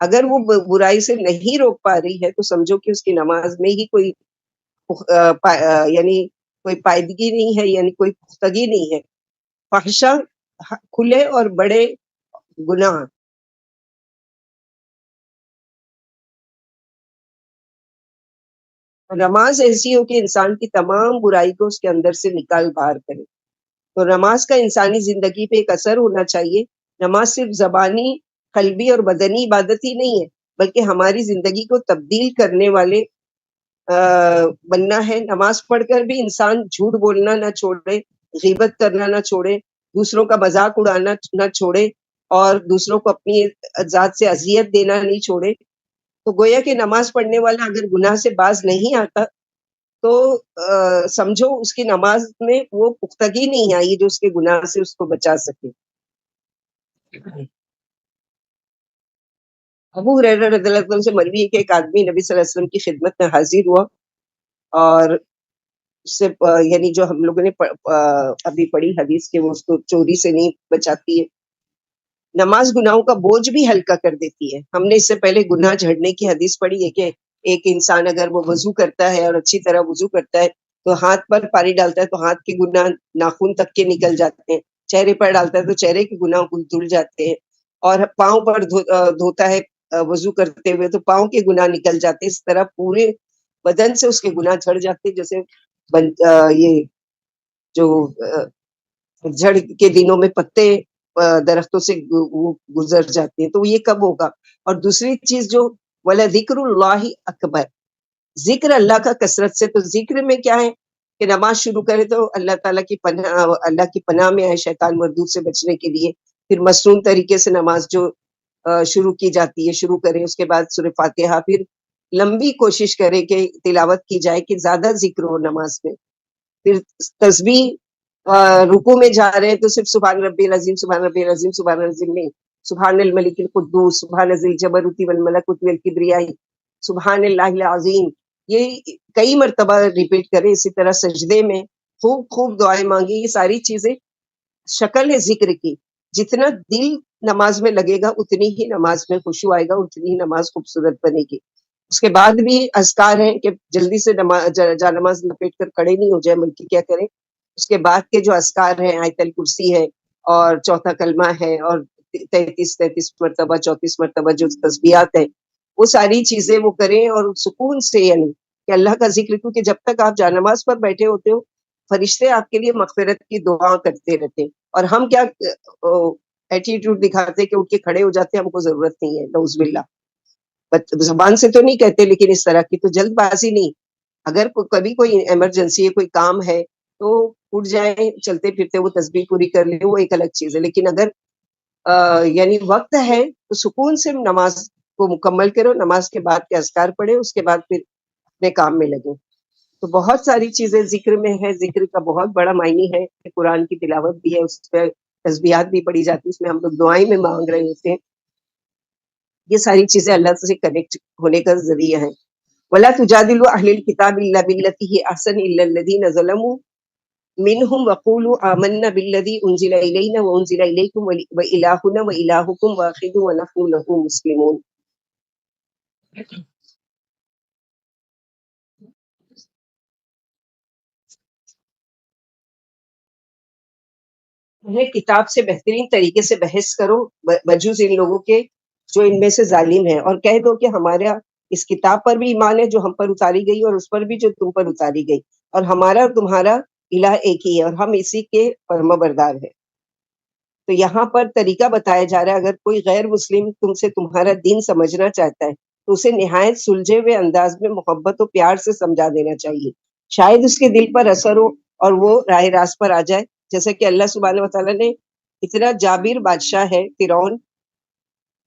اگر وہ برائی سے نہیں روک پا رہی ہے تو سمجھو کہ اس کی نماز میں ہی کوئی یعنی کوئی پائیدگی نہیں ہے، یعنی کوئی پختگی نہیں ہے. فحشہ کھلے اور بڑے گناہ. نماز ایسی ہو کہ انسان کی تمام برائی کو اس کے اندر سے نکال باہر کرے. تو نماز کا انسانی زندگی پہ ایک اثر ہونا چاہیے. نماز صرف زبانی، قلبی اور بدنی عبادت ہی نہیں ہے، بلکہ ہماری زندگی کو تبدیل کرنے والے بننا ہے. نماز پڑھ کر بھی انسان جھوٹ بولنا نہ چھوڑے، غیبت کرنا نہ چھوڑے، دوسروں کا مذاق اڑانا نہ چھوڑے، اور دوسروں کو اپنی ذات سے اذیت دینا نہیں چھوڑے. تو گویا کہ نماز پڑھنے والا اگر گناہ سے باز نہیں آتا تو سمجھو اس کی نماز میں وہ پختگی نہیں آئی جو اس کے گناہ سے اس کو بچا سکے. ابو ہریرہ رضی اللہ عنہ سے مروی ہے کہ ایک آدمی نبی صلی اللہ علیہ وسلم کی خدمت میں حاضر ہوا، اور اس سے یعنی جو ہم لوگوں نے ابھی پڑھی حدیث کے وہ اس کو چوری سے نہیں بچاتی ہے. نماز گناہوں کا بوجھ بھی ہلکا کر دیتی ہے. ہم نے اس سے پہلے گناہ جھڑنے کی حدیث پڑھی ہے کہ ایک انسان اگر وہ وضو کرتا ہے اور اچھی طرح وضو کرتا ہے تو ہاتھ پر پانی ڈالتا ہے تو ہاتھ کے گناہ ناخن تک کے نکل جاتے ہیں، چہرے پر ڈالتا ہے تو چہرے کے گناہ دھل جاتے ہیں، اور پاؤں پر دھوتا ہے وضو کرتے ہوئے تو پاؤں کے گناہ نکل جاتے ہیں. اس طرح پورے بدن سے اس کے گناہ جھڑ جاتے ہیں. جیسے یہ جو جھڑ کے دنوں میں پتے درختوں سے گزر جاتے ہیں، تو یہ کب ہوگا؟ اور دوسری چیز جو وَلَذِكْرُ اللَّهِ اکبر، ذکر اللہ کا کثرت سے. تو ذکر میں کیا ہے کہ نماز شروع کرے تو اللہ تعالیٰ کی پناہ، اللہ کی پناہ میں آئے شیطان مردود سے بچنے کے لیے. پھر مصنون طریقے سے نماز جو شروع کی جاتی ہے شروع کریں، اس کے بعد سورہ فاتحہ، پھر لمبی کوشش کرے کہ تلاوت کی جائے کہ زیادہ ذکر ہو نماز میں. پھر تسبیح، رکوع میں جا رہے ہیں تو صرف سبحان ربی العظیم سبحان ربی العظیم سبحان العظیم نہیں، سبحان الملک القدوس سبحان ذی الجبروت والملکوت والکبریاء سبحان اللہ العظیم، یہ کئی مرتبہ ریپیٹ کریں. اسی طرح سجدے میں خوب خوب دعائیں مانگیں. یہ ساری چیزیں شکل ہے ذکر کی. جتنا دل نماز میں لگے گا اتنی ہی نماز میں خشوع آئے گا، اتنی ہی نماز خوبصورت بنے گی. اس کے بعد بھی اذکار ہیں کہ جلدی سے جا نماز لپیٹ کر کھڑے نہیں ہو جائے بلکہ کیا کریں. اس کے بعد کے جو اذکار ہیں، آیت الکرسی ہے اور چوتھا کلمہ ہے اور 33 مرتبہ 34 مرتبہ جو تسبیحات ہیں، وہ ساری چیزیں وہ کریں اور سکون سے، یعنی کہ اللہ کا ذکر. کیونکہ جب تک آپ جانماز پر بیٹھے ہوتے ہو فرشتے آپ کے لیے مغفرت کی دعا کرتے رہتے ہیں، اور ہم کیا ایٹیٹیوڈ دکھاتے کہ اٹھ کے کھڑے ہو جاتے ہیں، ہم کو ضرورت نہیں ہے، نعوذ باللہ. زبان سے تو نہیں کہتے لیکن اس طرح کی تو جلد بازی نہیں. اگر کبھی کوئی ایمرجنسی ہے، کوئی کام ہے تو اٹھ جائیں، چلتے پھرتے وہ تسبیح پوری کر لیں، وہ ایک الگ چیز ہے. لیکن اگر یعنی وقت ہے تو سکون سے نماز کو مکمل کرو، نماز کے بعد کے اذکار پڑھے، اس کے بعد پھر اپنے کام میں لگے. تو بہت ساری چیزیں ذکر میں ہے. ذکر کا بہت بڑا معنی ہے کہ قرآن کی تلاوت بھی ہے، اس پہ تسبیحات بھی پڑھی جاتی ہے، اس میں ہم لوگ دعائیں میں مانگ رہے ہوتے ہیں. یہ ساری چیزیں اللہ سے کنیکٹ ہونے کا ذریعہ ہیں. وَلَا تُجَادِلُوا أَهْلَ الْكِتَابِ إِلَّا بِالَّتِي هِيَ أَحْسَنُ إِلَّا الَّذِينَ ظَلَمُوا مِنْهُمْ وَقُولُوا آمَنَّا بِالَّذِي أُنزِلَ إِلَيْنَا وَأُنزِلَ إِلَيْكُمْ وَإِلَٰهُنَا وَإِلَٰهُكُمْ وَاحِدٌ وَنَحْنُ لَهُ مُسْلِمُونَ. انہیں کتاب سے بہترین طریقے سے بحث کرو بجوز ان لوگوں کے جو ان میں سے ظالم ہیں، اور کہہ دو کہ ہمارا اس کتاب پر بھی ایمان ہے جو ہم پر اتاری گئی اور اس پر بھی جو تم پر اتاری گئی، اور ہمارا اور تمہارا الہ ایک ہی ہے اور ہم اسی کے فرما بردار ہیں. تو یہاں پر طریقہ بتایا جا رہا ہے، اگر کوئی غیر مسلم تم سے تمہارا دین سمجھنا چاہتا ہے تو اسے نہایت سلجھے ہوئے انداز میں محبت و پیار سے سمجھا دینا چاہیے. شاید اس کے دل پر اثر ہو اور وہ راہ راست پر آ جائے. جیسا کہ اللہ سبحانہ وتعالیٰ نے اتنا جابر بادشاہ ہے فرعون،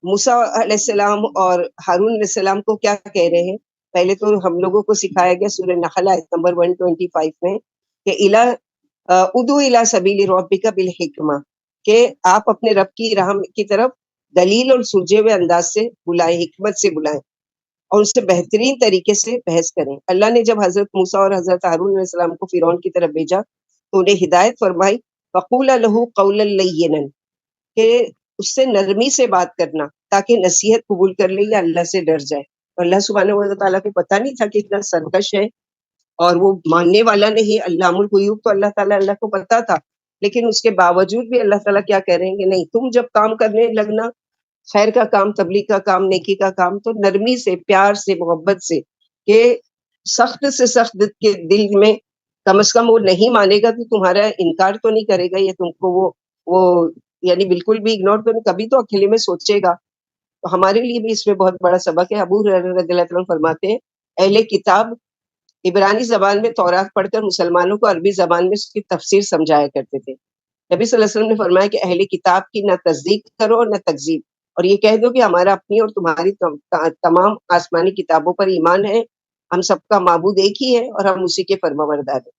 موسیٰ علیہ السلام اور ہارون علیہ السلام کو کیا کہہ رہے ہیں؟ پہلے تو ہم لوگوں کو سکھایا گیا سورہ نحل آیت نمبر 125 میں کہ ادعو الی سبیل ربک بالحکمہ، کہ آپ اپنے رب کی راہ کی طرف دلیل اور سلجھے ہوئے انداز سے بلائیں، حکمت سے بلائیں اور اس سے بہترین طریقے سے بحث کریں. اللہ نے جب حضرت موسیٰ اور حضرت ہارون علیہ السلام کو فرعون کی طرف بھیجا تو انہیں ہدایت فرمائی، فَقُولَ لَهُ قَوْلًا لَيِّنًا، کہ اس سے نرمی سے بات کرنا تاکہ نصیحت قبول کر لے یا اللہ سے ڈر جائے. اور اللہ سبحانہ و تعالیٰ کو پتہ نہیں تھا کہ اتنا سرکش ہے اور وہ ماننے والا نہیں. علام الغیوب تو اللہ تعالیٰ، اللہ کو پتا تھا، لیکن اس کے باوجود بھی اللہ تعالیٰ کیا کہہ رہے ہیں کہ نہیں، تم جب کام کرنے لگنا، خیر کا کام، تبلیغ کا کام، نیکی کا کام، تو نرمی سے، پیار سے، محبت سے، کہ سخت سے سخت کے دل میں کم از کم وہ نہیں مانے گا کہ تمہارا انکار تو نہیں کرے گا، یا تم کو وہ یعنی بالکل بھی اگنور تو نہیں، کبھی تو اکیلے میں سوچے گا. تو ہمارے لیے بھی اس میں بہت بڑا سبق ہے. ابو ہریرہ رضی اللہ عنہ فرماتے ہیں اہل کتاب عبرانی زبان میں تورات پڑھ کر مسلمانوں کو عربی زبان میں اس کی تفسیر سمجھایا کرتے تھے. نبی صلی اللہ علیہ وسلم نے فرمایا کہ اہل کتاب کی نہ تصدیق کرو اور نہ تکذیب، اور یہ کہہ دو کہ ہمارا اپنی اور تمہاری تمام آسمانی کتابوں پر ایمان ہے، ہم سب کا معبود ایک ہی ہے اور ہم اسی کے فرمانبردار ہیں.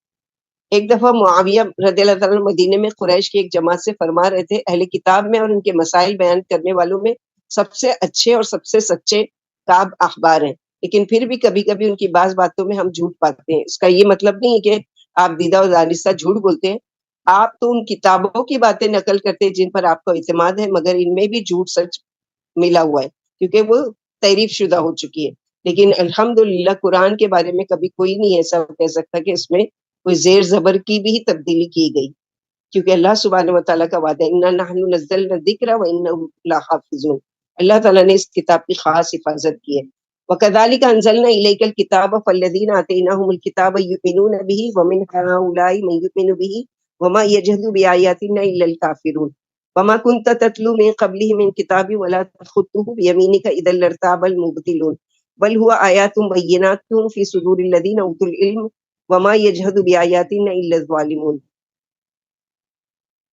ایک دفعہ معاویہ رضی اللہ تعالیٰ مدینے میں قریش کی ایک جماعت سے فرما رہے تھے اہل کتاب میں اور ان کے مسائل بیان کرنے والوں میں سب سے اچھے اور سب سے سچے کعب اخبار ہیں، لیکن پھر بھی کبھی کبھی ان کی بعض باتوں میں ہم جھوٹ پاتے ہیں. اس کا یہ مطلب نہیں ہے کہ آپ دیدہ و دانستہ جھوٹ بولتے ہیں، آپ تو ان کتابوں کی باتیں نقل کرتے ہیں جن پر آپ کو اعتماد ہے، مگر ان میں بھی جھوٹ سچ ملا ہوا ہے کیونکہ وہ تعریف شدہ ہو چکی ہے. لیکن الحمدللہ قرآن کے بارے میں کبھی کوئی نہیں ایسا کہہ سکتا کہ اس میں کوئی زیر زبر کی بھی تبدیلی کی گئی، کیونکہ اللہ سبحانہ و تعالیٰ کا وعدہ ہے اِنَّا نَحْنُ نَزَّلْنَا الذِّكْرَ وَإِنَّهُ لَحَافِظُونَ. اللہ تعالیٰ نے اس کتاب کی خاص حفاظت کی ہے. وَكَذَلِكَ أَنزَلْنَا إِلَيْكَ الْكِتَابَ فَالَّذِينَ آتَيْنَاهُمُ الْكِتَابَ يُؤْمِنُونَ بِهِ وَمِنْ هَٰؤُلَاءِ مَن يُؤْمِنُ بِهِ وَمَا يَجْحَدُ بِآيَاتِنَا إِلَّا الْكَافِرُونَ وَمَا كُنتَ تَتْلُو مِن قَبْلِهِ مِن كِتَابٍ وَلَا تَخُطُّهُ بِيَمِينِكَ إِذًا لَّارْتَابَ الْمُبْطِلُونَ بل هو آیات بینات فی صدور الذین اوتوا العلم وما یجحد بآیاتنا الا الظالمون.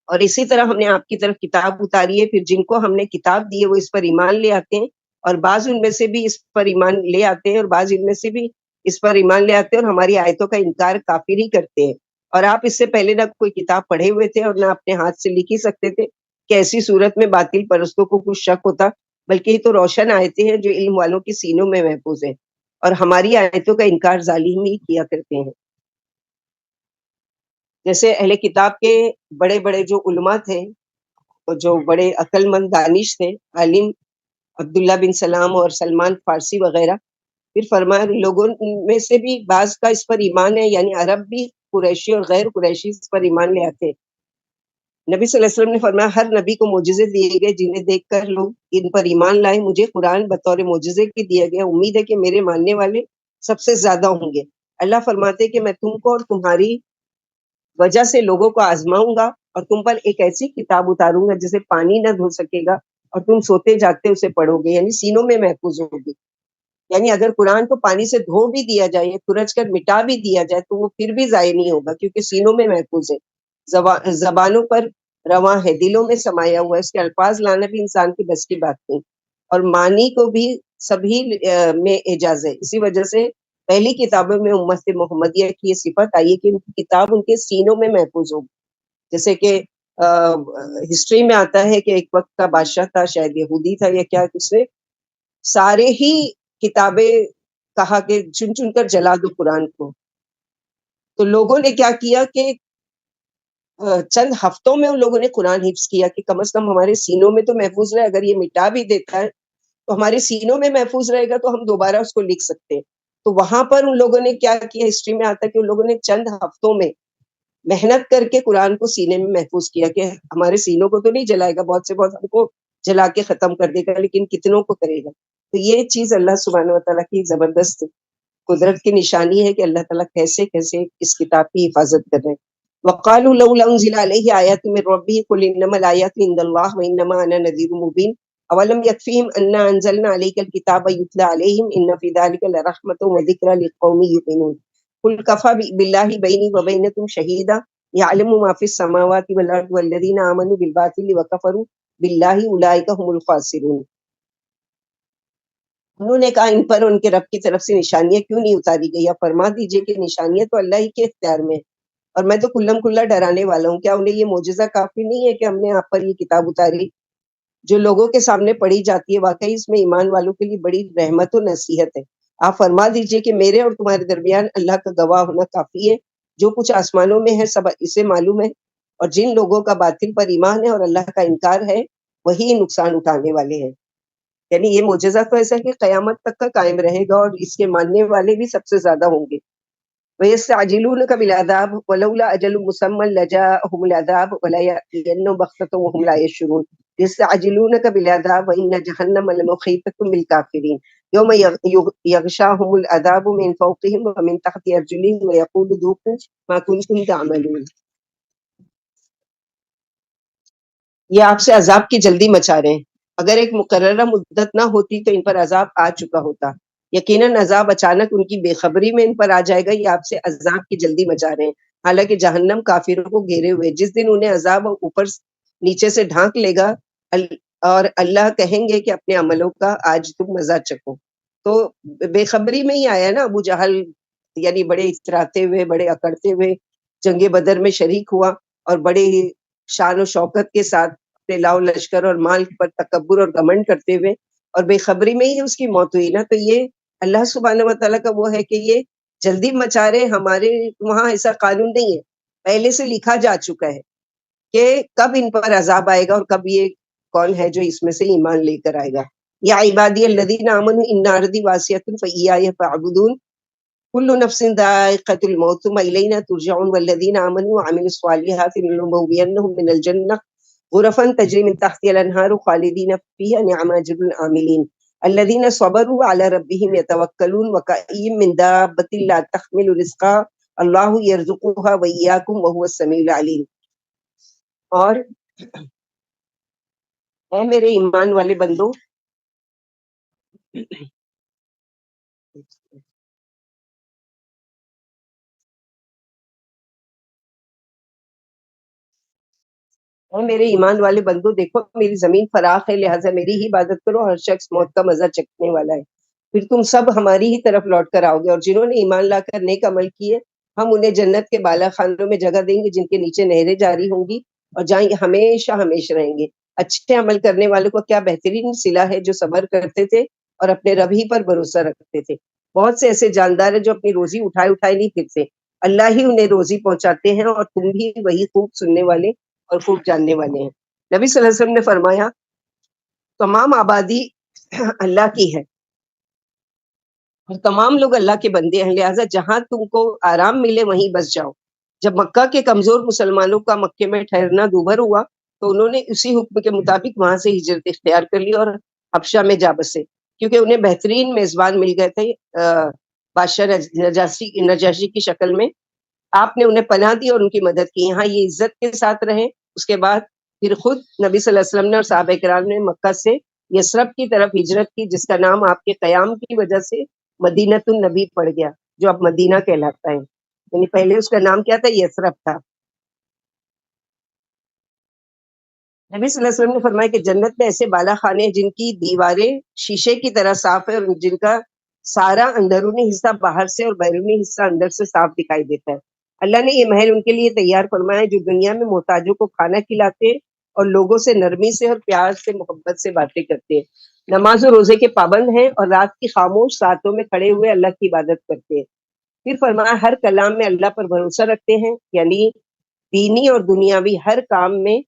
اور اسی طرح ہم نے آپ کی طرف کتاب اتاری ہے، پھر جن کو ہم نے کتاب دی ہے وہ اس پر ایمان لے آتے ہیں، اور بعض ان میں سے بھی اس پر ایمان لے آتے ہیں اور بعض ان میں سے بھی اس پر ایمان لے آتے ہیں اور ہماری آیتوں کا انکار کافر ہی کرتے ہیں. اور آپ اس سے پہلے نہ کوئی کتاب پڑھے ہوئے تھے اور نہ اپنے ہاتھ سے لکھ ہی سکتے تھے کہ ایسی صورت میں باطل پرستوں کو کچھ شک ہوتا، بلکہ یہ تو روشن آیتیں ہیں جو علم والوں کے سینوں میں محفوظ ہیں، اور ہماری آیتوں کا انکار ظالم ہی کیا کرتے ہیں. جیسے اہل کتاب کے بڑے بڑے جو علماء تھے، جو بڑے عقل مند دانش تھے، عالم عبداللہ بن سلام اور سلمان فارسی وغیرہ، پھر فرمایا لوگوں میں سے بھی بعض کا اس پر ایمان ہے، یعنی عرب بھی، قریشی اور غیر قریشی اس پر ایمان لے آتے ہیں. نبی صلی اللہ علیہ وسلم نے فرمایا ہر نبی کو معجزے دیے گئے جنہیں دیکھ کر لوگ ان پر ایمان لائے، مجھے قرآن بطور معجزے کے دیا گیا، امید ہے کہ میرے ماننے والے سب سے زیادہ ہوں گے. اللہ فرماتے کہ میں تم کو اور تمہاری وجہ سے لوگوں کو آزماؤں گا اور تم پر ایک ایسی کتاب اتاروں گا جسے پانی نہ دھو سکے گا، اور تم سوتے جاگتے اسے پڑھو گے، یعنی سینوں میں محفوظ ہوگی. یعنی اگر قرآن کو پانی سے دھو بھی دیا جائے یا کھرچ کر مٹا بھی دیا جائے تو وہ پھر بھی ضائع نہیں ہوگا، کیونکہ سینوں میں محفوظ ہے، زبانوں پر رواں ہے، دلوں میں سمایا ہوا ہے. اس کے الفاظ لانا بھی انسان کی بس کی بات نہیں، اور معنی کو بھی سبھی میں اعجاز ہے. اسی وجہ سے پہلی کتابوں میں امت محمدیہ کی یہ صفت آئی ہے کہ ان کی کتاب ان کے سینوں میں محفوظ ہوگی. جیسے کہ ہسٹری میں آتا ہے کہ ایک وقت کا بادشاہ تھا، شاید یہودی تھا یا کیا، اس نے سارے ہی کتابیں کہا کہ چن چن کر جلا دو قرآن کو. تو لوگوں نے کیا کیا کہ چند ہفتوں میں ان لوگوں نے قرآن حفظ کیا کہ کم از کم ہمارے سینوں میں تو محفوظ رہے، اگر یہ مٹا بھی دیتا ہے تو ہمارے سینوں میں محفوظ رہے گا تو ہم دوبارہ اس کو لکھ سکتے ہیں. تو وہاں پر ان لوگوں نے کیا کیا، ہسٹری میں آتا ہے کہ ان لوگوں نے چند ہفتوں میں محنت کر کے قرآن کو سینے میں محفوظ کیا کہ ہمارے سینوں کو تو نہیں جلائے گا، بہت سے بہت ہم کو جلا کے ختم کر دے گا، لیکن کتنوں کو کرے گا. تو یہ چیز اللہ سبحانہ و تعالیٰ کی زبردست قدرت کی نشانی ہے کہ اللہ تعالیٰ کیسے کیسے اس کتاب کی حفاظت کر رہے ہیں. وقالوا لولا انزل عليه آیات من ربه قل انما الآیات عند الله وانما انا نذیر مبین اولم یکفیہم انا انزلنا علیک الکتاب یتلی علیہم ان فی ذلک لرحمۃ وذکری لقوم یؤمنون قل کفی باللہ بینی وبینکم شہیدا یعلم ما فی السماوات والارض والذین آمنوا بالباطل وکفروا باللہ اولئک هم الخاسرون. انہوں نے کہا ان پر ان کے رب کی طرف سے نشانیاں کیوں نہیں اتاری گئی؟ یا فرما دیجئے کہ نشانیاں تو اللہ ہی کے اختیار میں، اور میں تو کلم کلا ڈرانے والا ہوں. کیا انہیں یہ معجزہ کافی نہیں ہے کہ ہم نے آپ پر یہ کتاب اتاری جو لوگوں کے سامنے پڑھی جاتی ہے؟ واقعی اس میں ایمان والوں کے لیے بڑی رحمت و نصیحت ہے. آپ فرما دیجئے کہ میرے اور تمہارے درمیان اللہ کا گواہ ہونا کافی ہے، جو کچھ آسمانوں میں ہے سب اسے معلوم ہے، اور جن لوگوں کا باطل پر ایمان ہے اور اللہ کا انکار ہے وہی نقصان اٹھانے والے ہیں. یعنی یہ معجزہ تو ایسا ہے کہ قیامت تک کا قائم رہے گا اور اس کے ماننے والے بھی سب سے زیادہ ہوں گے. وَيَسْتَعْجِلُونَكَ بِالْعَذَابِ وَلَوْلَا أَجَلٌ مُّسَمًّى لَجَاءَهُمُ الْعَذَابُ وَلَا يَأْتِيَنَّهُم بَغْتَةً وَهُمْ لَا يَشْعُرُونَ. يَسْتَعْجِلُونَكَ بِالْعَذَابِ وَإِنَّ جَهَنَّمَ لَمُحِيطَةٌ بِالْكَافِرِينَ يَوْمَ يَغْشَاهُمُ الْعَذَابُ مِن فَوْقِهِمْ وَمِن تَحْتِ أَرْجُلِهِمْ وَيَقُولُ ذُوقُوا مَا كُنتُمْ تَعْمَلُونَ. یہ آپ سے عذاب کی جلدی مچا رہے ہیں. اگر ایک مقررہ مدت نہ ہوتی تو ان پر عذاب آ چکا ہوتا. یقیناً عذاب اچانک ان کی بے خبری میں ان پر آ جائے گا. یہ آپ سے عذاب کی جلدی مچا رہے ہیں. حالانکہ جہنم کافروں کو گھیرے ہوئے. جس دن انہیں عذاب اوپر نیچے سے ڈھانک لے گا اور اللہ کہیں گے کہ اپنے عملوں کا آج تم مزہ چکھو. تو بے خبری میں ہی آیا نا ابو جہل، یعنی بڑے اتراتے ہوئے، بڑے اکڑتے ہوئے جنگ بدر میں شریک ہوا اور بڑے شان و شوکت کے ساتھ اپنے لاؤ لشکر اور مال پر تکبر اور گھمنڈ کرتے ہوئے، اور بے خبری میں ہی اس کی موت ہوئی نا. تو یہ اللہ سبحانہ و تعالیٰ کا وہ ہے کہ یہ جلدی مچا رہے. ہمارے وہاں ایسا قانون نہیں ہے، پہلے سے لکھا جا چکا ہے کہ کب ان پر عذاب آئے گا اور کب یہ کون ہے جو اس میں سے ایمان لے کر آئے گا. یا عبادی الذین آمنوا ان ارضی واسعۃ فایای فاعبدون کل نفس ذائقۃ الموت ثم الینا ترجعون والذین آمنوا وعملوا الصالحات لنبوئنهم من الجنہ غرفا تجری من تحتها الانہار خالدین فیہا نعم اجر العاملین الذین صبروا علی ربهم یتوکلون وکأی من دابۃ لا تحمل رزقها اللہ یرزقها وإیاکم وهو السمیع العلیم. اور اے میرے ایمان والے بندو، اے میرے ایمان والے بندو، دیکھو میری زمین فراخ ہے، لہٰذا میری ہی عبادت کرو. ہر شخص موت کا مزہ چکھنے والا ہے، پھر تم سب ہماری ہی طرف لوٹ کر آؤ گے. اور جنہوں نے ایمان لا کر نیک عمل کیے ہم انہیں جنت کے بالا خانوں میں جگہ دیں گے جن کے نیچے نہریں جاری ہوں گی اور جہاں یہ ہمیشہ ہمیشہ رہیں گے. اچھے عمل کرنے والوں کو کیا بہترین صلہ ہے جو صبر کرتے تھے اور اپنے رب ہی پر بھروسہ رکھتے تھے. بہت سے ایسے جاندار ہیں جو اپنی روزی اٹھائے اٹھائے نہیں پھرتے، اللہ ہی انہیں روزی پہنچاتے ہیں اور تم بھی وہی خوب سننے والے اور خوب جاننے والے ہیں. نبی صلی اللہ علیہ وسلم نے فرمایا تمام آبادی اللہ کی ہے اور تمام لوگ اللہ کے بندے ہیں، لہٰذا جہاں تم کو آرام ملے وہیں بس جاؤ. جب مکہ کے کمزور مسلمانوں کا مکے میں ٹھہرنا دوبھر ہوا تو انہوں نے اسی حکم کے مطابق وہاں سے ہجرت اختیار کر لی اور حبشہ میں جا بسے، کیونکہ انہیں بہترین میزبان مل گئے تھے بادشاہ نجاشی کی شکل میں. آپ نے انہیں پناہ دی اور ان کی مدد کی. یہاں یہ عزت کے ساتھ رہے. اس کے بعد پھر خود نبی صلی اللہ علیہ وسلم نے اور صحابہ کرام نے مکہ سے یثرب کی طرف ہجرت کی، جس کا نام آپ کے قیام کی وجہ سے مدینۃ النبی پڑ گیا، جو اب مدینہ کہلاتا ہے. یعنی پہلے اس کا نام کیا تھا؟ یثرب تھا. نبی صلی اللہ علیہ وسلم نے فرمایا کہ جنت میں ایسے بالا خانے ہیں جن کی دیواریں شیشے کی طرح صاف ہے اور جن کا سارا اندرونی حصہ باہر سے اور بیرونی حصہ اندر سے صاف دکھائی دیتا ہے. اللہ نے یہ محل ان کے لیے تیار فرمایا ہے جو دنیا میں محتاجوں کو کھانا کھلاتے ہیں اور لوگوں سے نرمی سے اور پیار سے محبت سے باتیں کرتے ہیں، نماز و روزے کے پابند ہیں اور رات کی خاموش ساعتوں میں کھڑے ہوئے اللہ کی عبادت کرتے ہیں. پھر فرمایا ہر کلام میں اللہ پر بھروسہ رکھتے ہیں، یعنی دینی اور دنیاوی ہر کام میں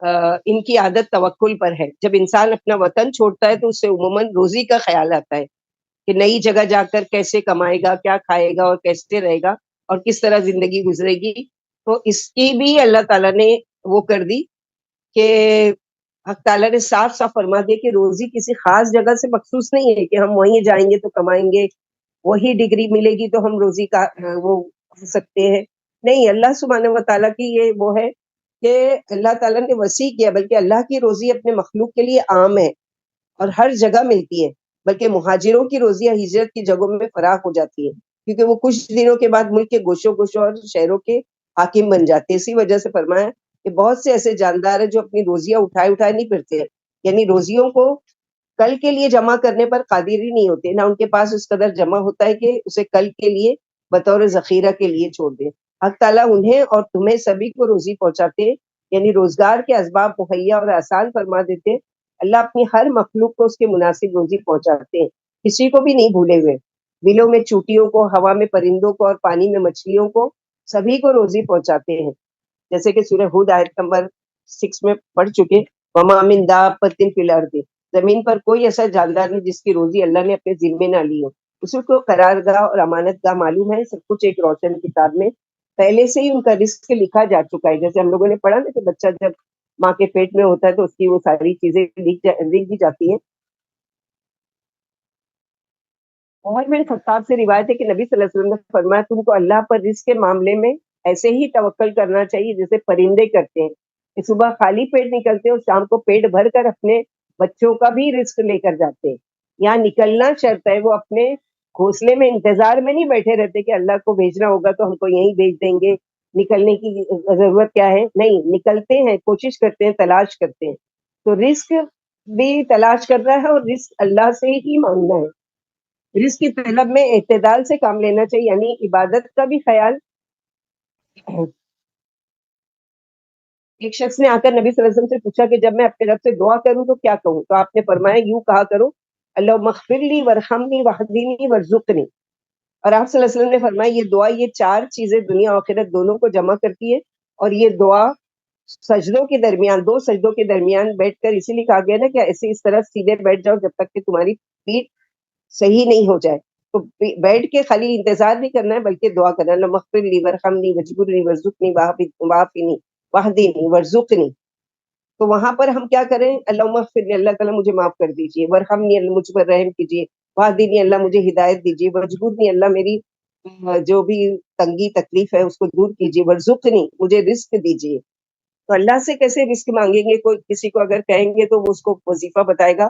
ان کی عادت توکل پر ہے. جب انسان اپنا وطن چھوڑتا ہے تو اسے عموماً روزی کا خیال آتا ہے کہ نئی جگہ جا کر کیسے کمائے گا، کیا کھائے گا اور کیسے رہے گا اور کس طرح زندگی گزرے گی. تو اس کی بھی اللہ تعالیٰ نے وہ کر دی کہ حق تعالیٰ نے صاف صاف فرما دیا کہ روزی کسی خاص جگہ سے مخصوص نہیں ہے کہ ہم وہیں جائیں گے تو کمائیں گے، وہی ڈگری ملے گی تو ہم روزی کا وہ کر سکتے ہیں. نہیں، اللہ سبحانہ و تعالیٰ کی یہ وہ ہے کہ اللہ تعالیٰ نے وسیع کیا، بلکہ اللہ کی روزی اپنے مخلوق کے لیے عام ہے اور ہر جگہ ملتی ہے. بلکہ مہاجروں کی روزیاں ہجرت کی جگہوں میں فراخ ہو جاتی ہے کیونکہ وہ کچھ دنوں کے بعد ملک کے گوشوں گوشوں اور شہروں کے حاکم بن جاتے ہیں. اسی وجہ سے فرمایا کہ بہت سے ایسے جاندار ہیں جو اپنی روزیاں اٹھائے اٹھائے نہیں پھرتے، یعنی روزیوں کو کل کے لیے جمع کرنے پر قادر ہی نہیں ہوتے، نہ ان کے پاس اس قدر جمع ہوتا ہے کہ اسے کل کے لیے بطور ذخیرہ کے لیے چھوڑ دیں. حق تعالیٰ انہیں اور تمہیں سبھی کو روزی پہنچاتے ہیں، یعنی روزگار کے اسباب مہیا اور آسان فرما دیتے. اللہ اپنی ہر مخلوق کو اس کے مناسب روزی پہنچاتے ہیں، کسی کو بھی نہیں بھولے ہوئے. بلوں میں چوٹیوں کو، ہوا میں پرندوں کو اور پانی میں مچھلیوں کو، سبھی کو روزی پہنچاتے ہیں. جیسے کہ سورہ ہود آیت نمبر 6 میں پڑھ چکے، وَمَا مِن دَابَّةٍ فِي الْأَرْضِ زمین پر کوئی ایسا جاندار نہیں جس کی روزی اللہ نے اپنے ذمے نہ لی ہو. اسی کو قرارگاہ اور امانت گاہ معلوم ہے. سب کچھ ایک روشن کتاب میں پہلے سے ہی ان کا رزق لکھا جا چکا ہے. جیسے ہم لوگوں نے پڑھا نا کہ بچہ جب ماں کے پیٹ میں ہوتا ہے تو اس کی وہ ساری چیزیں لکھ دی جاتی ہیں. عمر بن خطاب سے روایت ہے کہ نبی صلی اللہ علیہ وسلم نے فرمایا تم کو اللہ پر رزق کے معاملے میں ایسے ہی توکل کرنا چاہیے جیسے پرندے کرتے ہیں کہ صبح خالی پیٹ نکلتے ہیں اور شام کو پیٹ بھر کر اپنے بچوں کا بھی رزق لے کر جاتے ہیں. یہاں نکلنا شرط ہے. وہ اپنے گھونسلے میں انتظار میں نہیں بیٹھے رہتے کہ اللہ کو بھیجنا ہوگا تو ہم کو یہیں بھیج دیں گے, نکلنے کی ضرورت کیا ہے. نہیں, نکلتے ہیں, کوشش کرتے ہیں, تلاش کرتے ہیں. تو رزق بھی تلاش کرنا ہے اور رزق اللہ سے ہی مانگنا ہے. رزق کی طلب میں اعتدال سے کام لینا چاہیے, یعنی عبادت کا بھی خیال. ایک شخص نے آ کر نبی صلی اللہ علیہ وسلم سے پوچھا کہ جب میں اپنے رب سے دعا کروں تو کیا کہوں, تو آپ نے فرمایا یوں کہا کرو اللہم اغفر لی وارحمنی واہدنی وارزقنی. اور آپ صلی اللہ علیہ وسلم نے فرمایا یہ دعا, یہ چار چیزیں دنیا و آخرت دونوں کو جمع کرتی ہے. اور یہ دعا سجدوں کے درمیان, دو سجدوں کے درمیان بیٹھ کر اسی لیے کہا گیا نا کہ ایسے اس طرح سیدھے بیٹھ جاؤ جب تک کہ تمہاری پیٹھ صحیح نہیں ہو جائے. تو بیٹھ کے خالی انتظار نہیں کرنا ہے بلکہ دعا کرنا. اللہم اغفر لی وارحمنی واجبرنی وارزقنی وعافنی واہدنی وارزقنی. تو وہاں پر ہم کیا کریں, اللہم اغفر لی, اللہ تعالیٰ مجھے معاف کر دیجیے, وارحمنی, اللہ مجھ پر رحم کیجیے, واہدنی, اللہ مجھے ہدایت دیجیے, واجبرنی, اللہ میری جو بھی تنگی تکلیف ہے اس کو دور کیجیے, وارزقنی, مجھے رزق دیجیے. تو اللہ سے کیسے رزق مانگیں گے؟ کوئی کسی کو اگر کہیں گے تو وہ اس کو وظیفہ بتائے گا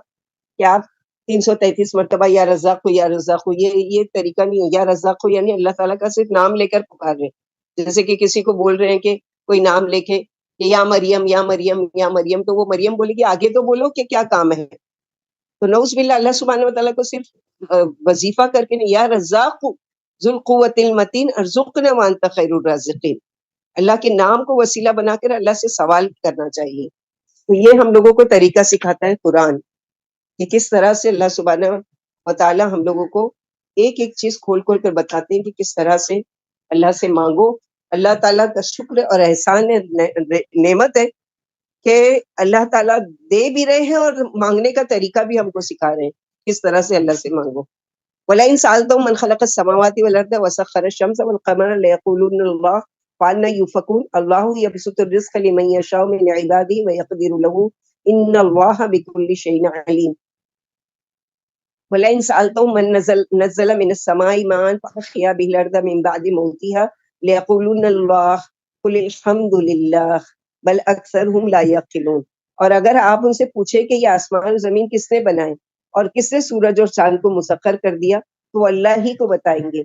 کہ آپ 333 مرتبہ یا رزاق ہو یا رزاق ہو. یہ طریقہ نہیں ہے. یا رزاق ہو یعنی اللہ تعالیٰ کا صرف نام لے کر پکار رہے, جیسے کہ کسی کو بول رہے ہیں کہ کوئی نام لکھے کہ یا مریم یا مریم یا مریم, تو وہ مریم بولے گی آگے تو بولو کہ کیا کام ہے. تو نعوذ باللہ, اللہ سبحانہ وتعالیٰ کو صرف وظیفہ کر کے نہیں, یا رزاق ذو القوت المتین ارزقنا وانت خیر الرازقین, اللہ کے نام کو وسیلہ بنا کر اللہ سے سوال کرنا چاہیے. تو یہ ہم لوگوں کو طریقہ سکھاتا ہے قرآن کہ کس طرح سے اللہ سبحانہ وتعالیٰ ہم لوگوں کو ایک ایک چیز کھول کھول کر بتاتے ہیں کہ کس طرح سے اللہ سے مانگو. اللہ تعالیٰ کا شکر اور احسان نعمت ہے کہ اللہ تعالیٰ دے بھی رہے ہیں اور مانگنے کا طریقہ بھی ہم کو سکھا رہے ہیں کس طرح سے اللہ سے مانگو. وَلَئِن سَأَلْتَهُم مَّن خَلَقَ السَّمَاوَاتِ وَالْأَرْضَ وَسَخَّرَ الشَّمْسَ وَالْقَمَرَ لَيَقُولُنَّ اللَّهُ فَأَنَّىٰ يُؤْفَكُونَ اللَّهُ يَبْسُطُ الرِّزْقَ لِمَن يَشَاءُ مِنْ عِبَادِهِ وَيَقْدِرُ لَهُ إِنَّ اللَّهَ بِكُلِّ شَيْءٍ عَلِيمٌ. وَلَئِن سَأَلْتَهُم مَّن نَّزَّلَ مِنَ السَّمَاءِ مَاءً فَأَحْيَا بِهِ الْأَرْضَ مِن بَعْدِ مَوْتِهَا لَيَقُولُنَّ اللَّهُ قُلِ الْحَمْدُ لِلَّهِ بَلْ أَكْثَرُهُمْ لَا يَعْقِلُونَ. اور اگر آپ ان سے پوچھیں کہ یہ آسمان و زمین کس نے بنائے اور کس نے سورج اور چاند کو مسخر کر دیا, تو اللہ ہی کو بتائیں گے.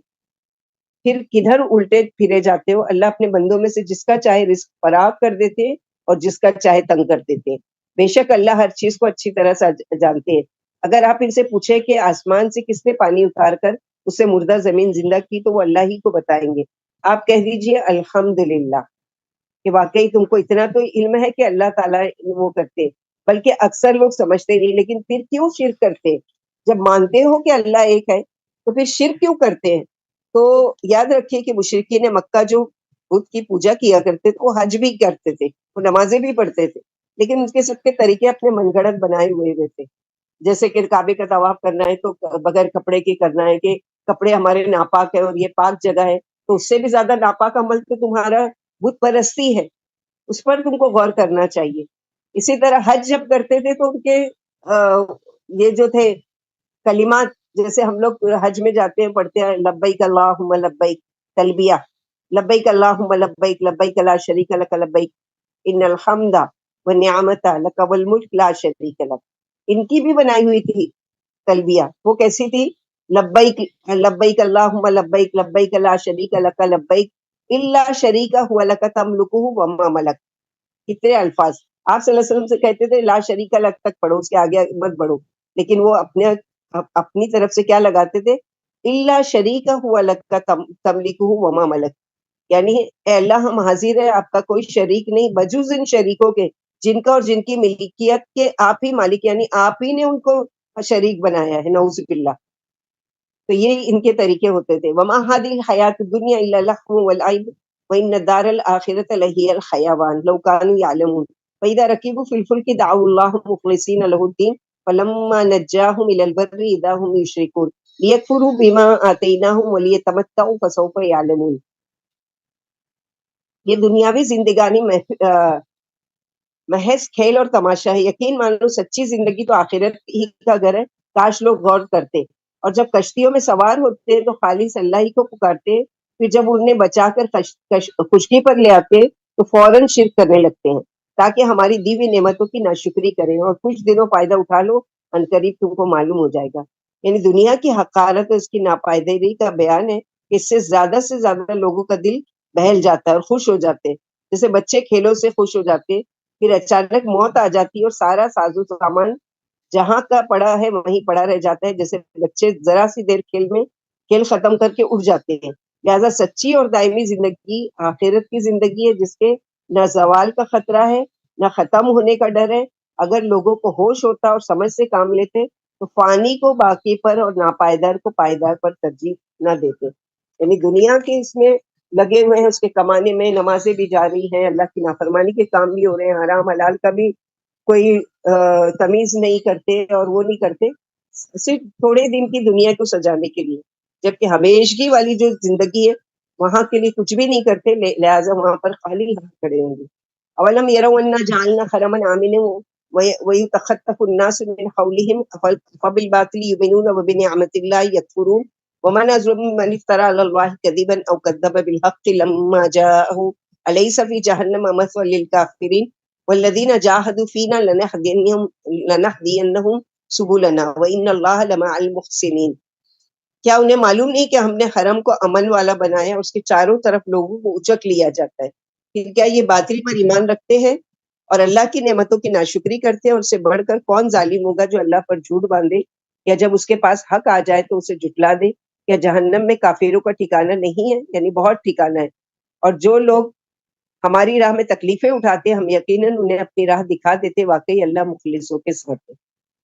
پھر کدھر الٹے پھرے جاتے ہو, اللہ اپنے بندوں میں سے جس کا چاہے رزق فراغ کر دیتے ہیں اور جس کا چاہے تنگ کر دیتے ہیں. بے شک اللہ ہر چیز کو اچھی طرح سے جانتے ہیں. اگر آپ ان سے پوچھیں کہ آسمان سے کس نے پانی اتار کر اسے مردہ زمین زندہ کی, تو وہ اللہ ہی کو بتائیں گے. آپ کہہ دیجئے الحمدللہ, کہ واقعی تم کو اتنا تو علم ہے کہ اللہ تعالیٰ وہ کرتے, بلکہ اکثر لوگ سمجھتے نہیں. لیکن پھر کیوں شرک کرتے؟ جب مانتے ہو کہ اللہ ایک ہے تو پھر شرک کیوں کرتے ہیں؟ تو یاد رکھیے کہ مشرکین مکہ جو بت کی پوجا کیا کرتے تھے وہ حج بھی کرتے تھے, وہ نمازیں بھی پڑھتے تھے, لیکن ان کے سب کے طریقے اپنے من گھڑت بنائے ہوئے تھے. جیسے کہ کعبے کا طواف کرنا ہے تو بغیر کپڑے کے کرنا ہے, کہ کپڑے ہمارے ناپاک ہے اور یہ پاک جگہ ہے, تو اس سے بھی زیادہ ناپاک عمل تو تمہارا بت پرستی ہے, اس پر تم کو غور کرنا چاہیے. اسی طرح حج جب کرتے تھے تو ان کے یہ جو تھے کلمات, جیسے ہم لوگ حج میں جاتے ہیں پڑھتے ہیں لبیک اللہم لبیک تلبیہ, لبیک اللہم لبیک لبیک لا شریک لک لبیک ان الحمد والنعمت لک والملک لا شریک لک. ان کی بھی بنائی ہوئی تھی تلبیہ. وہ کیسی تھی؟ لبیک لبیک اللہم لبیک لبیک لا شریک لک لبیک الا شریک هو لک تملکہ وما ملک. کتنے الفاظ آپ صلی اللہ علیہ وسلم سے کہتے تھے لا شریک لک تک پڑھو, اس کے آگے مت بڑھو, لیکن وہ اپنی طرف سے کیا لگاتے تھے؟ الا شریک هو لک تملکہ وما ملک, یعنی اے اللہ ہم حاضر ہیں آپ کا کوئی شریک نہیں بجز ان شریکوں کے جن کا اور جن کی ملکیت کے آپ ہی مالک, یعنی آپ ہی نے ان کو شریک بنایا ہے, نعوذ باللہ. تو یہ ان کے طریقے ہوتے تھے. وما هذه الحیات الدنیا الا لهو ولعب وان الدار الاخرة لهي الحیوان لو كانوا يعلمون فاذا ركبوا في الفلك دعوا الله مخلصين له الدين فلما نجاهم الى البر اذا هم يشركون ليكفروا بما آتيناهم وليتمتعوا فسوف يعلمون. یہ دنیاوی زندگانی محض کھیل اور تماشا ہے. یقین مان لو سچی زندگی تو آخرت ہی کا گھر ہے. کاش لوگ غور کرتے اور جب کشتیوں میں سوار ہوتے ہیں تو خالص اللہ ہی کو پکارتے. پھر جب انہیں بچا کر خشکی پر لے آتے تو فوراً شرک کرنے لگتے ہیں تاکہ ہماری دی ہوئی نعمتوں کی ناشکری کریں اور کچھ دنوں فائدہ اٹھا لو. عنقریب تم کو معلوم ہو جائے گا. یعنی دنیا کی حقارت اور اس کی ناپائیداری کا بیان ہے کہ اس سے زیادہ لوگوں کا دل بہل جاتا ہے اور خوش ہو جاتے. جیسے بچے کھیلوں سے خوش ہو جاتے پھر اچانک موت آ جاتی اور سارا ساز و سامان جہاں کا پڑا ہے وہیں پڑا رہ جاتا ہے. جیسے بچے ذرا سی دیر کھیل ختم کر کے اٹھ جاتے ہیں. لہذا سچی اور دائمی زندگی آخرت کی زندگی ہے جس کے نہ زوال کا خطرہ ہے نہ ختم ہونے کا ڈر ہے. اگر لوگوں کو ہوش ہوتا اور سمجھ سے کام لیتے تو فانی کو باقی پر اور ناپائیدار کو پائیدار پر ترجیح نہ دیتے. یعنی دنیا کے اس میں لگے ہوئے ہیں اس کے کمانے میں, نمازیں بھی جاری ہیں, اللہ کی نافرمانی کے کام بھی ہو رہے ہیں, حرام حلال کا بھی کوئی تمیز نہیں کرتے اور وہ نہیں کرتے صرف تھوڑے دن کی دنیا کو سجانے کے لیے, جبکہ ہمیشگی والی جو زندگی ہے وہاں کے لیے کچھ بھی نہیں کرتے. لہٰذا وہاں پر خالی کھڑے ہوں گے. اولم يروا انا جعلنا حرما آمنا ويتخطف الناس من حولهم فبالباطل يؤمنون وبنعمة الله يكفرون ومن أظلم ممن افترى على الله كذبا أو كذب بالحق لما جاءه أليس في جهنم مثوى للكافرين والذين جاهدوا فينا لنهدينهم سبلنا وإن الله لمع المحسنين. کیا انہیں معلوم نہیں کہ ہم نے حرم کو امن والا بنایا, اس کے چاروں طرف لوگوں کو اچک لیا جاتا ہے. کہ کیا یہ باطل پر ایمان رکھتے ہیں اور اللہ کی نعمتوں کی ناشکری کرتے ہیں؟ اور اس سے بڑھ کر کون ظالم ہوگا جو اللہ پر جھوٹ باندھے یا جب اس کے پاس حق آ جائے تو اسے جھٹلا دے. یا جہنم میں کافروں کا ٹھکانہ نہیں ہے؟ یعنی بہت ٹھکانہ ہے. اور جو لوگ ہماری راہ میں تکلیفیں اٹھاتے ہم یقیناً انہیں اپنی راہ دکھا دیتے. واقعی اللہ مخلصوں کے ساتھ ہے.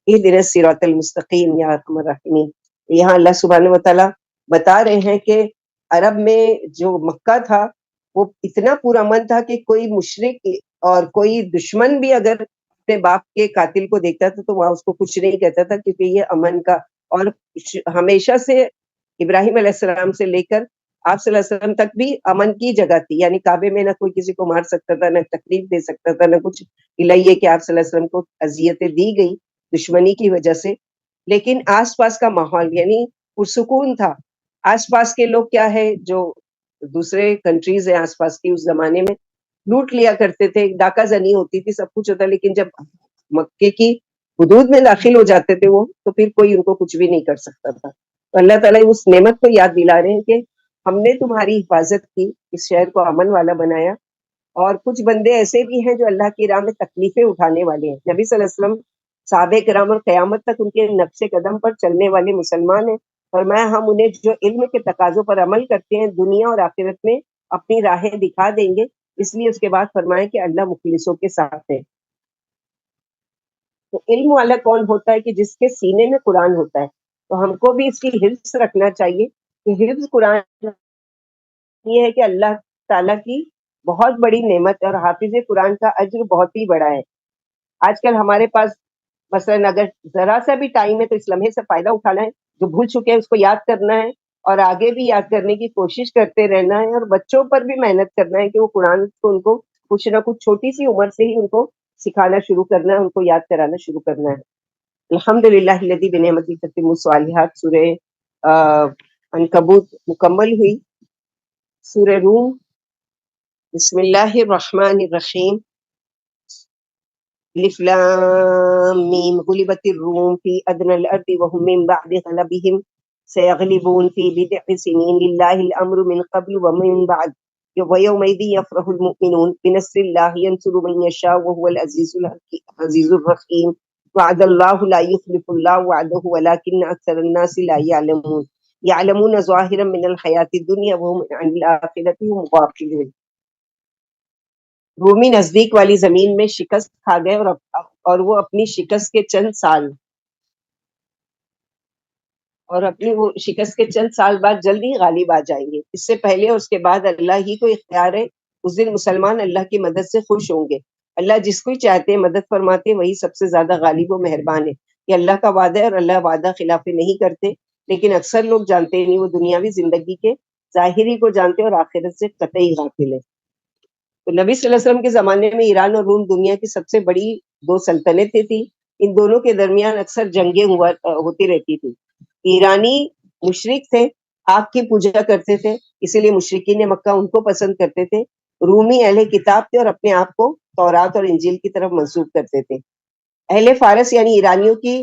اہدنا الصراط المستقیم یا ارحم الراحمین. یہاں اللہ سبحانہ و تعالیٰ بتا رہے ہیں کہ عرب میں جو مکہ تھا وہ اتنا پرامن تھا کہ کوئی مشرک اور کوئی دشمن بھی اگر اپنے باپ کے قاتل کو دیکھتا تھا تو وہاں اس کو کچھ نہیں کہتا تھا, کیونکہ یہ امن کا اور ہمیشہ سے ابراہیم علیہ السلام سے لے کر آپ صلی اللہ علیہ وسلم تک بھی امن کی جگہ تھی. یعنی کعبے میں نہ کوئی کسی کو مار سکتا تھا, نہ تکلیف دے سکتا تھا, نہ کچھ. الہیہ کہ آپ صلی اللہ علیہ وسلم کو اذیتیں دی گئی دشمنی کی وجہ سے, لیکن آس پاس کا ماحول یعنی پرسکون تھا. آس پاس کے لوگ کیا ہے جو دوسرے کنٹریز ہیں آس پاس کی اس زمانے میں لوٹ لیا کرتے تھے, ڈاکہ زنی ہوتی تھی, سب کچھ ہوتا, لیکن جب مکے کی حدود میں داخل ہو جاتے تھے وہ تو پھر کوئی ان کو کچھ بھی نہیں کر سکتا تھا. تو اللہ تعالیٰ اس نعمت کو یاد دلا رہے ہیں کہ ہم نے تمہاری حفاظت کی, اس شہر کو امن والا بنایا. اور کچھ بندے ایسے بھی ہیں جو اللہ کی راہ میں تکلیفیں اٹھانے والے ہیں. نبی صلی اللہ علیہ وسلم صحابہ کرام اور قیامت تک ان کے نقش قدم پر چلنے والے مسلمان ہیں. فرمایا ہم انہیں جو علم کے تقاضوں پر عمل کرتے ہیں دنیا اور آخرت میں اپنی راہیں دکھا دیں گے. اس لیے اس کے بعد فرمایا کہ اللہ مخلصوں کے ساتھ ہے. تو علم والا کون ہوتا ہے؟ کہ جس کے سینے میں قرآن ہوتا ہے. تو ہم کو بھی اس کی حفظ رکھنا چاہیے کہ حفظ قرآن یہ ہے کہ اللہ تعالیٰ کی بہت بڑی نعمت اور حافظ قرآن کا اجر بہت ہی بڑا ہے. آج کل ہمارے پاس مثلاً اگر ذرا سا بھی ٹائم ہے تو اس لمحے سے فائدہ اٹھانا ہے, جو بھول چکے ہیں اس کو یاد کرنا ہے اور آگے بھی یاد کرنے کی کوشش کرتے رہنا ہے. اور بچوں پر بھی محنت کرنا ہے کہ وہ قرآن کو ان کو کچھ نہ کچھ چھوٹی سی عمر سے ہی ان کو سکھانا شروع کرنا ہے, ان کو یاد کرانا شروع کرنا ہے. الحمدللہ الذی بنعمتہ تتم الصالحات. سورہ عنکبوت مکمل ہوئی. سورہ روم. بسم اللہ الرحمن الرحیم. الف لام میم غلبت الروم فی ادنى الارض وهم من بعد غلبهم سيغلبون في بضع سنين لله الامر من قبل ومن بعد ويومئذ يفرح المؤمنون بنصر الله ينصر من يشاء وهو العزيز الرحيم. وعد الله لا يخلف الله وعده ولكن اكثر الناس لا يعلمون ظاهرا من الحياة الدنيا وهم عن الآخرة هم غافلون. رومی نزدیک والی زمین میں شکست کھا گئے اور وہ اپنی شکست کے چند سال بعد جلدی غالب آ جائیں گے. اس سے پہلے اور اس کے بعد اللہ ہی کو اختیار ہے. اس دن مسلمان اللہ کی مدد سے خوش ہوں گے. اللہ جس کو چاہتے مدد فرماتے وہی سب سے زیادہ غالب و مہربان ہے. یہ اللہ کا وعدہ ہے اور اللہ وعدہ خلاف نہیں کرتے، لیکن اکثر لوگ جانتے نہیں، وہ دنیاوی زندگی کے ظاہری کو جانتے اور آخرت سے قطعی غافل ہے۔ تو نبی صلی اللہ علیہ وسلم کے زمانے میں ایران اور روم دنیا کی سب سے بڑی دو سلطنتیں تھیں، ان دونوں کے درمیان اکثر جنگیں ہوتی رہتی تھی۔ ایرانی مشرک تھے، آگ کی پوجا کرتے تھے، اسی لیے مشرکین مکہ ان کو پسند کرتے تھے۔ رومی اہل کتاب تھے اور اپنے آپ کو تورات اور انجیل کی طرف منسوب کرتے تھے۔ اہل فارس یعنی ایرانیوں کی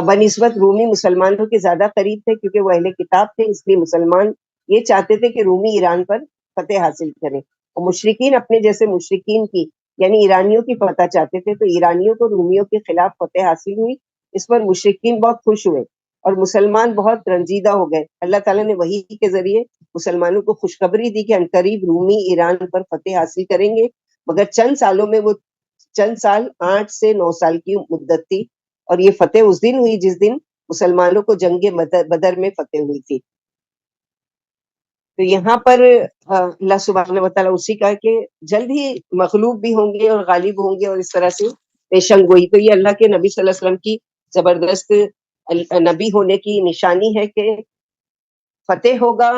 بنسبت رومی مسلمانوں کے زیادہ قریب تھے، کیونکہ وہ اہل کتاب تھے، اس لیے مسلمان یہ چاہتے تھے کہ رومی ایران پر فتح حاصل کریں، اور مشرکین اپنے جیسے مشرکین کی یعنی ایرانیوں کی فتح چاہتے تھے۔ تو ایرانیوں کو رومیوں کے خلاف فتح حاصل ہوئی، اس پر مشرکین بہت خوش ہوئے اور مسلمان بہت رنجیدہ ہو گئے۔ اللہ تعالیٰ نے وحی کے ذریعے مسلمانوں کو خوشخبری دی کہ عنقریب رومی ایران پر فتح حاصل کریں گے، مگر چند سالوں میں، وہ چند سال 8 سے 9 سال کی مدت تھی، اور یہ فتح اس دن ہوئی جس دن مسلمانوں کو جنگ بدر میں فتح ہوئی تھی۔ تو یہاں پر اللہ سبحانہ وتعالیٰ اسی کا کہ جلد ہی مغلوب بھی ہوں گے اور غالب ہوں گے، اور اس طرح سے پیشن گوئی۔ تو یہ اللہ کے نبی صلی اللہ علیہ وسلم کی زبردست نبی ہونے کی نشانی ہے کہ فتح ہوگا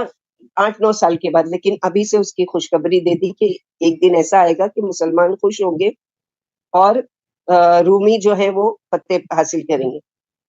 8-9 سال کے بعد، لیکن ابھی سے اس کی خوشخبری دے دی کہ ایک دن ایسا آئے گا کہ مسلمان خوش ہوں گے اور رومی جو ہے وہ فتح حاصل کریں گے۔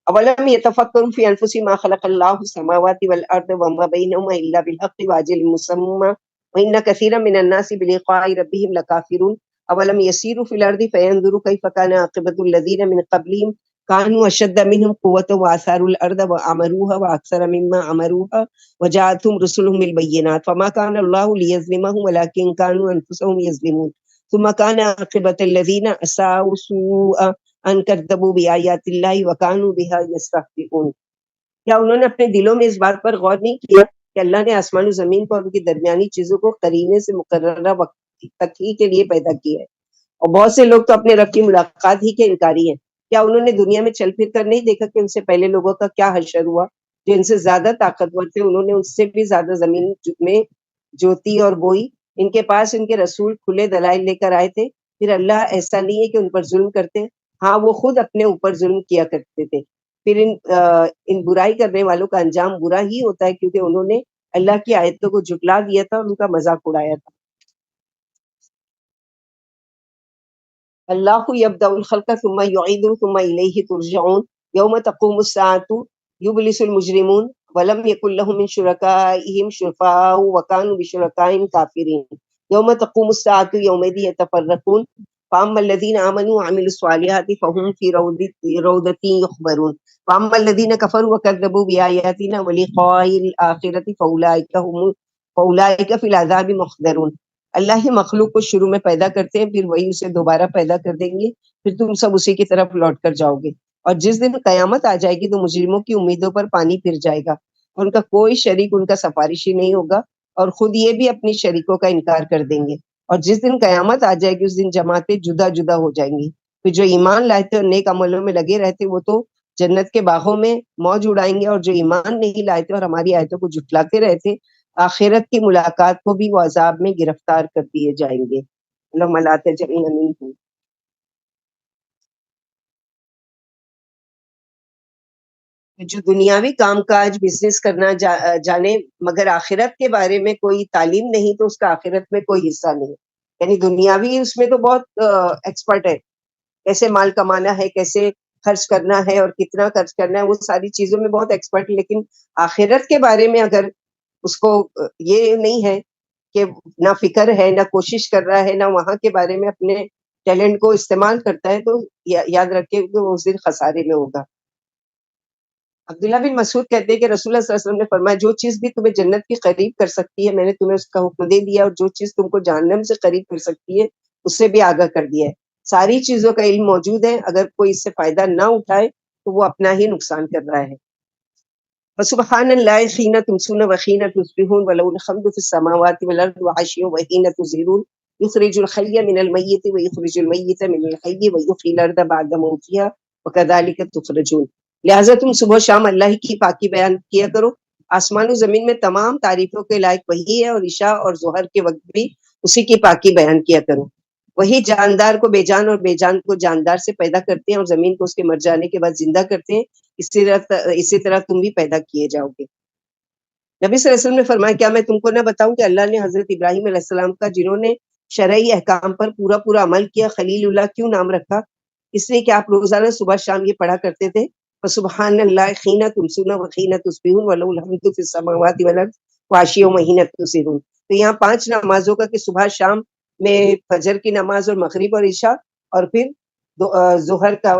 اولم يتفکروا فی انفسهم ما خلق اللہ السماوات والارض وما بینہما الا بالحق واجل مسمى وان كثيرا من الناس بلقاء ربهم لكافرون اولم يسيروا في الارض فينظروا كيف كان عاقبة الذين من قبلهم كانوا اشد منهم قوة واثاروا الارض وعمروها واكثر مما عمروها وجاءتهم رسلهم بالبينات فما كان الله ليظلمهم ولكن كانوا انفسهم يظلمون ثم كان عاقبة الذين اساءوا سوءا ان کذبوا بآیات اللہ وکانوا بہا یستہزئون۔ کیا انہوں نے اپنے دلوں میں اس بات پر غور نہیں کیا کہ اللہ نے آسمان و زمین کو اور ان کی درمیانی چیزوں کو قرینے سے مقررہ وقت تک ہی کے لیے پیدا کیا ہے، اور بہت سے لوگ تو اپنے رب کی ملاقات ہی کے انکاری ہیں۔ کیا انہوں نے دنیا میں چل پھر کر نہیں دیکھا کہ ان سے پہلے لوگوں کا کیا حشر ہوا، جو ان سے زیادہ طاقتور تھے، انہوں نے ان سے بھی زیادہ زمین میں جوتی اور بوئی، ان کے پاس ان کے رسول کھلے دلائل لے کر آئے تھے، پھر اللہ ایسا نہیں ہے کہ ان پر ظلم کرتے، ہاں وہ خود اپنے اوپر ظلم کیا کرتے تھے۔ پھر ان برائی کرنے والوں کا انجام برا ہی ہوتا ہے، کیونکہ انہوں نے اللہ کی آیتوں کو جھٹلا دیا تھا اور ان کا مذاق اڑایا تھا۔ اللہ یبدأ الخلق ثم یعیدہ ثم الیہ ترجعون یوم تقوم الساعۃ یبلس المجرمون ولم یکن لهم من شرکائهم شفعاء وکانوا بشرکائهم کافرین یوم تقوم الساعۃ یومئذ یتفرقون فاما الذین آمنوا وعملوا الصالحات فهم فی روضۃ یحبرون واما الذین کفروا وکذبوا بآیاتنا ولقاء الآخرۃ فاولئک فی العذاب محضرون۔ اللہ ہی مخلوق کو شروع میں پیدا کرتے ہیں، پھر وہی اسے دوبارہ پیدا کر دیں گے، پھر تم سب اسی کی طرف لوٹ کر جاؤ گے۔ اور جس دن قیامت آ جائے گی تو مجرموں کی امیدوں پر پانی پھر جائے گا، اور ان کا کوئی شریک ان کا سفارشی نہیں ہوگا، اور خود یہ بھی اپنی شریکوں کا انکار کر دیں گے۔ اور جس دن قیامت آ جائے گی اس دن جماعتیں جدا جدا ہو جائیں گی، پھر جو ایمان لائے تھے اور نیک عملوں میں لگے رہتے وہ تو جنت کے باغوں میں موج اڑائیں گے، اور جو ایمان نہیں لائے تھے اور ہماری آیتوں کو جھٹلاتے رہتے آخرت کی ملاقات کو بھی وہ عذاب میں گرفتار کر دیے جائیں گے۔ اللہم لا تجعلنا منہم۔ جو دنیاوی کام کاج بزنس کرنا جانے مگر آخرت کے بارے میں کوئی تعلیم نہیں تو اس کا آخرت میں کوئی حصہ نہیں۔ یعنی دنیاوی اس میں تو بہت ایکسپرٹ ہے، کیسے مال کمانا ہے، کیسے خرچ کرنا ہے اور کتنا خرچ کرنا ہے، وہ ساری چیزوں میں بہت ایکسپرٹ ہے، لیکن آخرت کے بارے میں اگر اس کو یہ نہیں ہے کہ نہ فکر ہے، نہ کوشش کر رہا ہے، نہ وہاں کے بارے میں اپنے ٹیلنٹ کو استعمال کرتا ہے، تو یاد رکھے کہ وہ اس دن خسارے میں ہوگا۔ عبداللہ بن مسعود کہتے ہیں کہ رسول اللہ صلی اللہ علیہ وسلم نے فرمایا جو چیز بھی تمہیں جنت کی قریب کر سکتی ہے میں نے تمہیں اس کا حکم دے دیا، اور جو چیز تم کو جہنم سے قریب کر سکتی ہے اس سے بھی آگاہ کر دیا ہے۔ ساری چیزوں کا علم موجود ہے، اگر کوئی اس سے فائدہ نہ اٹھائے تو وہ اپنا ہی نقصان کر رہا ہے۔ فسبحان اللہ حین تمسون وحین تصبحون وله الحمد فی السماوات والارض وعشیا وحین تظہرون یخرج الحی من المیت ویخرج المیت من الحی ویحیی الارض بعد موتها وکذلک تخرجون۔ لہٰذا تم صبح و شام اللہ کی پاکی بیان کیا کرو، آسمان و زمین میں تمام تعریفوں کے لائق وہی ہے، اور عشاء اور ظہر کے وقت بھی اسی کی پاکی بیان کیا کرو۔ وہی جاندار کو بے جان اور بے جان کو جاندار سے پیدا کرتے ہیں اور زمین کو اس کے مر جانے کے بعد زندہ کرتے ہیں، اسی طرح تم بھی پیدا کیے جاؤ گے۔ نبی صلی اللہ علیہ وسلم نے فرمایا کیا میں تم کو نہ بتاؤں کہ اللہ نے حضرت ابراہیم علیہ السلام کا، جنہوں نے شرعی احکام پر پورا پورا عمل کیا، خلیل اللہ کیوں نام رکھا؟ اس لیے کہ آپ روزانہ صبح شام یہ پڑھا کرتے تھے، فسبحان اللہ حین تمسون وحین تصبحون وله الحمد فی السماوات والارض وعشیا وحین تظہرون۔ تو یہاں 5 نمازوں کا کہ صبح شام میں فجر کی نماز اور مغرب اور عشاء، اور پھر ظہر کا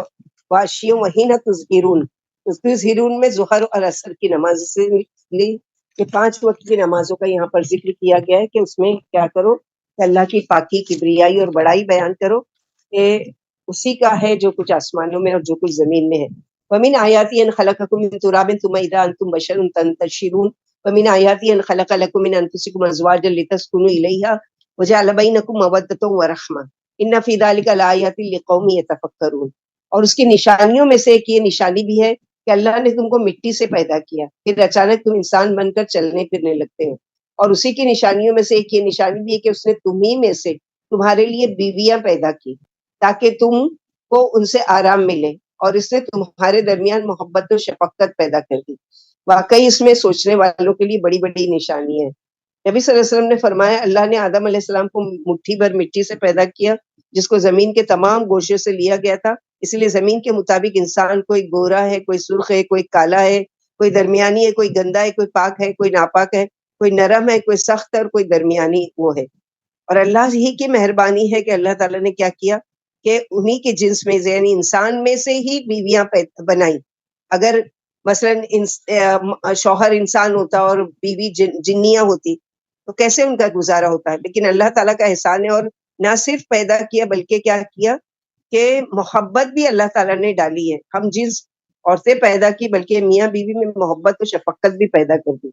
وعشیا وحین تظہرون، تظہرون میں ظہر اور عصر کی نماز سے لی کہ 5 وقت کی نمازوں کا یہاں پر ذکر کیا گیا ہے کہ اس میں کیا کرو کہ اللہ کی پاکی، کبریائی اور بڑائی بیان کرو کہ اسی کا ہے جو کچھ آسمانوں میں اور جو کچھ زمین میں ہے۔ وَمِنْ آیَاتِهِ أَنْ خَلَقَكُم مِّن تُرَابٍ ثُمَّ إِذَا أَنْتُمْ بَشَرٌ تَنْتَشِرُونَ وَمِنْ آیَاتِهِ أَنْ خَلَقَ لَكُم مِّنْ أَنفُسِكُمْ أَزْوَاجًا لِتَسْكُنُوا إِلَيْهَا وَجَعَلَ بَيْنَكُم مَّوَدَّةً وَرَحْمَةً إِنَّ فِي ذَلِكَ لَآيَاتٍ لِقَوْمٍ يَتَفَكَّرُونَ۔ اور اس کی نشانیوں میں سے ایک یہ نشانی بھی ہے کہ اللہ نے تم کو مٹی سے پیدا کیا، پھر اچانک تم انسان بن کر چلنے پھرنے لگتے ہو، اور اسی کی نشانیوں میں سے ایک یہ نشانی بھی ہے کہ اس نے تمہیں میں سے تمہارے لیے بیویاں پیدا کی تاکہ تم کو ان سے آرام ملے، اور اس نے تمہارے درمیان محبت و شفقت پیدا کر دی۔ واقعی اس میں سوچنے والوں کے لیے بڑی بڑی نشانی ہے۔ نبی صلی اللہ علیہ وسلم نے فرمایا اللہ نے آدم علیہ السلام کو مٹھی بھر مٹی سے پیدا کیا، جس کو زمین کے تمام گوشے سے لیا گیا تھا، اس لیے زمین کے مطابق انسان کوئی گورا ہے، کوئی سرخ ہے، کوئی کالا ہے، کوئی درمیانی ہے، کوئی گندا ہے، کوئی پاک ہے، کوئی ناپاک ہے، کوئی نرم ہے، کوئی سخت ہے، اور کوئی درمیانی وہ ہے۔ اور اللہ ہی کی مہربانی ہے کہ اللہ تعالیٰ نے کیا کیا کہ انہی کے جنس میں سے یعنی انسان میں سے ہی بیویاں بنائی۔ اگر مثلا شوہر انسان ہوتا اور بیوی جنیاں ہوتی تو کیسے ان کا گزارا ہوتا ہے؟ لیکن اللہ تعالیٰ کا احسان ہے، اور نہ صرف پیدا کیا بلکہ کیا کیا کہ محبت بھی اللہ تعالیٰ نے ڈالی ہے۔ ہم جنس عورتیں پیدا کی بلکہ میاں بیوی میں محبت و شفقت بھی پیدا کر دی۔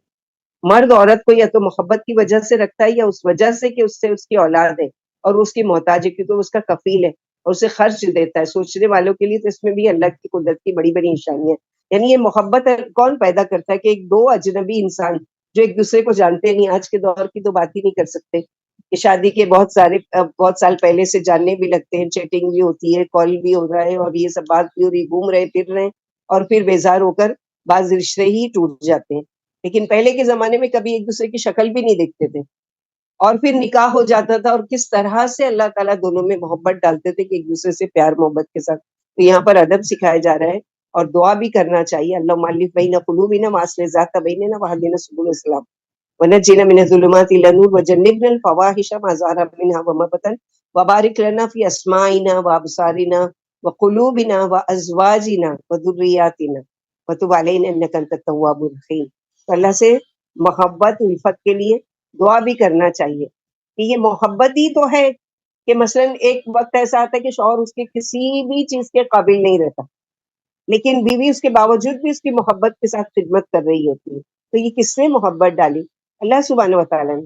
مرد عورت کو یا تو محبت کی وجہ سے رکھتا ہے یا اس وجہ سے کہ اس سے اس کی اولاد ہے اور اس کی محتاج ہے، کیونکہ اس کا کفیل ہے اور اسے خرچ دیتا ہے۔ سوچنے والوں کے لیے تو اس میں بھی اللہ کی قدرت کی بڑی بڑی نشانی ہے۔ یعنی یہ محبت کون پیدا کرتا ہے کہ ایک دو اجنبی انسان جو ایک دوسرے کو جانتے نہیں، آج کے دور کی تو بات ہی نہیں کر سکتے کہ شادی کے بہت سال پہلے سے جاننے بھی لگتے ہیں، چیٹنگ بھی ہوتی ہے، کال بھی ہو رہا ہے، اور یہ سب بات بھی ہو رہی، گھوم رہے پھر رہے، اور پھر بیزار ہو کر بعض رشتے ہی ٹوٹ جاتے ہیں۔ لیکن پہلے کے زمانے میں کبھی ایک دوسرے کی شکل بھی نہیں دیکھتے تھے، اور پھر نکاح ہو جاتا تھا، اور کس طرح سے اللہ تعالیٰ دونوں میں محبت ڈالتے تھے کہ ایک دوسرے سے پیار محبت کے ساتھ۔ تو یہاں پر ادب سکھایا جا رہا ہے اور دعا بھی کرنا چاہیے، اللہم الف بین قلوبنا واصلح ذات بیننا واہدنا سبل السلام ونجنا من الظلمات الى النور وجنبنا الفواحش ما ظهر منها وما بطن وبارك لنا في اسماعنا وابصارنا وقلوبنا وازواجنا وذرياتنا وتب علينا انك انت التواب الرحیم۔ تو اللہ سے محبت الفت کے لیے دعا بھی کرنا چاہیے کہ یہ محبت ہی تو ہے کہ مثلا ایک وقت ایسا آتا ہے کہ شوہر اس کے کسی بھی چیز کے قابل نہیں رہتا، لیکن بیوی اس کے باوجود بھی اس کی محبت کے ساتھ خدمت کر رہی ہوتی ہے۔ تو یہ کس نے محبت ڈالی؟ اللہ سبحانہ و تعالیٰ نے۔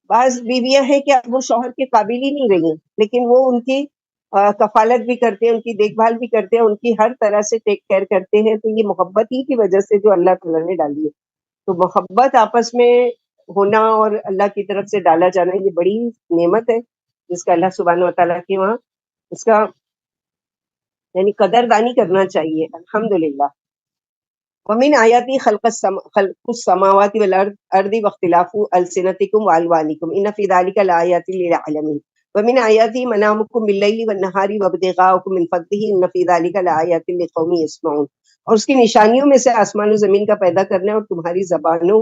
بعض بیویاں ہیں کہ اب وہ شوہر کے قابل ہی نہیں رہی ہیں، لیکن وہ ان کی کفالت بھی کرتے ہیں، ان کی دیکھ بھال بھی کرتے ہیں، ان کی ہر طرح سے ٹیک کیئر کرتے ہیں۔ تو یہ محبت ہی کی وجہ سے جو اللہ تعالیٰ نے ڈالی ہے۔ تو محبت آپس میں ہونا اور اللہ کی طرف سے ڈالا جانا یہ بڑی نعمت ہے جس کا اللہ سبحانہ و تعالیٰ کے وہاں اس کا یعنی قدردانی کرنا چاہیے۔ الحمدللہ۔ ومن آیاتی خلق السماوات والارض واختلاف السنتکم والوانکم ان فی ذلک لآیات للعالمین ومن آیاتی منامکم باللیل والنہار وابتغاؤکم من فضلہ ان فی ذلک لآیات لقوم یسمعون۔ اور اس کی نشانیوں میں سے آسمان و زمین کا پیدا کرنا اور تمہاری زبانوں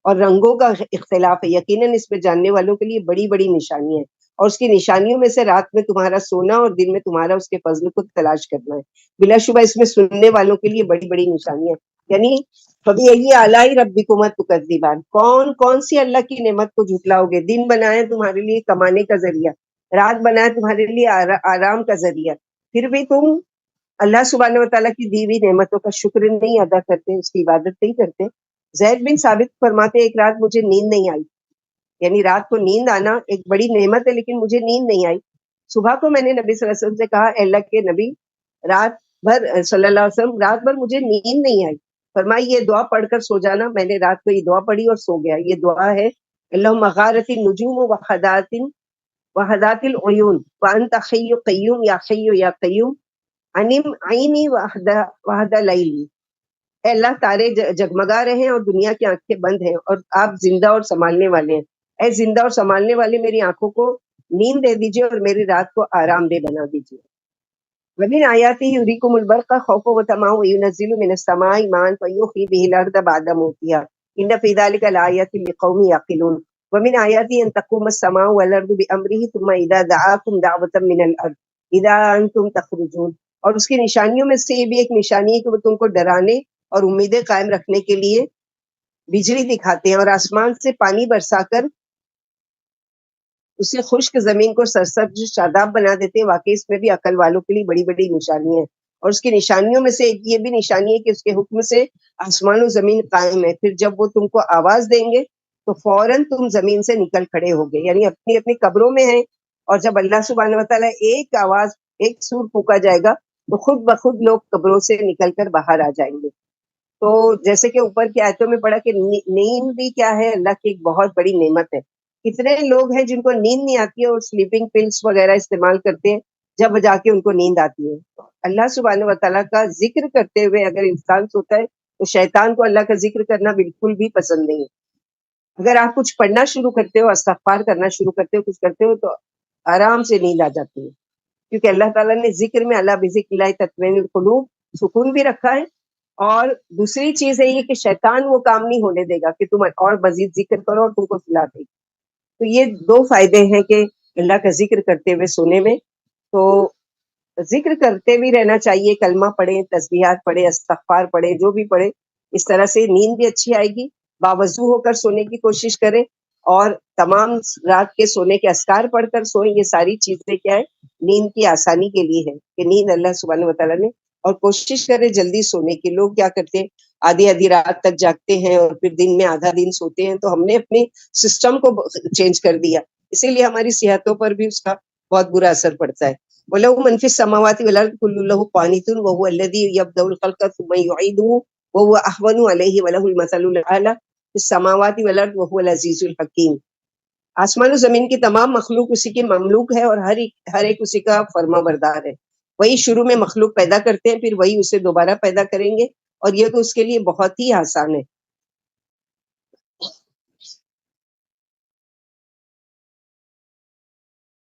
اور رنگوں کا اختلاف ہے، یقیناً اس میں جاننے والوں کے لیے بڑی بڑی نشانی ہے۔ اور اس کی نشانیوں میں سے رات میں تمہارا سونا اور دن میں تمہارا اس کے فضل کو تلاش کرنا ہے، بلا شبہ اس میں سننے والوں کے لیے بڑی بڑی نشانی ہے۔ یعنی فبأي آلاء ربكما تكذبان، کون کون سی اللہ کی نعمت کو جھٹلاؤ گے؟ دن بنایا تمہارے لیے کمانے کا ذریعہ، رات بنایا تمہارے لیے آرام کا ذریعہ، پھر بھی تم اللہ سبحانہ و تعالیٰ کی دی ہوئی نعمتوں کا شکر نہیں ادا کرتے، اس کی عبادت نہیں کرتے۔ زید بن ثابت فرماتے ایک رات مجھے نیند نہیں آئی، یعنی رات کو نیند آنا ایک بڑی نعمت ہے، لیکن مجھے نیند نہیں آئی۔ صبح کو میں نے نبی صلی اللہ علیہ وسلم سے کہا اے اللہ کے نبی رات بھر صلی اللہ علیہ وسلم رات بھر مجھے نیند نہیں آئی۔ فرمائی یہ دعا پڑھ کر سو جانا۔ میں نے رات کو یہ دعا پڑھی اور سو گیا۔ یہ دعا ہے اللہم غارت النجوم وخدات وحدات العیون وانت حی قیوم یا حی یا قیوم انم عینی وحد لیلی. اے اللہ تارے جگمگا رہے ہیں اور دنیا کی آنکھیں بند ہیں اور آپ زندہ اور سنبھالنے والے ہیں. اے زندہ اور سنبھالنے والے میری آنکھوں کو نیند دے دیجیے اور میری رات کو آرام دہ بنا دیجیے. ومن آیاته یریکم البرق خوفا وطمعا وینزل من السماء ماء فیحیی به الارض بعد موتها ان فی ذلک لآیات لقوم یعقلون. ومن آیاته ان تقوم السماء والارض بامره ثم اذا دعاکم دعوة من الارض اذا انتم تخرجون. اور اس کی نشانیوں میں سے یہ بھی ایک نشانی ہے کہ وہ تم کو ڈرانے اور امیدیں قائم رکھنے کے لیے بجلی دکھاتے ہیں اور آسمان سے پانی برسا کر اسے خشک زمین کو سرسبز شاداب بنا دیتے ہیں. واقعی اس میں بھی عقل والوں کے لیے بڑی بڑی نشانی ہے. اور اس کی نشانیوں میں سے ایک یہ بھی نشانی ہے کہ اس کے حکم سے آسمان و زمین قائم ہے. پھر جب وہ تم کو آواز دیں گے تو فوراً تم زمین سے نکل کھڑے ہوگے، یعنی اپنی اپنی قبروں میں ہیں. اور جب اللہ سبحانہ و تعالیٰ ایک آواز ایک سور پھونکا جائے گا تو خود بخود لوگ قبروں سے نکل کر باہر آ جائیں گے. تو جیسے کہ اوپر کی آیتوں میں پڑھا کہ نیند بھی کیا ہے، اللہ کی ایک بہت بڑی نعمت ہے. کتنے لوگ ہیں جن کو نیند نہیں آتی ہے اور سلیپنگ پلس وغیرہ استعمال کرتے ہیں، جب جا کے ان کو نیند آتی ہے. اللہ سبحانہ و تعالیٰ کا ذکر کرتے ہوئے اگر انسان سوتا ہے تو شیطان کو اللہ کا ذکر کرنا بالکل بھی پسند نہیں ہے. اگر آپ کچھ پڑھنا شروع کرتے ہو، استغفار کرنا شروع کرتے ہو، کچھ کرتے ہو تو آرام سے نیند آ جاتی ہے، کیونکہ اللہ تعالیٰ نے ذکر میں اللہ بذکر اللہ تطمئن القلوب سکون بھی رکھا ہے. اور دوسری چیز ہے یہ کہ شیطان وہ کام نہیں ہونے دے گا کہ تم اور مزید ذکر کرو اور تم کو سلا دے. تو یہ دو فائدے ہیں کہ اللہ کا ذکر کرتے ہوئے سونے میں. تو ذکر کرتے بھی رہنا چاہیے، کلمہ پڑھیں، تسبیحات پڑھیں، استغفار پڑھیں، جو بھی پڑھیں. اس طرح سے نیند بھی اچھی آئے گی. باوضو ہو کر سونے کی کوشش کریں اور تمام رات کے سونے کے اذکار پڑھ کر سوئیں. یہ ساری چیزیں کیا ہے، نیند کی آسانی کے لیے ہے کہ نیند اللہ سبحانہ و تعالیٰ نے. اور کوشش کریں جلدی سونے کی. لوگ کیا کرتے ہیں، آدھی آدھی رات تک جاگتے ہیں اور پھر دن میں آدھا دن سوتے ہیں. تو ہم نے اپنے سسٹم کو چینج کر دیا، اسی لیے ہماری صحتوں پر بھی اس کا بہت برا اثر پڑتا ہے. وَلَهُ مَن فِي السَّمَاوَاتِ وَالْأَرْضِ كُلٌّ لَهُ قَانِتٌ وَهُوَ الَّذِي يَبْدَأُ الْخَلْقَ ثُمَّ يُعِيدُهُ وَهُوَ أَهْوَنُ عَلَيْهِ وَلَهُ الْمَثَلُ الْأَعْلَى فِي السَّمَاوَاتِ وَالْأَرْضِ وَهُوَ الْعَزِيزُ الْحَكِيمُ. آسمان و زمین کی تمام مخلوق اسی کے مملوک ہے اور ہر ایک اسی کا فرما بردار ہے. وہی شروع میں مخلوق پیدا کرتے ہیں، پھر وہی اسے دوبارہ پیدا کریں گے، اور یہ تو اس کے لیے بہت ہی آسان ہے.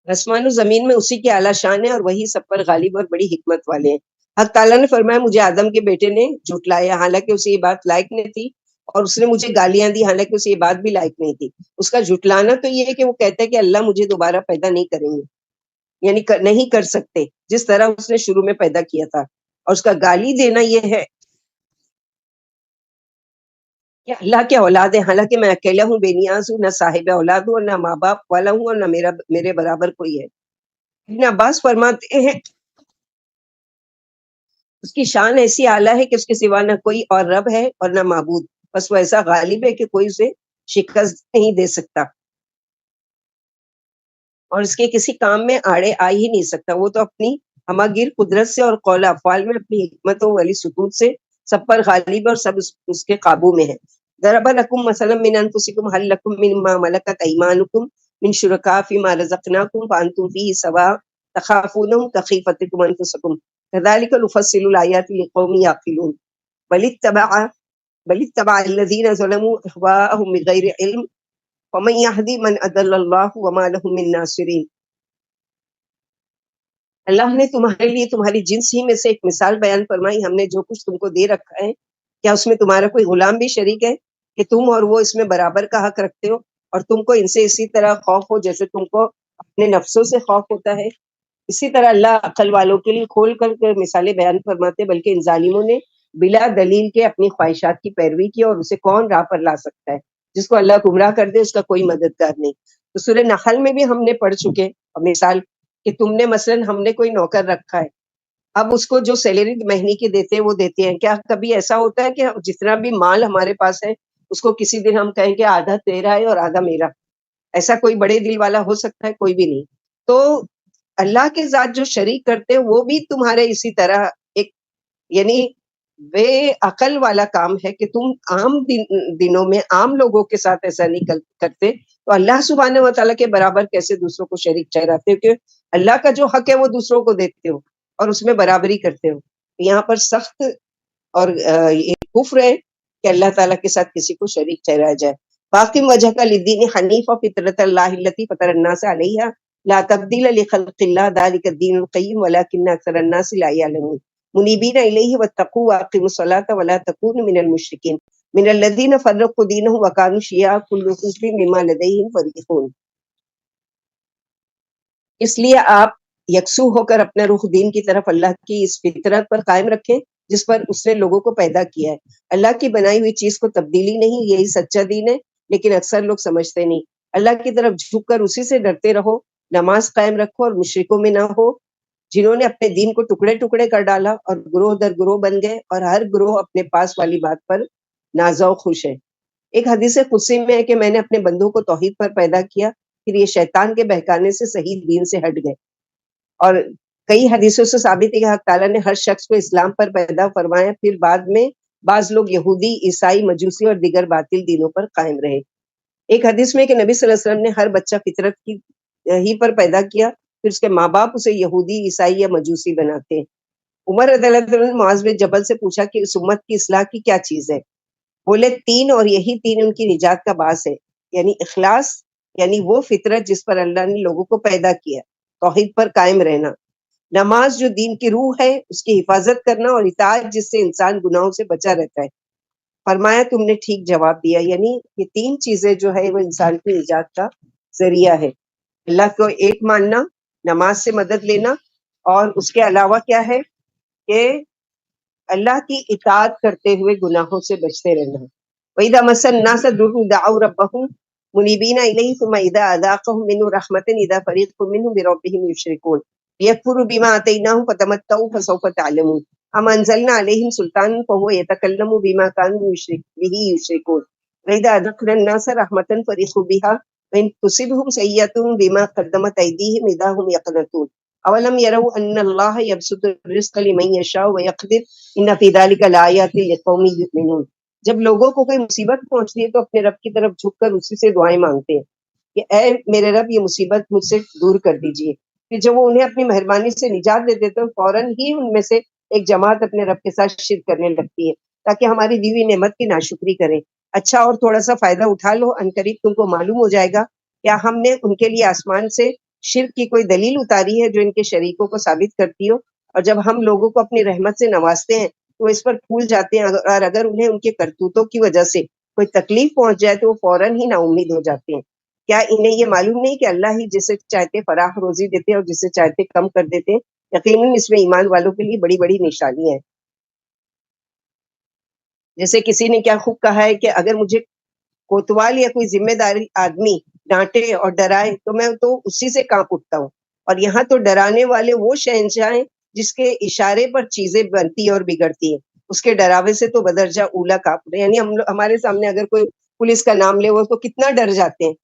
آسمان و زمین میں اسی کے اعلیٰ شان ہے اور وہی سب پر غالب اور بڑی حکمت والے ہیں. حق تعالیٰ نے فرمایا مجھے آدم کے بیٹے نے جھٹلایا، حالانکہ اسے یہ بات لائق نہیں تھی، اور اس نے مجھے گالیاں دی حالانکہ اسے یہ بات بھی لائق نہیں تھی. اس کا جھٹلانا تو یہ ہے کہ وہ کہتا ہے کہ اللہ مجھے دوبارہ پیدا نہیں کریں گے، یعنی نہیں کر سکتے جس طرح اس نے شروع میں پیدا کیا تھا. اور اس کا گالی دینا یہ ہے کہ اللہ کے اولاد ہے، حالانکہ میں اکیلا ہوں، بے نیاز ہوں، نہ صاحب اولاد ہوں اور نہ ماں باپ والا ہوں اور نہ میرے برابر کوئی ہے. ابن عباس فرماتے ہیں اس کی شان ایسی اعلیٰ ہے کہ اس کے سوا نہ کوئی اور رب ہے اور نہ معبود، بس وہ ایسا غالب ہے کہ کوئی اسے شکست نہیں دے سکتا اور اس کے کسی کام میں آڑے آ ہی نہیں سکتا. وہ تو اپنی ہماگیر قدرت سے اور قول افعال میں اپنی حکمت و ولی ستوت سے سب پر غالب اور سب اس کے قابو میں ہے. ضرب لکم مثلا من انفسکم هل لکم مما ملکت ایمانکم من شرکاء فیما رزقناکم فانتم فیہ سواء تخافونہم کخیفتکم انفسکم كذلك نفصل الآيات لقوم يعقلون. بل اتبع الذين ظلموا أهواءهم بغير علم ومن يهدي من أضل الله وما لهم من ناصرين. اللہ نے تمہارے لیے تمہاری جنس ہی میں سے ایک مثال بیان فرمائی. ہم نے جو کچھ تم کو دے رکھا ہے، کیا اس میں تمہارا کوئی غلام بھی شریک ہے کہ تم اور وہ اس میں برابر کا حق رکھتے ہو، اور تم کو ان سے اسی طرح خوف ہو جیسے تم کو اپنے نفسوں سے خوف ہوتا ہے. اسی طرح اللہ عقل والوں کے لیے کھول کر کے مثالیں بیان فرماتے، بلکہ ان ظالموں نے بلا دلیل کے اپنی خواہشات کی پیروی کی، اور اسے کون راہ پر لا سکتا ہے؟ جس کو اللہ گمراہ کر دے اس کا کوئی مددگار نہیں. تو سورہ نحل میں بھی ہم نے پڑھ چکے مثال کہ تم نے مثلا ہم نے کوئی نوکر رکھا ہے، اب اس کو جو سیلری مہینے کی دیتے ہیں وہ دیتے ہیں. کیا کبھی ایسا ہوتا ہے کہ جتنا بھی مال ہمارے پاس ہے اس کو کسی دن ہم کہیں کہ آدھا تیرا ہے اور آدھا میرا؟ ایسا کوئی بڑے دل والا ہو سکتا ہے؟ کوئی بھی نہیں. تو اللہ کے ذات جو شریک کرتے ہیں وہ بھی تمہارے اسی طرح ایک، یعنی بے عقل والا کام ہے کہ تم عام دنوں میں عام لوگوں کے ساتھ ایسا نہیں کرتے، تو اللہ سبحانہ و تعالیٰ کے برابر کیسے دوسروں کو شریک ٹھہراتے ہو کہ اللہ کا جو حق ہے وہ دوسروں کو دیتے ہو اور اس میں برابری کرتے ہو. یہاں پر سخت اور یہ کفر ہے کہ اللہ تعالیٰ کے ساتھ کسی کو شریک ٹھہرایا جائے. باقی وجہ کا لدین حنیف و فطرت اللہ التی فطر الناس علیہ لا تبدیل لخلق اللہ ذلک الدین القیم ولکن اکثر الناس لا یعلمون منیبین الیہ واتقوا واقیموا الصلاۃ ولا تکونوا من المشرکین من الذین فرقوا دینهم وکانوا شیعا کل حزب بما لدیہم فرحون. اس لیے آپ یکسو ہو کر اپنا رخ دین کی طرف اللہ کی اس فطرت پر قائم رکھیں جس پر اس نے لوگوں کو پیدا کیا ہے. اللہ کی بنائی ہوئی چیز کو تبدیلی نہیں، یہی سچا دین ہے، لیکن اکثر لوگ سمجھتے نہیں. اللہ کی طرف جھک کر اسی سے ڈرتے رہو، نماز قائم رکھو اور مشرکوں میں نہ ہو جنہوں نے اپنے دین کو ٹکڑے ٹکڑے کر ڈالا اور گروہ در گروہ بن گئے اور ہر گروہ اپنے پاس والی بات پر نازا و خوش ہے. ایک حدیث قدسی میں ہے کہ میں نے اپنے بندوں کو توحید پر پیدا کیا، پھر یہ شیطان کے بہکانے سے صحیح دین سے ہٹ گئے. اور کئی حدیثوں سے ثابت ہے کہ حق تعالیٰ نے ہر شخص کو اسلام پر پیدا فرمایا، پھر بعد میں بعض لوگ یہودی، عیسائی، مجوسی اور دیگر باطل دینوں پر قائم رہے. ایک حدیث میں کہ نبی صلی اللہ علیہ وسلم نے ہر بچہ فطرت کی ہی پر پیدا کیا، پھر اس کے ماں باپ اسے یہودی، عیسائی یا مجوسی بناتے ہیں. عمر رضی اللہ عنہ نے معاذ بن جبل سے پوچھا کہ اس امت کی اصلاح کی کیا چیز ہے؟ بولے تین، اور یہی تین ان کی نجات کا باعث ہے، یعنی اخلاص، یعنی وہ فطرت جس پر اللہ نے لوگوں کو پیدا کیا، توحید پر قائم رہنا، نماز جو دین کی روح ہے اس کی حفاظت کرنا، اور اطاعت جس سے انسان گناہوں سے بچا رہتا ہے. فرمایا تم نے ٹھیک جواب دیا، یعنی یہ تین چیزیں جو ہے وہ انسان کی نجات کا ذریعہ ہے. اللہ کو ایک ماننا، نماز سے مدد لینا، اور اس کے علاوہ کیا ہے کہ اللہ کی اطاعت کرتے ہوئے گناہوں سے بچتے رہنا. وَإِذَا مَسَّ النَّاسَ ضُرٌّ دَعَوْا رَبَّهُمْ مُنِيبِينَ إِلَيْهِ ثُمَّ إِذَا أَذَاقَهُم مِّنْهُ رَحْمَةً إِذَا فَرِيقٌ مِّنْهُم بِرَبِّهِمْ يُشْرِكُونَ لِيَكْفُرُوا بِمَا آتَيْنَاهُمْ فَتَمَتَّعُوا فَسَوْفَ تَعْلَمُونَ أَمْ أَنزَلْنَا عَلَيْهِمْ سُلْطَانًا فَهُوَ يَتَكَلَّمُ بِمَا كَانُوا بِهِ يُشْرِكُونَ وَإِذَا أَذَقْنَا النَّاسَ رَحْمَةً فَرِحُوا بِهَا وَإِن تُصِبْهُمْ سَيِّئَةٌ بِمَا قَدَّمَتْ أَيْدِيهِمْ إِذَا هُمْ يَقْنَطُونَ أَوَلَمْ يَرَوْا أَنَّ اللَّهَ يَبْسُطُ الرِّزْقَ لِمَن يَشَاءُ وَيَقْدِرُ إِنَّ فِي ذَلِكَ لَآيَاتٍ لِقَوْمٍ يُؤْمِنُونَ. جب لوگوں کو کوئی مصیبت پہنچتی ہے تو اپنے رب کی طرف جھک کر اسی سے دعائیں مانگتے ہیں کہ اے میرے رب یہ مصیبت مجھ سے دور کر دیجئے. پھر جب وہ انہیں اپنی مہربانی سے نجات دے دیتے ہیں فوراً ہی ان میں سے ایک جماعت اپنے رب کے ساتھ شرک کرنے لگتی ہے تاکہ ہماری دیوی نعمت کی ناشکری کریں. اچھا اور تھوڑا سا فائدہ اٹھا لو، عنقریب تم کو معلوم ہو جائے گا کیا ہم نے ان کے لیے آسمان سے شرک کی کوئی دلیل اتاری ہے جو ان کے شریکوں کو ثابت کرتی ہو. اور جب ہم لوگوں کو اپنی رحمت سے نوازتے ہیں تو اس پر پھول جاتے ہیں، اور اگر انہیں ان کے کرتوتوں کی وجہ سے کوئی تکلیف پہنچ جائے تو وہ فوراً ہی نا امید ہو جاتے ہیں. کیا انہیں یہ معلوم نہیں کہ اللہ ہی جسے چاہتے فراخ روزی دیتے ہیں اور جسے چاہتے کم کر دیتے ہیں؟ یقیناً اس میں ایمان والوں کے لیے بڑی بڑی نشانیاں ہیں. جیسے کسی نے کیا خوب کہا ہے کہ اگر مجھے کوتوال یا کوئی ذمہ داری آدمی ڈانٹے اور ڈرائے تو میں تو اسی سے کانپ اٹھتا ہوں، اور یہاں تو ڈرانے والے وہ شہنشاہ ہیں جس کے اشارے پر چیزیں بنتی اور بگڑتی ہیں، اس کے ڈراوے سے تو بدرجہ اولا کانپ رہے. یعنی ہمارے سامنے اگر کوئی پولیس کا نام لے وہ تو کتنا ڈر جاتے ہیں.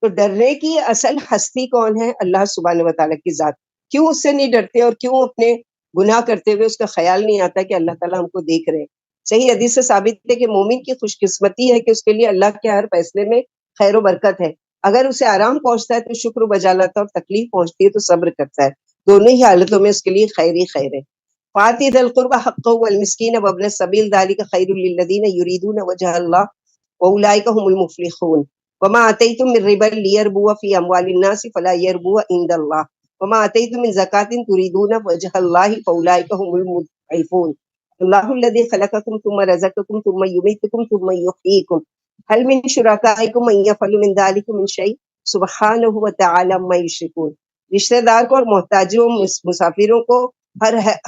تو ڈرنے کی اصل ہستی کون ہے؟ اللہ سبحانہ و تعالیٰ کی ذات. کیوں اس سے نہیں ڈرتے اور کیوں اپنے گناہ کرتے ہوئے اس کا خیال نہیں آتا کہ اللہ تعالیٰ ہم کو دیکھ رہے ہیں؟ صحیح حدیث سے ثابت ہے کہ مومن کی خوش قسمتی ہے کہ اس کے لیے اللہ کے ہر فیصلے میں خیر و برکت ہے. اگر اسے آرام پہنچتا ہے تو شکر بجا لاتا ہے، اور تکلیف پہنچتی ہے تو صبر کرتا ہے. دونوں ہی حالتوں میں اس کے لیے خیر ہی خیر ہے. فَآتِ ذَا الْقُرْبَى حَقَّهُ وَالْمِسْكِينَ وَابْنَ السَّبِيلِ ذَلِكَ خَيْرٌ لِّلَّذِينَ يُرِيدُونَ وَجْهَ اللَّهِ وَأُولَٰئِكَ هُمُ الْمُفْلِحُونَ. وَمَا آتَيْتُم مِّن رِّبًا لِّيَرْبُوَ فِي أَمْوَالِ النَّاسِ فَلَا يَرْبُوَ عِندَ اللَّهِ وَمَا آتَيْتُم مِّن زَكَاةٍ تُرِيدُونَ وَجْهَ اللَّهِ فَأُولَٰئِكَ هُمُ الْمُضْعِفُونَ. اللہ الذی خلقکم ثم رزقکم ثم یمیتکم ثم یحییکم هل من شرکائکم من یفعل من ذلک من شیء سبحانہ وتعالی عما یشرکون. رشتہ دار کو اور محتاجوں مسافروں کو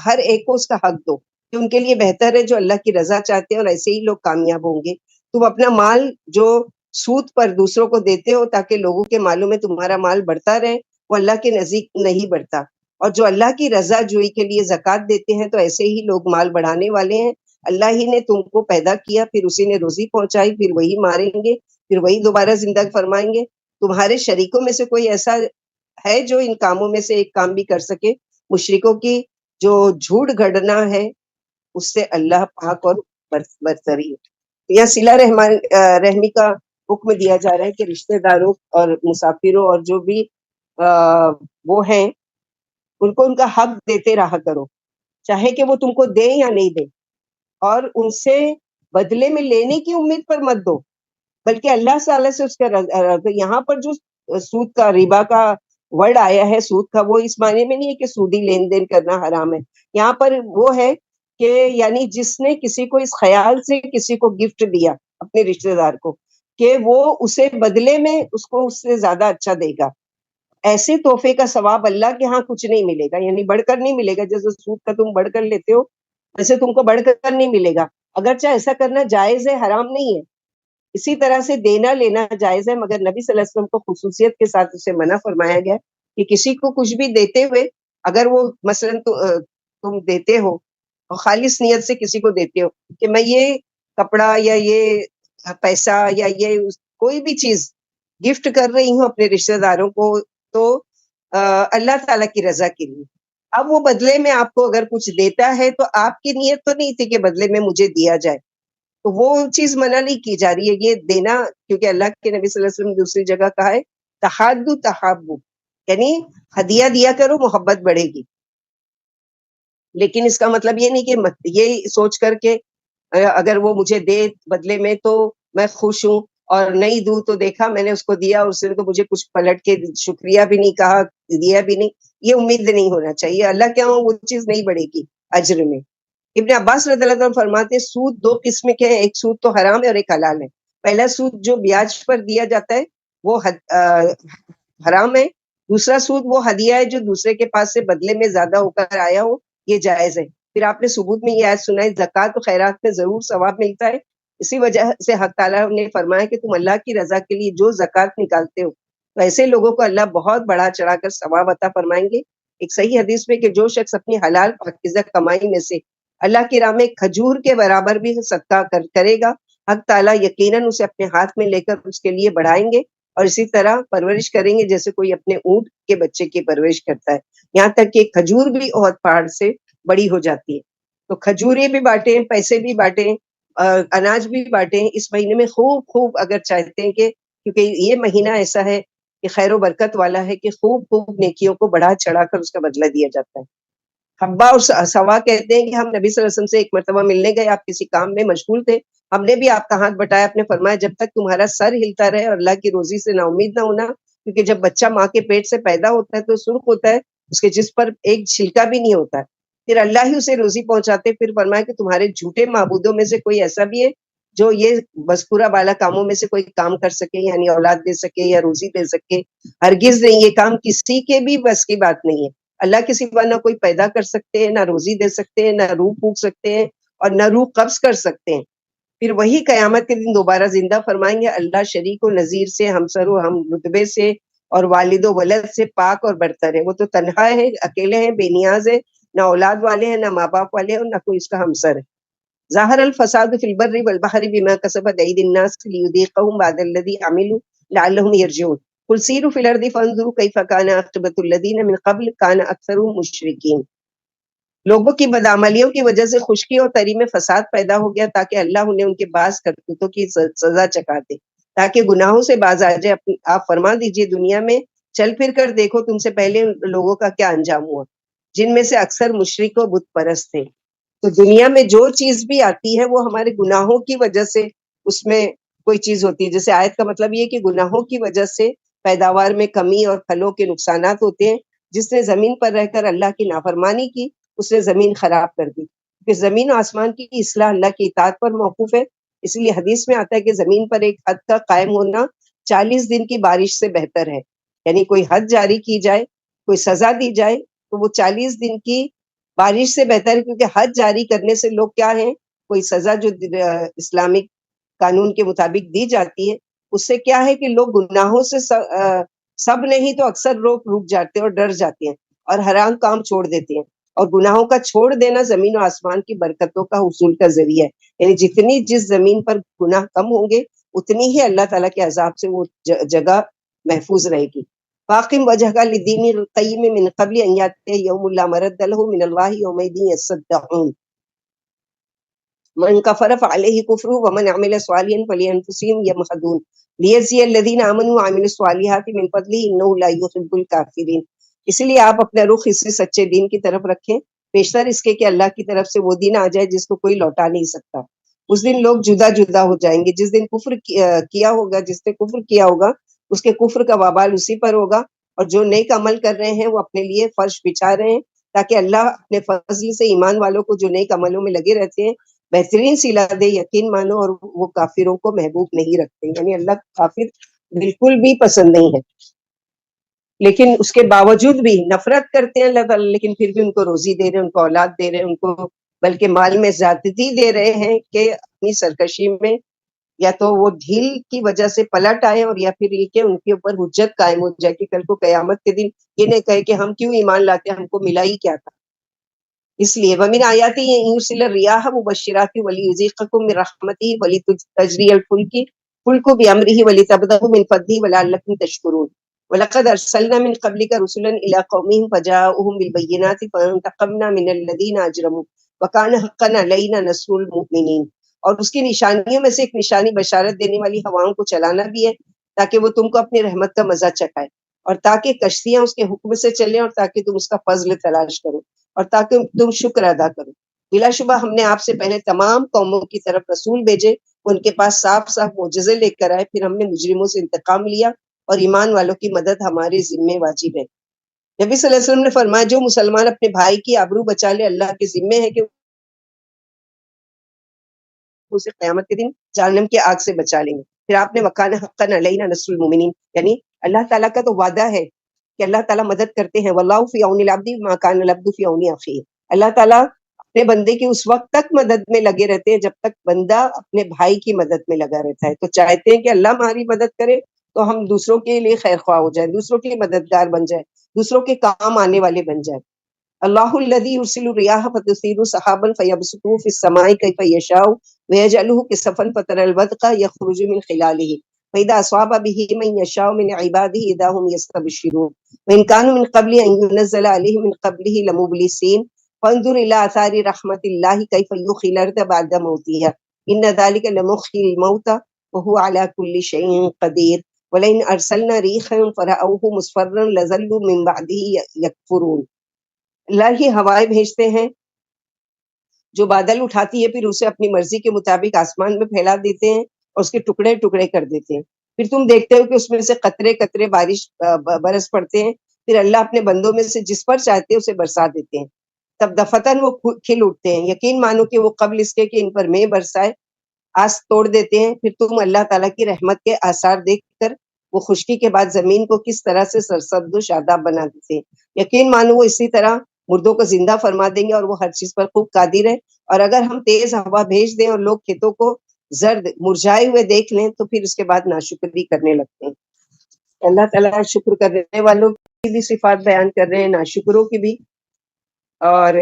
ہر ایک کو اس کا حق دو کہ ان کے لیے بہتر ہے جو اللہ کی رضا چاہتے ہیں، اور ایسے ہی لوگ کامیاب ہوں گے. تم اپنا مال جو سود پر دوسروں کو دیتے ہو تاکہ لوگوں کے مالوں میں تمہارا مال بڑھتا رہے، وہ اللہ کے نزدیک نہیں بڑھتا. اور جو اللہ کی رضا جوئی کے لیے زکوٰۃ دیتے ہیں تو ایسے ہی لوگ مال بڑھانے والے ہیں. اللہ ہی نے تم کو پیدا کیا، پھر اسی نے روزی پہنچائی، پھر وہی ماریں گے، پھر وہی دوبارہ زندہ فرمائیں گے. تمہارے شریکوں میں سے کوئی ایسا ہے جو ان کاموں میں سے ایک کام بھی کر سکے؟ مشرکوں کی جو جھوٹ گھڑنا ہے اس سے اللہ پاک اور برتری ہے۔ یہاں صلہ رحمی کا حکم دیا جا رہا ہے کہ رشتہ داروں اور مسافروں اور جو بھی وہ ہیں ان کو ان کا حق دیتے رہا کرو، چاہے کہ وہ تم کو دیں یا نہیں دیں، اور ان سے بدلے میں لینے کی امید پر مت دو، بلکہ اللہ تعالیٰ سے اس کا یہاں پر جو سود کا ربا کا ورڈ آیا ہے، سود کا، وہ اس معنی میں نہیں ہے کہ سودی لین دین کرنا حرام ہے، یہاں پر وہ ہے کہ یعنی جس نے کسی کو اس خیال سے کسی کو گفٹ دیا اپنے رشتہ دار کو کہ وہ اسے بدلے میں اس کو اس سے زیادہ اچھا دے گا، ایسے تحفے کا ثواب اللہ کے ہاں کچھ نہیں ملے گا، یعنی بڑھ کر نہیں ملے گا، جیسے سود کا تم بڑھ کر لیتے ہو ویسے تم کو بڑھ کر نہیں ملے گا، اگرچہ ایسا کرنا جائز ہے، حرام نہیں ہے، اسی طرح سے دینا لینا جائز ہے، مگر نبی صلی اللہ علیہ وسلم کو خصوصیت کے ساتھ اسے منع فرمایا گیا کہ کسی کو کچھ بھی دیتے ہوئے اگر وہ مثلا تم دیتے ہو اور خالص نیت سے کسی کو دیتے ہو کہ میں یہ کپڑا یا یہ پیسہ یا یہ کوئی بھی چیز گفٹ کر رہی ہوں اپنے رشتہ داروں کو تو اللہ تعالیٰ کی رضا کے لیے، اب وہ بدلے میں آپ کو اگر کچھ دیتا ہے تو آپ کی نیت تو نہیں تھی کہ بدلے میں مجھے دیا جائے، تو وہ چیز منع نہیں کی جا رہی ہے، یہ دینا، کیونکہ اللہ کے نبی صلی اللہ علیہ وسلم نے دوسری جگہ کہا ہے تحادو تحابو، یعنی ہدیہ دیا کرو محبت بڑھے گی، لیکن اس کا مطلب یہ نہیں کہ یہ سوچ کر کے اگر وہ مجھے دے بدلے میں تو میں خوش ہوں اور نہیں دوں تو دیکھا میں نے اس کو دیا اور اس نے تو مجھے کچھ پلٹ کے شکریہ بھی نہیں کہا، دیا بھی نہیں، یہ امید نہیں ہونا چاہیے، اللہ کیا وہ چیز نہیں بڑھے گی اجر میں۔ ابن عباس رضی اللہ عنہ فرماتے ہیں سود دو قسم کے ہیں، ایک سود تو حرام ہے اور ایک حلال ہے، پہلا سود جو بیاج پر دیا جاتا ہے وہ حرام ہے، دوسرا سود وہ ہدیہ ہے جو دوسرے کے پاس سے بدلے میں زیادہ ہو کر آیا ہو، یہ جائز ہے۔ پھر آپ نے ثبوت میں یہ آیت سنا ہے زکوٰۃ و خیرات میں ضرور ثواب ملتا ہے، اسی وجہ سے حق تعالیٰ نے فرمایا کہ تم اللہ کی رضا کے لیے جو زکوٰۃ نکالتے ہو تو ایسے لوگوں کو اللہ بہت بڑا چڑھا کر ثواب عطا فرمائیں گے۔ ایک صحیح حدیث میں کہ جو شخص اپنی حلال پاکیزہ کمائی میں سے اللہ کی راہ میں کھجور کے برابر بھی صدقہ کرے گا، حق تعالیٰ یقیناً اسے اپنے ہاتھ میں لے کر اس کے لیے بڑھائیں گے اور اسی طرح پرورش کریں گے جیسے کوئی اپنے اونٹ کے بچے کی پرورش کرتا ہے، یہاں تک کہ کھجور بھی عہد پہاڑ سے بڑی ہو جاتی ہے۔ تو کھجورے بھی بانٹیں، پیسے بھی بانٹیں، اناج بھی بانٹیں اس مہینے میں، خوب خوب اگر چاہتے ہیں کہ کیونکہ یہ مہینہ ایسا ہے کہ خیر و برکت والا ہے کہ خوب خوب نیکیوں کو بڑھا چڑھا کر اس کا بدلہ دیا جاتا ہے۔ حبا اور سوا کہتے ہیں کہ ہم نبی صلی اللہ علیہ وسلم سے ایک مرتبہ ملنے گئے، آپ کسی کام میں مشغول تھے، ہم نے بھی آپ کا ہاتھ بٹایا، آپ نے فرمایا جب تک تمہارا سر ہلتا رہے اور اللہ کی روزی سے نا امید نہ ہونا، کیونکہ جب بچہ ماں کے پیٹ سے پیدا ہوتا ہے تو سرخ ہوتا ہے، اس کے جسم پر ایک چھلکا بھی نہیں ہوتا ہے، پھر اللہ ہی اسے روزی پہنچاتے، پھر فرمایا کہ تمہارے جھوٹے معبودوں میں سے کوئی ایسا بھی ہے جو یہ مذکورہ بالا کاموں میں سے کوئی کام کر سکے، یعنی اولاد دے سکے یا روزی دے سکے؟ ہرگز نہیں، یہ کام کسی کے بھی بس کی بات نہیں ہے، اللہ کے سوا نہ کوئی پیدا کر سکتے ہیں، نہ روزی دے سکتے ہیں، نہ روح پھونک سکتے ہیں اور نہ روح قبض کر سکتے ہیں، پھر وہی قیامت کے دن دوبارہ زندہ فرمائیں گے۔ اللہ شریک و نظیر سے، ہمسر و ہم رتبے سے اور والد و ولد سے پاک اور برتر ہے، وہ تو تنہا ہے، اکیلے ہیں، بے نیاز ہے، نہ اولاد والے ہیں، نہ ماں باپ والے ہیں اور نہ کوئی اس کا ہمسر ہے۔ ظاہر الفساد فی البر والبحر بما کسبت ایدی الناس لیذیقہم بعض الذی عملوا لعلہم یرجعون قل سیروا فی الارض فانظروا کیف کان عاقبۃ الذین من قبل کان اکثرهم مشرکین۔ لوگوں کی بدعملیوں کی وجہ سے خشکی اور تری میں فساد پیدا ہو گیا تاکہ اللہ انہیں ان کے بعض کرتوتوں کی سزا چکا دے، تاکہ گناہوں سے باز آ جائے۔ آپ فرما دیجئے دنیا میں چل پھر کر دیکھو تم سے پہلے لوگوں کا کیا انجام ہوا، جن میں سے اکثر مشرک و بت پرست تھے۔ تو دنیا میں جو چیز بھی آتی ہے وہ ہمارے گناہوں کی وجہ سے اس میں کوئی چیز ہوتی ہے، جیسے آیت کا مطلب یہ کہ گناہوں کی وجہ سے پیداوار میں کمی اور پھلوں کے نقصانات ہوتے ہیں۔ جس نے زمین پر رہ کر اللہ کی نافرمانی کی اس نے زمین خراب کر دی، کیونکہ زمین و آسمان کی اصلاح اللہ کی اطاعت پر موقوف ہے، اس لیے حدیث میں آتا ہے کہ زمین پر ایک حد کا قائم ہونا 40 دن کی بارش سے بہتر ہے، یعنی کوئی حد جاری کی جائے، کوئی سزا دی جائے تو وہ 40 دن کی بارش سے بہتر ہے، کیونکہ حد جاری کرنے سے لوگ کیا ہیں، کوئی سزا جو اسلامک قانون کے مطابق دی جاتی ہے اس سے کیا ہے کہ لوگ گناہوں سے سب نہیں تو اکثر لوگ رک جاتے ہیں اور ڈر جاتے ہیں اور حرام کام چھوڑ دیتے ہیں، اور گناہوں کا چھوڑ دینا زمین و آسمان کی برکتوں کا حصول کا ذریعہ ہے، یعنی جتنی جس زمین پر گناہ کم ہوں گے اتنی ہی اللہ تعالیٰ کے عذاب سے وہ جگہ محفوظ رہے گی۔ فاقم وجہ کا لدین القیم من قبل ان یاتي یوم لا مرد له من اللہ یومئذ یصدعون۔ من کفر فعلیہ کفر ومن عمل صالحا فلانفسهم یمہدون لیجزی الذین آمنوا وعملوا الصالحات من فضلہ انہ لا یحب الکافرین. اس لیے آپ اپنا رخ اس سے سچے دین کی طرف رکھیں، پیشتر اس کے کہ اللہ کی طرف سے وہ دین آ جائے جس کو کوئی لوٹا نہیں سکتا. اس دن لوگ جدا جدا ہو جائیں گے. جس دن کفر کیا ہوگا، جس نے کفر کیا ہوگا اس کے کفر کا وبال اسی پر ہوگا، اور جو نیک عمل کر رہے ہیں وہ اپنے لیے فرش بچھا رہے ہیں تاکہ اللہ اپنے فضل سے ایمان والوں کو جو نیک عملوں میں لگے رہتے ہیں بہترین صلہ دے. یقین مانو، اور وہ کافروں کو محبوب نہیں رکھتے، یعنی اللہ کافر بالکل بھی پسند نہیں ہے، لیکن اس کے باوجود بھی نفرت کرتے ہیں اللہ تعالیٰ، لیکن پھر بھی ان کو روزی دے رہے ہیں، ان کو اولاد دے رہے ہیں، ان کو بلکہ مال میں زیادتی دے رہے ہیں کہ اپنی سرکشی میں یا تو وہ ڈھیل کی وجہ سے پلٹ آئے، اور یا پھر یہ کہ ان کے اوپر حجت قائم ہو جائے کہ کل کو قیامت کے دن یہ نہیں کہے کہ ہم کیوں ایمان لاتے، ہم کو ملا ہی کیا تھا. اس لیے وَمِنْ آیَاتِهِ أَن يُرْسِلَ الرِّيَاحَ مُبَشِّرَاتٍ وَلِيُذِيقَكُم مِّن رَّحْمَتِهِ وَلِتَجْرِيَ الْفُلْكُ بِأَمْرِهِ وَلِتَبْتَغُوا مِن فَضْلِهِ وَلَعَلَّكُمْ تَشْكُرُونَ. وَلَقَدْ أَرْسَلْنَا مِن قَبْلِكَ رُسُلًا إِلَىٰ قَوْمِهِمْ فَجَاءُوهُم بِالْبَيِّنَاتِ فَانتَقَمْنَا مِنَ الَّذِينَ أَجْرَمُوا وَكَانَ حَقًّا عَلَيْنَا نَصْرُ الْمُؤْمِنِينَ. اور اس کی نشانیوں میں سے ایک نشانی بشارت دینے والی ہواؤں کو چلانا بھی ہے تاکہ وہ تم کو اپنی رحمت کا مزہ چکھائے، اور تاکہ کشتیاں اس کے حکم سے چلیں، اور تاکہ تم اس کا فضل تلاش کرو، اور تاکہ تم شکر ادا کرو. بلا شبہ ہم نے آپ سے پہلے تمام قوموں کی طرف رسول بھیجے، ان کے پاس صاف صاف معجزے لے کر آئے، پھر ہم نے مجرموں سے انتقام لیا، اور ایمان والوں کی مدد ہمارے ذمے واجب ہے. نبی صلی اللہ علیہ وسلم نے فرمایا جو مسلمان اپنے بھائی کی آبرو بچا لے اللہ کے ذمے ہے کہ اسے قیامت کے دن جہنم کی آگ سے بچا لیں گے. پھر آپ نے وکان حقا علینا نصر المؤمنین، یعنی اللہ تعالیٰ کا تو وعدہ ہے کہ اللہ تعالیٰ مدد کرتے ہیں. واللہ فی عون العبد ما کان العبد فی عون اخیہ. اللہ تعالیٰ اپنے بندے کی اس وقت تک مدد میں لگے رہتے ہیں جب تک بندہ اپنے بھائی کی مدد میں لگا رہتا ہے. تو چاہتے ہیں کہ اللہ ہماری مدد کرے تو ہم دوسروں کے لیے خیر خواہ ہو جائیں، دوسروں کے لیے مددگار بن جائیں، دوسروں کے کام آنے والے بن جائیں. اللہ الذی یرسل الرياح فتثير سحابا فيبسطه في السماء كيف يشاء ويجعله كسفا فترى الودق يخرج من خلاله فإذا أصاب به من يشاء من عباده إذا هم يستبشرون وإن كانوا من قبل أن ينزل عليهم من قبله لمبلسين فانظر إلى آثار رحمة الله كيف يحيي الأرض بعد موتها إن ذلك لمحيي الموتى وهو على كل شيء قدير ولئن أرسلنا ريحا فرأوه مصفرا لظلوا من بعده يكفرون. اللہ ہی ہوائیں بھیجتے ہیں جو بادل اٹھاتی ہے، پھر اسے اپنی مرضی کے مطابق آسمان میں پھیلا دیتے ہیں اور اس کے ٹکڑے ٹکڑے کر دیتے ہیں. پھر تم دیکھتے ہو کہ اس میں سے قطرے قطرے بارش برس پڑتے ہیں، پھر اللہ اپنے بندوں میں سے جس پر چاہتے ہیں اسے برسا دیتے ہیں، تب دفتن وہ کھل اٹھتے ہیں. یقین مانو کہ وہ قبل اس کے کہ ان پر میں برسائے آس توڑ دیتے ہیں. پھر تم اللہ تعالیٰ کی رحمت کے آثار دیکھ کر وہ خشکی کے بعد زمین کو کس طرح سے سرسبز و شاداب بنا دیتے ہیں. یقین مانو وہ اسی طرح مردوں کو زندہ فرما دیں گے، اور وہ ہر چیز پر خوب قادر ہے. اور اگر ہم تیز ہوا بھیج دیں اور لوگ کھیتوں کو زرد مرجھائے ہوئے دیکھ لیں تو پھر اس کے بعد ناشکری کرنے لگتے ہیں. اللہ تعالیٰ شکر کرنے والوں کی بھی صفات بیان کر رہے ہیں، ناشکروں کی بھی. اور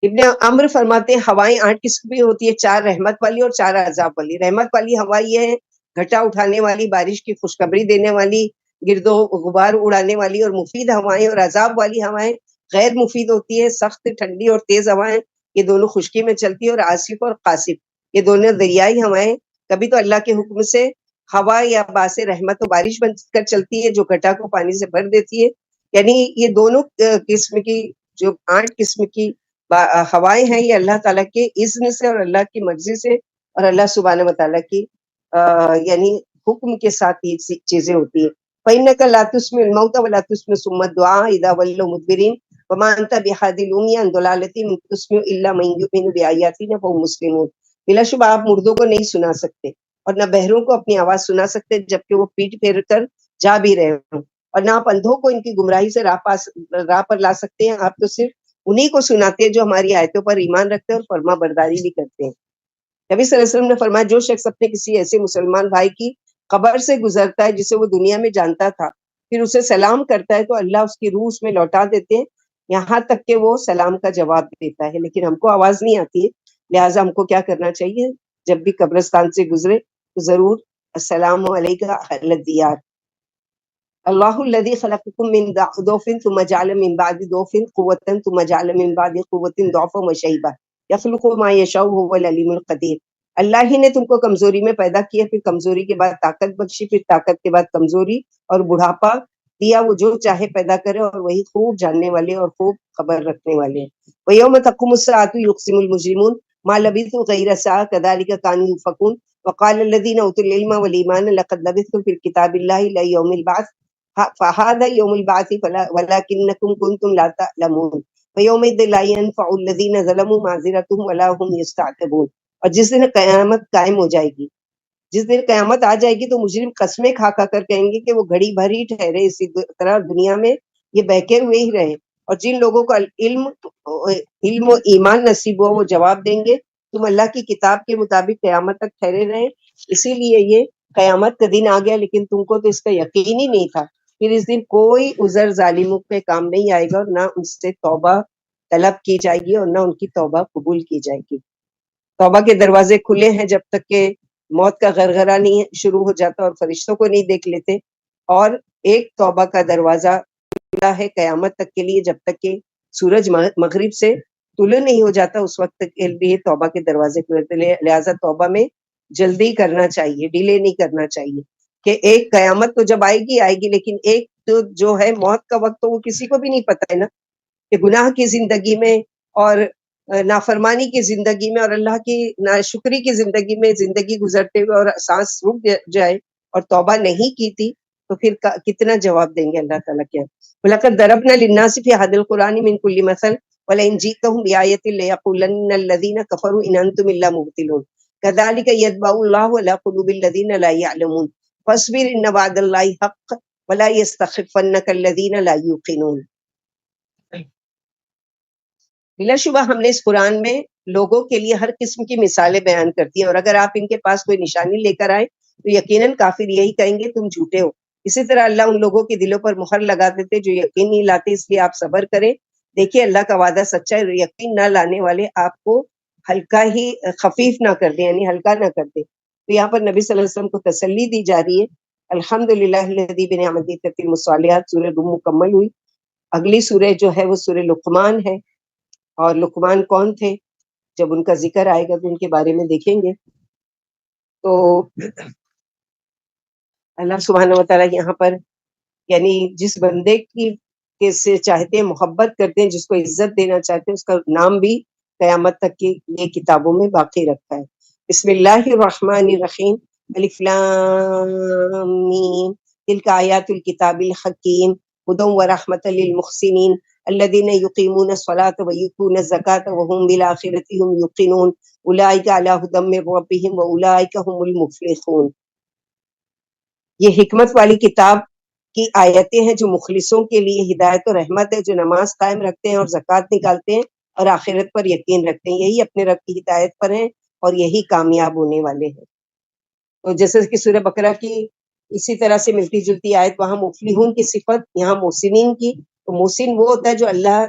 ابن عمر فرماتے ہیں ہوائیں 8 قسم کی ہوتی ہے، 4 رحمت والی اور 4 عذاب والی. رحمت والی ہوا یہ ہے گھٹا اٹھانے والی، بارش کی خوشخبری دینے والی، گرد و غبار اڑانے والی اور مفید ہوائیں. اور عذاب والی ہوائیں غیر مفید ہوتی ہے، سخت ٹھنڈی اور تیز ہوائیں، یہ دونوں خشکی میں چلتی ہے. اور آصف اور قاصف یہ دونوں دریائی ہوائیں. کبھی تو اللہ کے حکم سے ہوا یا باعث رحمت و بارش بن کر چلتی ہے جو گھٹا کو پانی سے بھر دیتی ہے. یعنی یہ دونوں قسم کی جو 8 قسم کی ہوائیں ہیں یہ اللہ تعالیٰ کے اذن سے اور اللہ کی مرضی سے اور اللہ سبحانہ و تعالیٰ کی یعنی حکم کے ساتھ یہ چیزیں ہوتی ہیں. فَإِنَّكَ لَا تُسْمِعُ الْمَوْتَى وَلَا تُسْمِعُ الصُّمَّ الدُّعَاءَ إِذَا وَلَّوْا مُدْبِرِينَ وَمَا أَنْتَ بِهَادِي الْعُمْيِ عَنْ ضَلَالَتِهِمْ إِن تُسْمِعُ إِلَّا مَن يُؤْمِنُ بِآيَاتِنَا فَهُمْ مُسْلِمُونَ. بلا شبہ آپ مردوں کو نہیں سنا سکتے اور نہ بہروں کو اپنی آواز سنا سکتے جبکہ وہ پیٹ پھیر کر جا بھی رہے ہوں، اور نہ آپ اندھوں کو ان کی گمراہی سے راہ پر لا سکتے ہیں. آپ تو صرف انہی کو سناتے ہیں جو ہماری آیتوں پر ایمان رکھتے ہیں اور فرما برداری بھی کرتے ہیں. نبی صلی اللہ علیہ وسلم نے فرمایا جو شخص اپنے کسی ایسے مسلمان بھائی کی قبر سے گزرتا ہے جسے وہ دنیا میں جانتا تھا، پھر اسے سلام کرتا ہے تو اللہ اس کی روح اس میں لوٹا دیتے ہیں یہاں تک کہ وہ سلام کا جواب دیتا ہے. لیکن ہم کو آواز نہیں آتی ہے، لہٰذا ہم کو کیا کرنا چاہیے؟ جب بھی قبرستان سے گزرے تو ضرور السلام علیکم اہل الدیار اللہ الذی خلقکم من ضعف ثم جعل من بعد ضعف قوة ثم جعل من بعد قوة ضعفا وشیبا یخلق ما یشاء وهو العلیم القدیر. اللہ ہی نے تم کو کمزوری میں پیدا کیا، پھر کمزوری کے بعد طاقت بخشی، پھر طاقت کے بعد کمزوری اور بڑھاپا دیا. وہ جو چاہے پیدا کرے اور وہی خوب جاننے والے اور خوب خبر رکھنے والے ہیں. وَيَوْمَ تَقُومُ السَّاعَةُ يُقْسِمُ الْمُجْرِمُونَ مَا لَبِثُوا غَيْرَ سَاعَةٍ كَذَلِكَ كَانُوا يُؤْفَكُونَ وَقَالَ الَّذِينَ أُوتُوا الْعِلْمَ وَالْإِيمَانَ لَقَدْ لَبِثْتُمْ فِي الْكِتَابِ اللَّهِ إِلَى يَوْمِ الْبَعْثِ فَهَذَا يَوْمُ الْبَعْثِ وَلَكِنَّكُمْ كُنْتُمْ لَا تَعْلَمُونَ وَيَوْمَئِذٍ لَا يَنفَعُ الَّذِينَ ظَلَمُوا مَعْذِرَتُهُمْ وَلَا هُمْ يَسْتَعْتَبُونَ. اور جس دن قیامت قائم ہو جائے گی، جس دن قیامت آ جائے گی تو مجرم قسمیں کھا کھا کر کہیں گے کہ وہ گھڑی بھر ہی ٹھہرے، اسی طرح دنیا میں یہ بہکے ہوئے ہی رہے. اور جن لوگوں کو علم و ایمان نصیب ہو وہ جواب دیں گے تم اللہ کی کتاب کے مطابق قیامت تک ٹھہرے رہے، اسی لیے یہ قیامت کا دن آ گیا لیکن تم کو تو اس کا یقین ہی نہیں تھا. پھر اس دن کوئی عذر ظالموں پہ کام نہیں آئے گا اور نہ ان سے توبہ طلب کی جائے گی اور نہ ان کی توبہ قبول کی جائے گی. توبہ کے دروازے کھلے ہیں جب تک کہ موت کا غرغرہ نہیں شروع ہو جاتا اور فرشتوں کو نہیں دیکھ لیتے، اور ایک توبہ کا دروازہ کھلا ہے قیامت تک کے لیے جب تک کہ سورج مغرب سے طلوع نہیں ہو جاتا، اس وقت تک کے لیے توبہ کے دروازے کھلے. لہٰذا توبہ میں جلدی کرنا چاہیے، ڈیلے نہیں کرنا چاہیے کہ ایک قیامت تو جب آئے گی لیکن ایک تو جو ہے موت کا وقت تو وہ کسی کو بھی نہیں پتہ ہے نا، کہ گناہ کی زندگی میں اور نافرمانی کی زندگی میں اور اللہ کی ناشکری کی زندگی میں زندگی گزرتے ہوئے اور سانس رک جائے اور توبہ نہیں کی تھی تو پھر کتنا جواب دیں گے اللہ تعالیٰ کیا. وَلَقَدْ ضَرَبْنَا لِلنَّاسِ فِي هَذَا الْقُرْآنِ مِنْ كُلِّ مَثَلٍ وَلَئِنْ جِئْتَهُمْ بِآيَةٍ لَيَقُولَنَّ الَّذِينَ كَفَرُوا إِنْ أَنْتُمْ إِلَّا مُبْطِلُونَ كَذَلِكَ يَطْبَعُ اللَّهُ عَلَى قُلُوبِ الَّذِينَ لَا يَعْلَمُونَ فَاصْبِرْ إِنَّ وَعْدَ اللَّهِ حَقٌّ وَلَا يَسْتَخِفَّنَّكَ الَّذِينَ لَا يُوقِنُونَ. بلا شبہ ہم نے اس قرآن میں لوگوں کے لیے ہر قسم کی مثالیں بیان کرتی ہیں، اور اگر آپ ان کے پاس کوئی نشانی لے کر آئے تو یقیناً کافر یہی کہیں گے تم جھوٹے ہو. اسی طرح اللہ ان لوگوں کے دلوں پر مہر لگا دیتے جو یقین نہیں لاتے، اس لیے آپ صبر کریں. دیکھیے اللہ کا وعدہ سچا ہے، یقین نہ لانے والے آپ کو ہلکا ہی خفیف نہ کر دیں، یعنی ہلکا نہ کر دیں. تو یہاں پر نبی صلی اللہ علیہ وسلم کو تسلی دی جا رہی ہے. الحمدللہ الذی بنعمتہ تتم الصالحات. سورہ روم مکمل ہوئی. اگلی سورہ جو ہے وہ سورہ لقمان ہے، اور لقمان کون تھے جب ان کا ذکر آئے گا تو ان کے بارے میں دیکھیں گے. تو اللہ سبحانہ و تعالیٰ یہاں پر یعنی جس بندے کی سے چاہتے ہیں محبت کرتے ہیں، جس کو عزت دینا چاہتے ہیں، اس کا نام بھی قیامت تک کی یہ کتابوں میں باقی رکھا ہے. بسم اللہ الرحمن الرحیم. الف لام میم تلک آیات الکتاب الحکیم ہدی ورحمۃ للمحسنین الذین یقیمون الصلاۃ ویؤتون الزکاۃ وهم بالآخرۃ هم یوقنون اولئک علی ھدی من ربہم واولئک هم المفلحون. یہ حکمت والی کتاب کی آیتیں ہیں جو مخلصوں کے لیے ہدایت و رحمت ہے، جو نماز قائم رکھتے ہیں اور زکوٰۃ نکالتے ہیں اور آخرت پر یقین رکھتے ہیں، یہی اپنے رب کی ہدایت پر ہیں اور یہی کامیاب ہونے والے ہیں. تو جیسے کہ سورہ بقرہ کی اسی طرح سے ملتی جلتی آیت، وہاں مفلحون کی صفت، یہاں محسنین کی. تو محسن وہ ہوتا ہے جو اللہ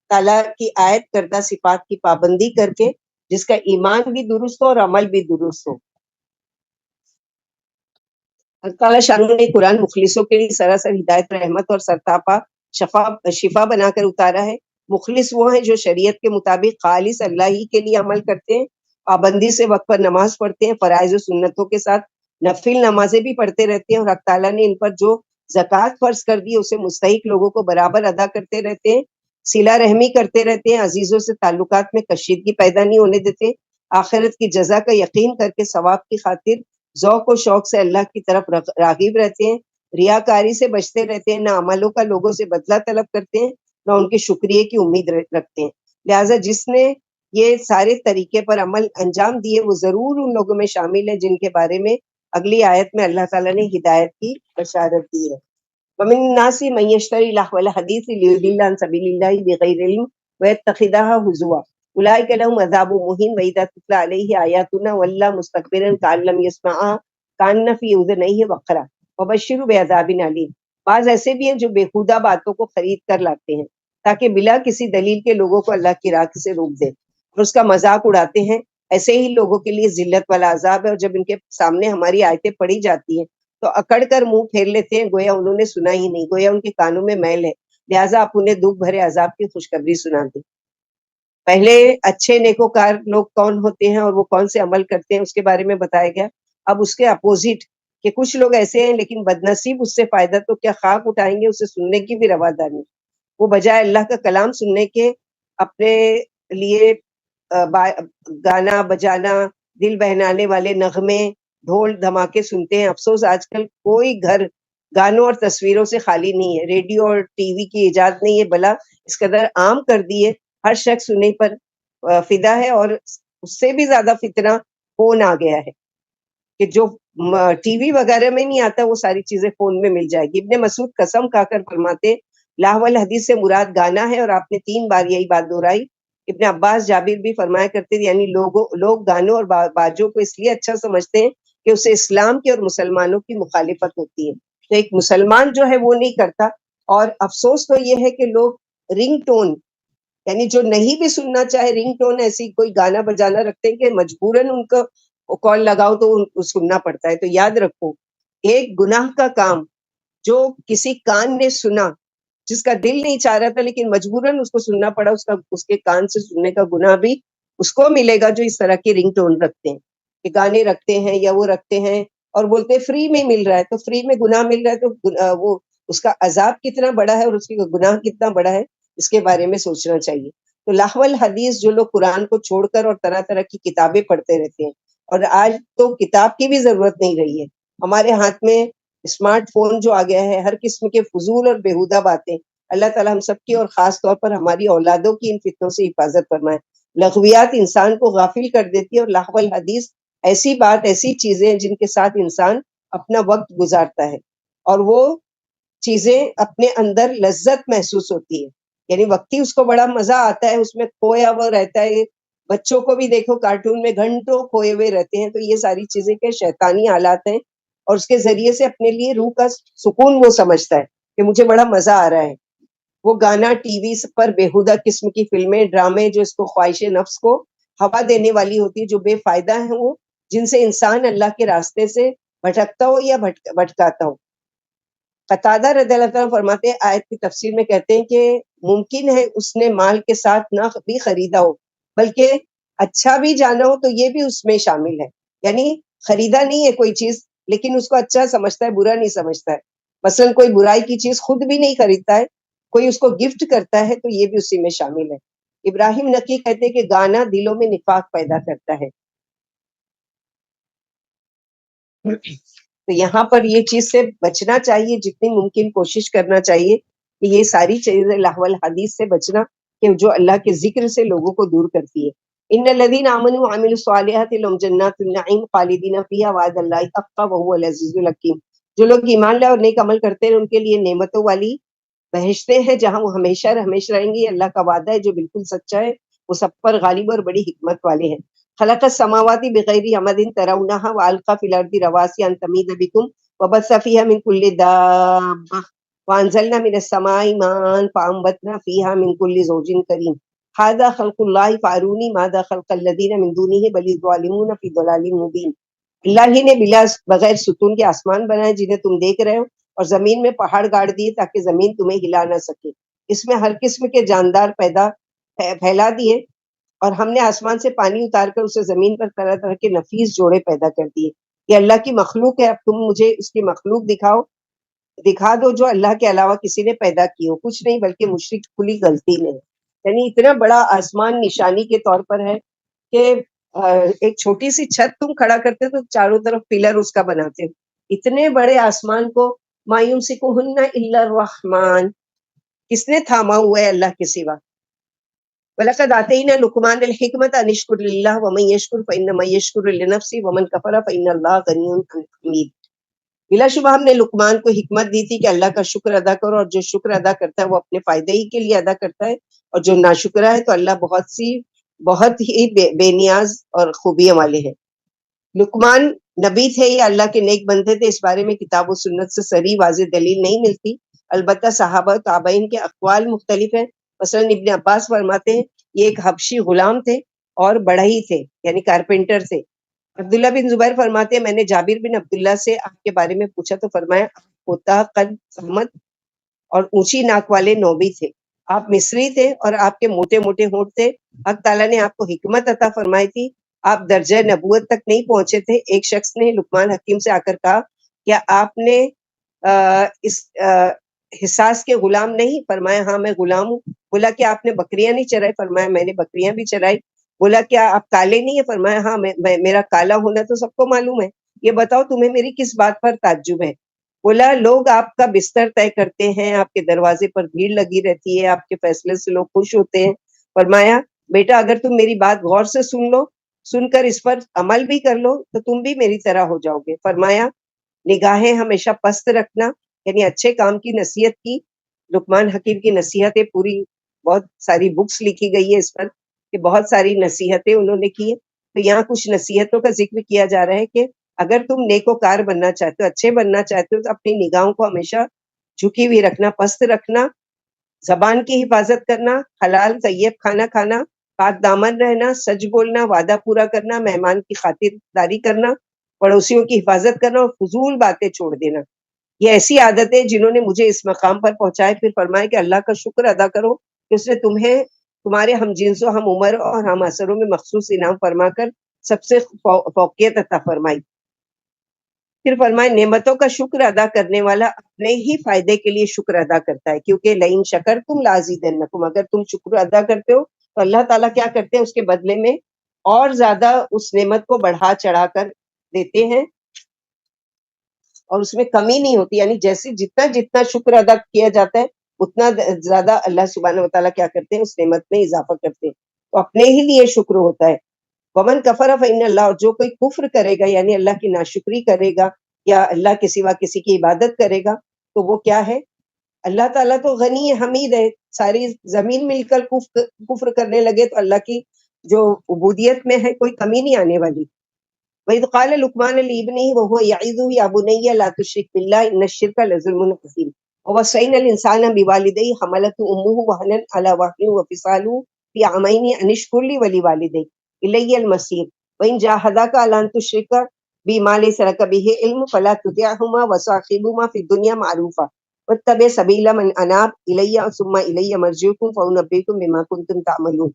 تعالیٰ کی آیت کردہ صفات کی پابندی کر کے جس کا ایمان بھی درست ہو اور عمل بھی درست ہو. اللہ تعالیٰ شان نے قرآن مخلصوں کے لیے سراسر ہدایت، رحمت اور سرتاپا شفا بنا کر اتارا ہے. مخلص وہ ہیں جو شریعت کے مطابق خالص اللہ ہی کے لیے عمل کرتے ہیں، پابندی سے وقت پر نماز پڑھتے ہیں، فرائض و سنتوں کے ساتھ نفل نمازیں بھی پڑھتے رہتے ہیں، اور حق تعالیٰ نے ان پر جو زکوٰۃ فرض کر دی اسے مستحق لوگوں کو برابر ادا کرتے رہتے ہیں، صلہ رحمی کرتے رہتے ہیں، عزیزوں سے تعلقات میں کشیدگی پیدا نہیں ہونے دیتے، آخرت کی جزا کا یقین کر کے ثواب کی خاطر ذوق و شوق سے اللہ کی طرف راغب رہتے ہیں، ریاکاری سے بچتے رہتے ہیں، نہ عملوں کا لوگوں سے بدلہ طلب کرتے ہیں، نہ ان کے شکریہ کی امید رکھتے ہیں. لہٰذا جس نے یہ سارے طریقے پر عمل انجام دیے وہ ضرور ان لوگوں میں شامل ہے جن کے بارے میں اگلی آیت میں اللہ تعالیٰ نے ہدایت کی بشارت دی ہے. وَمِن النَّاسِ مَن يَشْتَرِي لَهْوَ الْحَدِيثِ لِيُضِلَّ عَن سَبِيلِ اللَّهِ بِغَيْرِ عِلْمٍ وَيَتَّخِذَهَا هُزُوًا أُولَٰئِكَ لَهُمْ عَذَابٌ مُهِينٌ وَإِذَا تُتْلَىٰ عَلَيْهِ آيَاتُنَا وَلَّىٰ مُسْتَكْبِرًا كَأَن لَّمْ يَسْمَعْهَا كَأَنَّ فِي أُذُنَيْهِ وَقْرًا وَبَشِّرْهُ بِعَذَابٍ أَلِيمٍ. بعض ایسے بھی ہیں جو بیہودہ باتوں کو خرید کر لاتے ہیں تاکہ بلا کسی دلیل کے لوگوں کو اللہ کی راہ سے روک دیں اور اس کا مذاق اڑاتے ہیں. ایسے ہی لوگوں کے لیے ذلت والا عذاب ہے، اور جب ان کے سامنے ہماری آیتیں پڑھی جاتی ہیں تو اکڑ کر منہ پھیر لیتے ہیں گویا انہوں نے سنا ہی نہیں، گویا ان کے کانوں میں میل ہے، لہٰذا آپ انہیں دکھ بھرے عذاب کی خوشخبری سنا دیں۔ پہلے اچھے نیکوکار لوگ کون ہوتے ہیں اور وہ کون سے عمل کرتے ہیں اس کے بارے میں بتایا گیا۔ اب اس کے اپوزٹ کہ کچھ لوگ ایسے ہیں لیکن بدنصیب اس سے فائدہ تو کیا خاک اٹھائیں گے اسے سننے کی بھی رواداری، وہ بجائے اللہ کا کلام سننے کے اپنے لیے گانا بجانا، دل بہلانے والے نغمے، ڈھول دھماکے سنتے ہیں۔ افسوس آج کل کوئی گھر گانوں اور تصویروں سے خالی نہیں ہے، ریڈیو اور ٹی وی کی ایجاد نے یہ بلا اس قدر عام کر دی ہے، ہر شخص انہیں پر فدا ہے، اور اس سے بھی زیادہ فتنہ فون آ گیا ہے کہ جو ٹی وی وغیرہ میں نہیں آتا وہ ساری چیزیں فون میں مل جائے گی۔ ابن مسعود قسم کھا کر فرماتے لاہ الحدیث سے مراد گانا ہے، اور آپ نے 3 بار یہی بات دہرائی۔ ابن عباس جابر بھی فرمایا کرتے تھے یعنی لوگ گانوں اور باجوں کو اس لیے اچھا سمجھتے ہیں کہ اسے اسلام کی اور مسلمانوں کی مخالفت ہوتی ہے، تو ایک مسلمان جو ہے وہ نہیں کرتا۔ اور افسوس تو یہ ہے کہ لوگ رنگ ٹون یعنی جو نہیں بھی سننا چاہے رنگ ٹون ایسی کوئی گانا بجانا رکھتے ہیں کہ مجبوراً ان کو کال لگاؤ تو ان کو سننا پڑتا ہے۔ تو یاد رکھو ایک گناہ کا کام جو کسی کان نے سنا جس کا دل نہیں چاہ رہا تھا لیکن مجبوراً اس کو سننا پڑا، اس کے کان سے سننے کا گناہ بھی اس کو ملے گا جو اس طرح کی رنگ ٹون رکھتے ہیں کہ گانے رکھتے ہیں یا وہ رکھتے ہیں اور بولتے ہیں فری میں مل رہا ہے، تو فری میں گناہ مل رہا ہے تو وہ اس کا عذاب کتنا بڑا ہے اور اس کا گناہ کتنا بڑا ہے اس کے بارے میں سوچنا چاہیے۔ تو لاہو الحدیث جو لوگ قرآن کو چھوڑ کر اور طرح طرح کی کتابیں پڑھتے رہتے ہیں، اور آج تو کتاب کی بھی ضرورت نہیں رہی ہے، ہمارے ہاتھ میں اسمارٹ فون جو آ گیا ہے، ہر قسم کے فضول اور بیہودہ باتیں، اللہ تعالیٰ ہم سب کی اور خاص طور پر ہماری اولادوں کی ان فتنوں سے حفاظت فرمائے۔ لغویات انسان کو غافل کر دیتی ہے، اور لاہو الحدیث ایسی بات ایسی چیزیں ہیں جن کے ساتھ انسان اپنا وقت گزارتا ہے اور وہ چیزیں اپنے اندر لذت محسوس ہوتی ہے، یعنی وقتی اس کو بڑا مزہ آتا ہے، اس میں کھویا ہوا رہتا ہے۔ بچوں کو بھی دیکھو کارٹون میں گھنٹوں کھوئے ہوئے رہتے ہیں، تو یہ ساری چیزیں کے شیطانی حالات ہیں، اور اس کے ذریعے سے اپنے لیے روح کا سکون وہ سمجھتا ہے کہ مجھے بڑا مزہ آ رہا ہے۔ وہ گانا ٹی وی پر بیہودہ قسم کی فلمیں ڈرامے جو اس کو خواہش نفس کو ہوا دینے والی ہوتی ہے، جو بے فائدہ ہیں، وہ جن سے انسان اللہ کے راستے سے بھٹکتا ہو یا بھٹکاتا ہو۔ قتادہ رضی اللہ عنہ فرماتے ہیں آیت کی تفسیر میں کہتے ہیں کہ ممکن ہے اس نے مال کے ساتھ نہ بھی خریدا ہو بلکہ اچھا بھی جانا ہو تو یہ بھی اس میں شامل ہے، یعنی خریدا نہیں ہے کوئی چیز لیکن اس کو اچھا سمجھتا ہے، برا نہیں سمجھتا ہے۔ مثلا کوئی برائی کی چیز خود بھی نہیں خریدتا ہے، کوئی اس کو گفٹ کرتا ہے تو یہ بھی اسی میں شامل ہے۔ ابراہیم نقی کہتے ہیں کہ گانا دلوں میں نفاق پیدا کرتا ہے۔ تو یہاں پر یہ چیز سے بچنا چاہیے، جتنی ممکن کوشش کرنا چاہیے کہ یہ ساری چیزیں لاہو الحدیث سے بچنا کہ جو اللہ کے ذکر سے لوگوں کو دور کرتی ہے۔ ان الذین آمنوا وعملوا الصالحات لهم جنات النعیم خالدین فیہا وعد اللہ حقا وہو العزیز الحکیم۔ جو لوگ ایمان لائے اور نیک عمل کرتے ہیں ان کے لیے نعمتوں والی بہشتیں ہیں جہاں وہ ہمیشہ ہمیشہ رہیں گے، اللہ کا وعدہ ہے جو بالکل سچا ہے، وہ سب پر غالب اور بڑی حکمت والے ہیں۔ خلق السماوات بغیر عمد ترونها والقى في الارض رواسي ان تميد بكم وبث فيها من كل دابة وانزلنا من السماء ماء فانبتنا فيها من كل زوج كريم هذا خلق الله فاروني ماذا خلق الذين من دونه بل الظالمون في ضلال مبين۔ اللہ ہی نے بلا بغیر ستون کے آسمان بنائے جنہیں تم دیکھ رہے ہو، اور زمین میں پہاڑ گاڑ دیے تاکہ زمین تمہیں ہلا نہ سکے، اس میں ہر قسم کے جاندار پھیلا دیے، اور ہم نے آسمان سے پانی اتار کر اسے زمین پر طرح طرح کے نفیس جوڑے پیدا کر دیے۔ یہ اللہ کی مخلوق ہے، اب تم مجھے اس کی مخلوق دکھا دو جو اللہ کے علاوہ کسی نے پیدا کی ہو، کچھ نہیں بلکہ مشرک کھلی غلطی میں ہے۔ یعنی اتنا بڑا آسمان نشانی کے طور پر ہے کہ ایک چھوٹی سی چھت تم کھڑا کرتے تو چاروں طرف پلر اس کا بناتے ہو، اتنے بڑے آسمان کو ما یمسکہن الا الرحمن، کس نے تھاما ہوا ہے اللہ کے سوا۔ وَلَقَدْ آتَيْنَا لُقْمَانَ الْحِكْمَةَ أَنِ اشْكُرْ لِلَّهِ وَمَن يَشْكُرْ فَإِنَّمَا يَشْكُرُ لِنَفْسِهِ وَمَن كَفَرَ فَإِنَّ اللَّهَ غَنِيٌّ حَمِيدٌ۔ بلا شبہ ہم نے لقمان کو حکمت دی تھی کہ اللہ کا شکر ادا کرو، اور جو شکر ادا کرتا ہے وہ اپنے فائدے ہی کے لیے ادا کرتا ہے، اور جو ناشکرا ہے تو اللہ بہت ہی بے نیاز اور خوبیوں والے ہیں۔ لقمان نبی تھے یا اللہ کے نیک بندے تھے، اس بارے میں کتاب و سنت سے صریح واضح دلیل نہیں ملتی، البتہ صحابہ تابعین کے اقوال مختلف ہیں۔ مثلا ابن عباس فرماتے ہیں یہ ایک حبشی غلام تھے اور بڑھئی تھے، یعنی کارپینٹر تھے، عبداللہ بن زبیر فرماتے ہیں میں نے جابر بن عبداللہ سے آپ کے بارے میں پوچھا تو فرمایا آپ ہوتا قد احمد اور اونچی ناک والے نوبی تھے، آپ مصری تھے اور آپ کے موٹے موٹے ہونٹ تھے، حق تعالیٰ نے آپ کو حکمت عطا فرمائی تھی، آپ درجہ نبوت تک نہیں پہنچے تھے۔ ایک شخص نے لقمان حکیم سے آ کر کہا کیا آپ نے اس حساس کے غلام نہیں؟ فرمایا ہاں میں غلام ہوں۔ بولا کہ آپ نے بکریاں نہیں چرائی؟ فرمایا میں نے بکریاں بھی چرائی۔ بولا کیا آپ کالے نہیں ہیں؟ فرمایا ہاں میرا کالا ہونا تو سب کو معلوم ہے، یہ بتاؤ تمہیں میری کس بات پر تعجب ہے؟ بولا لوگ آپ کا بستر طے کرتے ہیں، آپ کے دروازے پر بھیڑ لگی رہتی ہے، آپ کے فیصلے سے لوگ خوش ہوتے ہیں۔ فرمایا بیٹا اگر تم میری بات غور سے سن لو، سن کر اس پر عمل بھی کر لو تو تم بھی میری طرح ہو جاؤ گے۔ فرمایا نگاہیں ہمیشہ پست رکھنا، یعنی اچھے کام کی نصیحت کی۔ لقمان حکیم کی نصیحتیں پوری بہت ساری بکس لکھی گئی ہے اس پر کہ بہت ساری نصیحتیں انہوں نے کی ہیں۔ تو یہاں کچھ نصیحتوں کا ذکر کیا جا رہا ہے کہ اگر تم نیکوکار بننا چاہتے ہو، اچھے بننا چاہتے ہو تو اپنی نگاہوں کو ہمیشہ جھکی ہوئی رکھنا، پست رکھنا، زبان کی حفاظت کرنا، حلال طیب کھانا کھانا، پاک دامن رہنا، سچ بولنا، وعدہ پورا کرنا، مہمان کی خاطرداری کرنا، پڑوسیوں کی حفاظت کرنا اور فضول باتیں چھوڑ دینا۔ یہ ایسی عادتیں جنہوں نے مجھے اس مقام پر پہنچائے۔ پھر فرمائے کہ اللہ کا شکر ادا کرو کہ اس نے تمہیں تمہارے ہم جنسوں، ہم عمر اور ہم اثروں میں مخصوص انعام فرما کر سب سے فوقیت عطا فرمائی۔ پھر فرمائے نعمتوں کا شکر ادا کرنے والا اپنے ہی فائدے کے لیے شکر ادا کرتا ہے، کیونکہ لئن شکرتم لازیدنکم، اگر تم شکر ادا کرتے ہو تو اللہ تعالیٰ کیا کرتے ہیں اس کے بدلے میں اور زیادہ اس نعمت کو بڑھا چڑھا کر دیتے ہیں اور اس میں کمی نہیں ہوتی، یعنی جیسے جتنا جتنا شکر ادا کیا جاتا ہے اتنا زیادہ اللہ سبحانہ وتعالیٰ کیا کرتے ہیں اس نعمت میں اضافہ کرتے ہیں، تو اپنے ہی لیے شکر ہوتا ہے۔ ومن کفر فإن اللہ، اور جو کوئی کفر کرے گا یعنی اللہ کی ناشکری کرے گا یا اللہ کے سوا کسی کی عبادت کرے گا تو وہ کیا ہے؟ اللہ تعالیٰ تو غنی حمید ہے، ساری زمین مل کر کفر کرنے لگے تو اللہ کی جو عبودیت میں ہے کوئی کمی نہیں آنے والی۔ وَإِذْ قَالَ لُقْمَانُ لِابْنِهِ وَهُوَ يَعِظُهُ يَا بُنَيَّ لَا تُشْرِكْ بِاللَّهِ إِنَّ الشِّرْكَ لَظُلْمٌ عَظِيمٌ وَوَصَّيْنَا الْإِنسَانَ بِوَالِدَيْهِ حَمَلَتْهُ أُمُّهُ وَهْنًا عَلَى وَهْنٍ وَفِصَالُهُ فِي عَامَيْنِ أَنِ اشْكُرْ لِي وَلِوَالِدَيْكَ إِلَيَّ الْمَصِيرُ وَإِنْ جَاهَدَاكَ عَلَى أَن تُشْرِكَ بِي مَا لَيْسَ لَكَ بِهِ عِلْمٌ فَلَا تُطِعْهُمَا وَصَاحِبْهُمَا فِي الدُّنْيَا مَعْرُوفًا وَاتَّبِعْ سَبِيلَ مَنْ أَنَابَ إِلَيَّ ثُمَّ إِلَيَّ مَرْجِعُكُمْ فَأُنَبِّئُكُم بِمَا كُنتُمْ تَعْمَلُونَ۔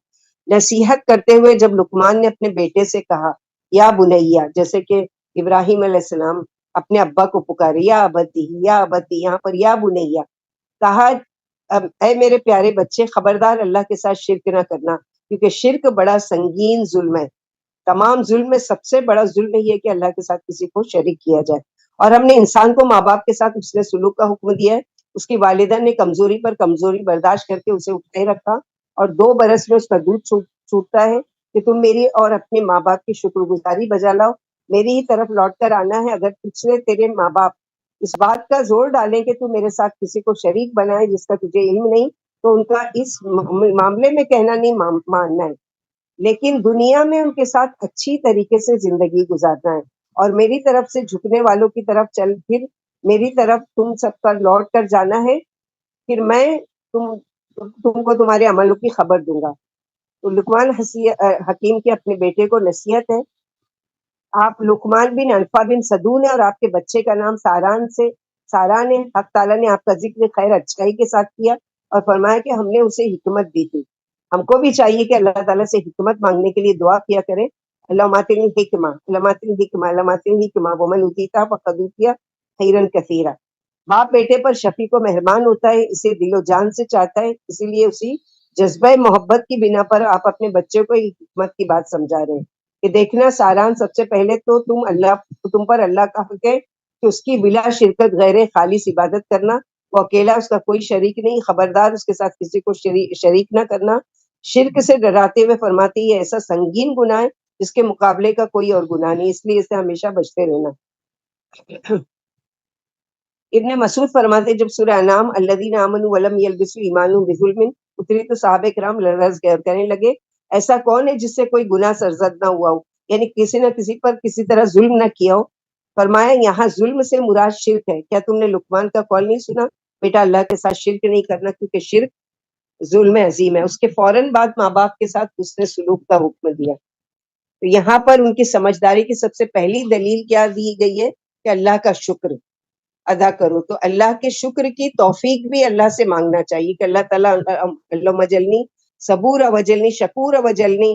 نصیحت کرتے ہوئے جب لقمان نے اپنے بیٹے سے کہا یا بنیا، جیسے کہ ابراہیم علیہ السلام اپنے ابا کو پکارے یا ابتی یا ابتی، یہاں پر یا بنیا کہا اے میرے پیارے بچے خبردار اللہ کے ساتھ شرک نہ کرنا، کیونکہ شرک بڑا سنگین ظلم ہے، تمام ظلم میں سب سے بڑا ظلم یہ ہے کہ اللہ کے ساتھ کسی کو شریک کیا جائے۔ اور ہم نے انسان کو ماں باپ کے ساتھ حسن سلوک کا حکم دیا ہے، اس کی والدہ نے کمزوری پر کمزوری برداشت کر کے اسے اٹھائے رکھا اور 2 برس میں اس کا دودھ چھوٹتا ہے کہ تم میری اور اپنے ماں باپ کی شکر گزاری بجا لاؤ، میری ہی طرف لوٹ کر آنا ہے۔ اگر پچھلے تیرے ماں باپ اس بات کا زور ڈالیں کہ تو میرے ساتھ کسی کو شریک بنائے جس کا تجھے علم نہیں، تو ان کا اس معاملے میں کہنا نہیں ماننا ہے، لیکن دنیا میں ان کے ساتھ اچھی طریقے سے زندگی گزارنا ہے اور میری طرف سے جھکنے والوں کی طرف چل، پھر میری طرف تم سب کا لوٹ کر جانا ہے، پھر میں تم کو تمہارے عملوں کی خبر دوں گا۔ تو لقمان حکیم کے اپنے بیٹے کو نصیحت ہے۔ آپ لقمان بن انفا بن سدون ہیں اور آپ کے بچے کا نام ساران ہے۔ حق تعالیٰ نے آپ کا ذکر خیر اچھائی کے ساتھ کیا اور فرمایا کہ ہم نے اسے حکمت دی تھی۔ ہم کو بھی چاہیے کہ اللہ تعالیٰ سے حکمت مانگنے کے لیے دعا کیا کرے، اللہم آتنی الحکمہ، اللہم آتنی الحکمہ، اللہم آتنی الحکمہ ومن اوتیتہا فقد اوتی خیرا کثیرا۔ باپ بیٹے پر شفیق و مہربان ہوتا ہے، اسے دل و جان سے چاہتا ہے، اسی لیے اسی جذبہ محبت کی بنا پر آپ اپنے بچے کو حکمت کی بات سمجھا رہے ہیں کہ دیکھنا ساران، سب سے پہلے تو تم پر اللہ کا حق ہے کہ اس کی بلا شرکت غیر خالص عبادت کرنا، وہ اکیلا، اس کا کوئی شریک نہیں، خبردار اس کے ساتھ کسی کو شریک نہ کرنا۔ شرک سے ڈراتے ہوئے فرماتے یہ ایسا سنگین گناہ ہے جس کے مقابلے کا کوئی اور گناہ نہیں، اس لیے اس سے ہمیشہ بچتے رہنا۔ ابن مسعود فرماتے جب سورہ انعام الذین آمنوا ولم یلبسوا ایمانہم بظلم اتری تو صحابہ کرام لرز گئے اور کہنے لگے ایسا کون ہے جس سے کوئی گناہ سرزد نہ ہوا ہو، یعنی کسی نہ کسی پر کسی طرح ظلم نہ کیا ہو۔ فرمایا یہاں ظلم سے مراد شرک ہے، کیا تم نے لقمان کا قول نہیں سنا، بیٹا اللہ کے ساتھ شرک نہیں کرنا کیونکہ شرک ظلم عظیم ہے۔ اس کے فوراً بعد ماں باپ کے ساتھ حسن سلوک کا حکم دیا۔ تو یہاں پر ان کی سمجھداری کی سب سے پہلی دلیل کیا دی گئی ہے کہ اللہ کا شکر ادا کرو. تو اللہ کے شکر کی توفیق بھی اللہ سے مانگنا چاہیے کہ اللہ تعالیٰ اللہم اجلنی صبور وجلنی شکور وجلنی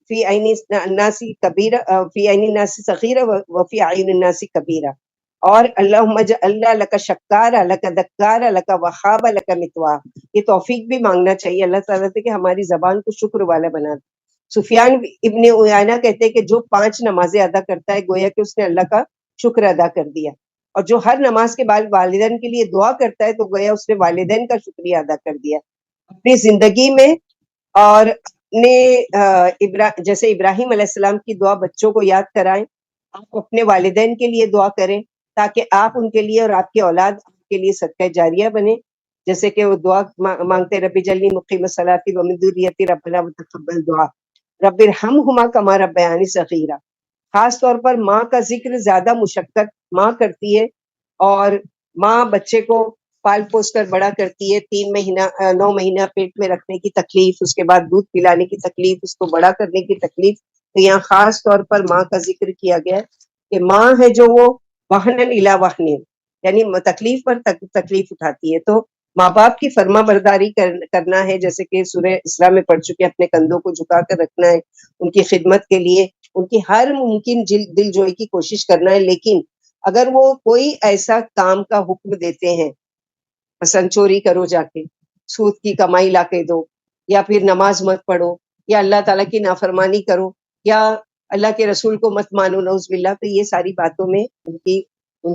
فی عین الناس کبیرہ فی عین الناس صغیرہ وفی عین الناس کبیرہ. اور اللہم اللہ لک شکارہ لک دکارہ لک وہابہ لک متواہ. یہ توفیق بھی مانگنا چاہیے اللہ تعالیٰ سے کہ ہماری زبان کو شکر والا بنا دے. سفیان ابن عیینہ کہتے ہیں کہ جو 5 نمازیں ادا کرتا ہے گویا کہ اس نے اللہ کا شکر ادا کر دیا، اور جو ہر نماز کے بعد والدین کے لیے دعا کرتا ہے تو گویا اس نے والدین کا شکریہ ادا کر دیا. اپنی زندگی میں اور اپنے جیسے ابراہیم علیہ السلام کی دعا بچوں کو یاد کرائیں، آپ اپنے والدین کے لیے دعا کریں تاکہ آپ ان کے لیے اور آپ کی اولاد آپ کے لیے صدقہ جاریہ بنے. جیسے کہ وہ دعا مانگتے رب جلنی مقیم الصلاۃ ومن ذریتی ربنا وتقبل دعا رب ارحمہما کما ربیانی صغیرا. خاص طور پر ماں کا ذکر زیادہ مشقت ماں کرتی ہے، اور ماں بچے کو پال پوس کر بڑا کرتی ہے. 3 مہینہ 9 مہینہ پیٹ میں رکھنے کی تکلیف، اس کے بعد دودھ پلانے کی تکلیف، اس کو بڑا کرنے کی تکلیف. تو یہاں خاص طور پر ماں کا ذکر کیا گیا ہے کہ ماں ہے جو وہ وہنن الی وہن، یعنی تکلیف پر تکلیف اٹھاتی ہے. تو ماں باپ کی فرما برداری کرنا ہے، جیسے کہ سورہ اسراء میں پڑھ چکے، اپنے کندھوں کو جھکا کر رکھنا ہے ان کی خدمت کے لیے، ان کی ہر ممکن دل جوئی کی کوشش کرنا ہے. لیکن اگر وہ کوئی ایسا کام کا حکم دیتے ہیں، مثلا چوری کرو جا کے، سود کی کمائی لا کے دو، یا پھر نماز مت پڑھو، یا اللہ تعالیٰ کی نافرمانی کرو، یا اللہ کے رسول کو مت مانو نعوذ باللہ، تو یہ ساری باتوں میں ان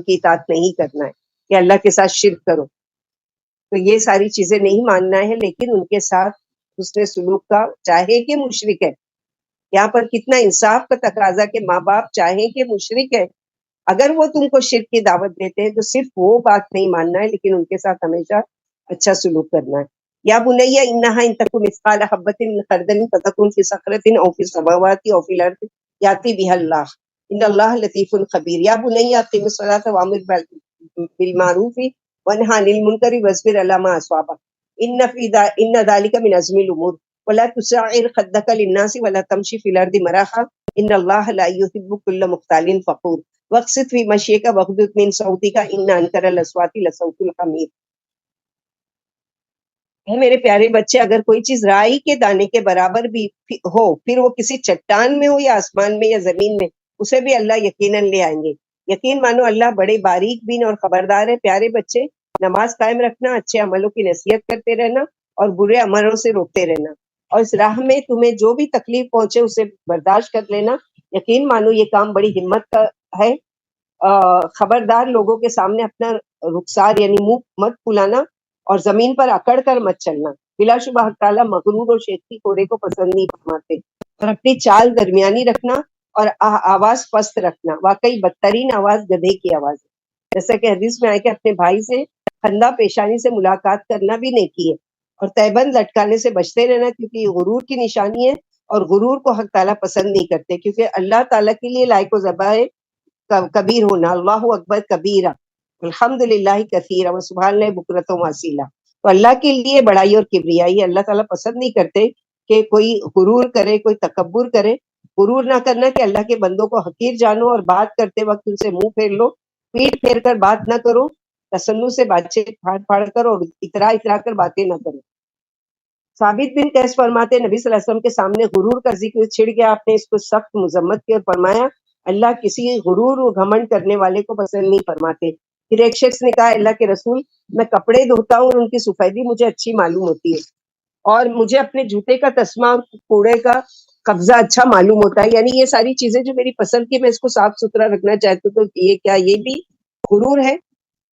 کی اطاعت نہیں کرنا ہے. کہ اللہ کے ساتھ شرک کرو، تو یہ ساری چیزیں نہیں ماننا ہے. لیکن ان کے ساتھ حسن سلوک کا، چاہے کہ مشرک ہے، یہاں پر کتنا انصاف کا تقاضا کہ ماں باپ چاہیں کہ مشرک ہے، اگر وہ تم کو شرک کی دعوت دیتے ہیں تو صرف وہ بات نہیں ماننا ہے، لیکن ان کے ساتھ ہمیشہ اچھا سلوک کرنا ہے. یا بنیا انہا ان تکن مثقال حبۃ من خردل فتکن فی صخرۃ او فی السماوات او فی الارض یاتی بها اللہ ان اللہ لطیف خبیر. یا بنیا اقیم الصلاۃ وامر بالمعروف وانہا عن المنکر واصبر علی ما اصابک ان ذلک من عزم الامور ولا تسعر خدک للناس ولا تمشی فی الارض مرحا ان اللہ لا يحب كل مختال فخور واقصد فی مشیک واغضض من صوتک ان انکر الاصوات لصوت الحمیر. میرے پیارے بچے، اگر کوئی چیز رائی کے دانے کے برابر بھی ہو، پھر وہ کسی چٹان میں ہو یا آسمان میں یا زمین میں، اسے بھی اللہ یقیناً لے آئیں گے. یقین مانو اللہ بڑے باریک بین اور خبردار ہے. پیارے بچے، نماز قائم رکھنا، اچھے عملوں کی نصیحت کرتے رہنا اور برے عملوں سے روکتے رہنا، اور اس راہ میں تمہیں جو بھی تکلیف پہنچے اسے برداشت کر لینا. یقین مانو یہ کام بڑی ہمت کا ہے. خبردار لوگوں کے سامنے اپنا رخسار یعنی منہ مت پھلانا اور زمین پر اکڑ کر مت چلنا. بلا شبہ حق تعالیٰ مغرور اور شیخی کورے کو پسند نہیں فرماتے. اور اپنی چال درمیانی رکھنا اور آواز پست رکھنا. واقعی بدترین آواز گدھے کی آواز ہے. جیسا کہ حدیث میں آئے کہ اپنے بھائی سے خندہ پیشانی سے ملاقات کرنا بھی نیکی ہے، اور تہبند لٹکانے سے بچتے رہنا، کیونکہ یہ غرور کی نشانی ہے، اور غرور کو حق تعالیٰ پسند نہیں کرتے. کیونکہ اللہ تعالیٰ کے لیے لائق و ذبح ہے کبیر ہونا، اللہ اکبر کبیرہ الحمد للہ کثیرہ و سبحان اللہ بکرۃ و اصیلا. تو اللہ کے لیے بڑائی اور کبریائی اللہ تعالیٰ پسند نہیں کرتے کہ کوئی غرور کرے، کوئی تکبر کرے. غرور نہ کرنا کہ اللہ کے بندوں کو حقیر جانو اور بات کرتے وقت ان سے منہ پھیر لو، پیٹ پھیر کر بات نہ کرو، تسنن سے بات چیت پھاڑ پھاڑ کر اور اترا کر باتیں نہ کرو. ثابت بن قیس فرماتے نبی صلی اللہ علیہ وسلم کے سامنے غرور کا ذکر چھڑ گیا، آپ نے اس کو سخت مذمت کی اور فرمایا اللہ کسی غرور و گھمنڈ کرنے والے کو پسند نہیں فرماتے. پھر ایک شخص نے کہا اللہ کے رسول، میں کپڑے دھوتا ہوں اور ان کی سفیدی مجھے اچھی معلوم ہوتی ہے، اور مجھے اپنے جوتے کا تسمہ کوڑے کا قبضہ اچھا معلوم ہوتا ہے، یعنی یہ ساری چیزیں جو میری پسند کی میں اس کو صاف ستھرا رکھنا چاہتی ہوں، تو یہ کیا یہ بھی غرور ہے؟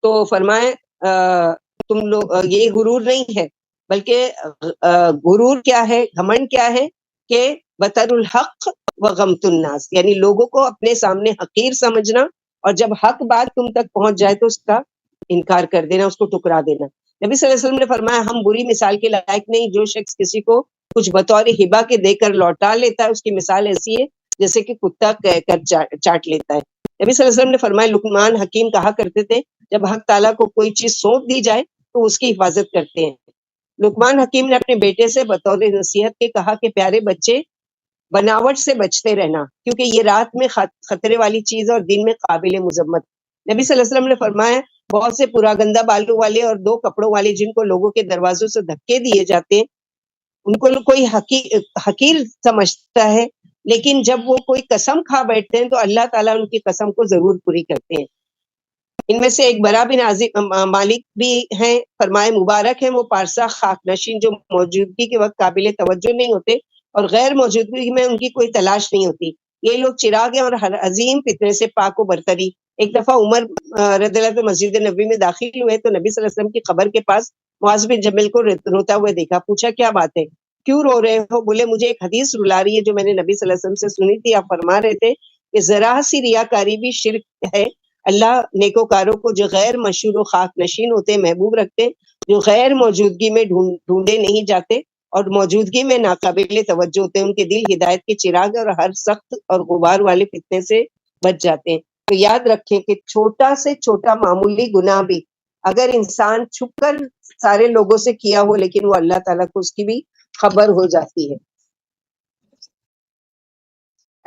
تو فرمائے تم لوگ یہ غرور نہیں ہے، بلکہ غرور کیا ہے، گھمنڈ کیا ہے کہ بطر الحق و غمت الناس، یعنی لوگوں کو اپنے سامنے حقیر سمجھنا، اور جب حق بات تم تک پہنچ جائے تو اس کا انکار کر دینا، اس کو ٹکرا دینا. نبی صلی اللہ علیہ وسلم نے فرمایا ہم بری مثال کے لائق نہیں. جو شخص کسی کو کچھ بطور ہبہ کے دے کر لوٹا لیتا ہے اس کی مثال ایسی ہے جیسے کہ کتا کہہ کر چاٹ لیتا ہے. نبی صلی اللہ علیہ وسلم نے فرمایا لقمان حکیم کہا کرتے تھے جب حق تعالیٰ کو کوئی چیز سونپ دی جائے تو اس کی حفاظت کرتے ہیں. لقمان حکیم نے اپنے بیٹے سے بطور نصیحت کے کہا کہ پیارے بچے، بناوٹ سے بچتے رہنا، کیونکہ یہ رات میں خطرے والی چیز اور دن میں قابل مذمت۔ نبی صلی اللہ علیہ وسلم نے فرمایا بہت سے پورا گندہ بالوں والے اور 2 کپڑوں والے جن کو لوگوں کے دروازوں سے دھکے دیے جاتے ہیں، ان کو کوئی حقیر سمجھتا ہے، لیکن جب وہ کوئی قسم کھا بیٹھتے ہیں تو اللہ تعالیٰ ان کی قسم کو ضرور پوری کرتے ہیں۔ ان میں سے ایک برا بن عازب مالک بھی ہیں، فرمائے مبارک ہیں وہ پارسا خاک نشین جو موجودگی کے وقت قابل توجہ نہیں ہوتے اور غیر موجودگی میں ان کی کوئی تلاش نہیں ہوتی۔ یہ لوگ چراغ ہیں اور ہر عظیم فتنے سے پاک و برتری۔ ایک دفعہ عمر رضی اللہ عنہ مسجد نبی میں داخل ہوئے تو نبی صلی اللہ علیہ وسلم کی قبر کے پاس معاذ بن جبل کو روتا ہوئے دیکھا۔ پوچھا کیا بات ہے، کیوں رو رہے ہو؟ بولے مجھے ایک حدیث رلا رہی ہے جو میں نے نبی صلی اللہ علیہ وسلم سے سنی تھی۔ آپ فرما رہے تھے کہ ذرا سی ریاکاری بھی شرک ہے۔ اللہ نیکوکاروں کو جو غیر مشہور و خاک نشین ہوتے محبوب رکھتے، جو غیر موجودگی میں ڈھونڈے نہیں جاتے اور موجودگی میں ناقابل توجہ ہوتے ہیں، ان کے دل ہدایت کے چراغ اور ہر سخت اور غبار والے فتنے سے بچ جاتے ہیں۔ تو یاد رکھیں کہ چھوٹا سے چھوٹا معمولی گناہ بھی اگر انسان چھپ کر سارے لوگوں سے کیا ہو لیکن وہ اللہ تعالیٰ کو اس کی بھی خبر ہو جاتی ہے۔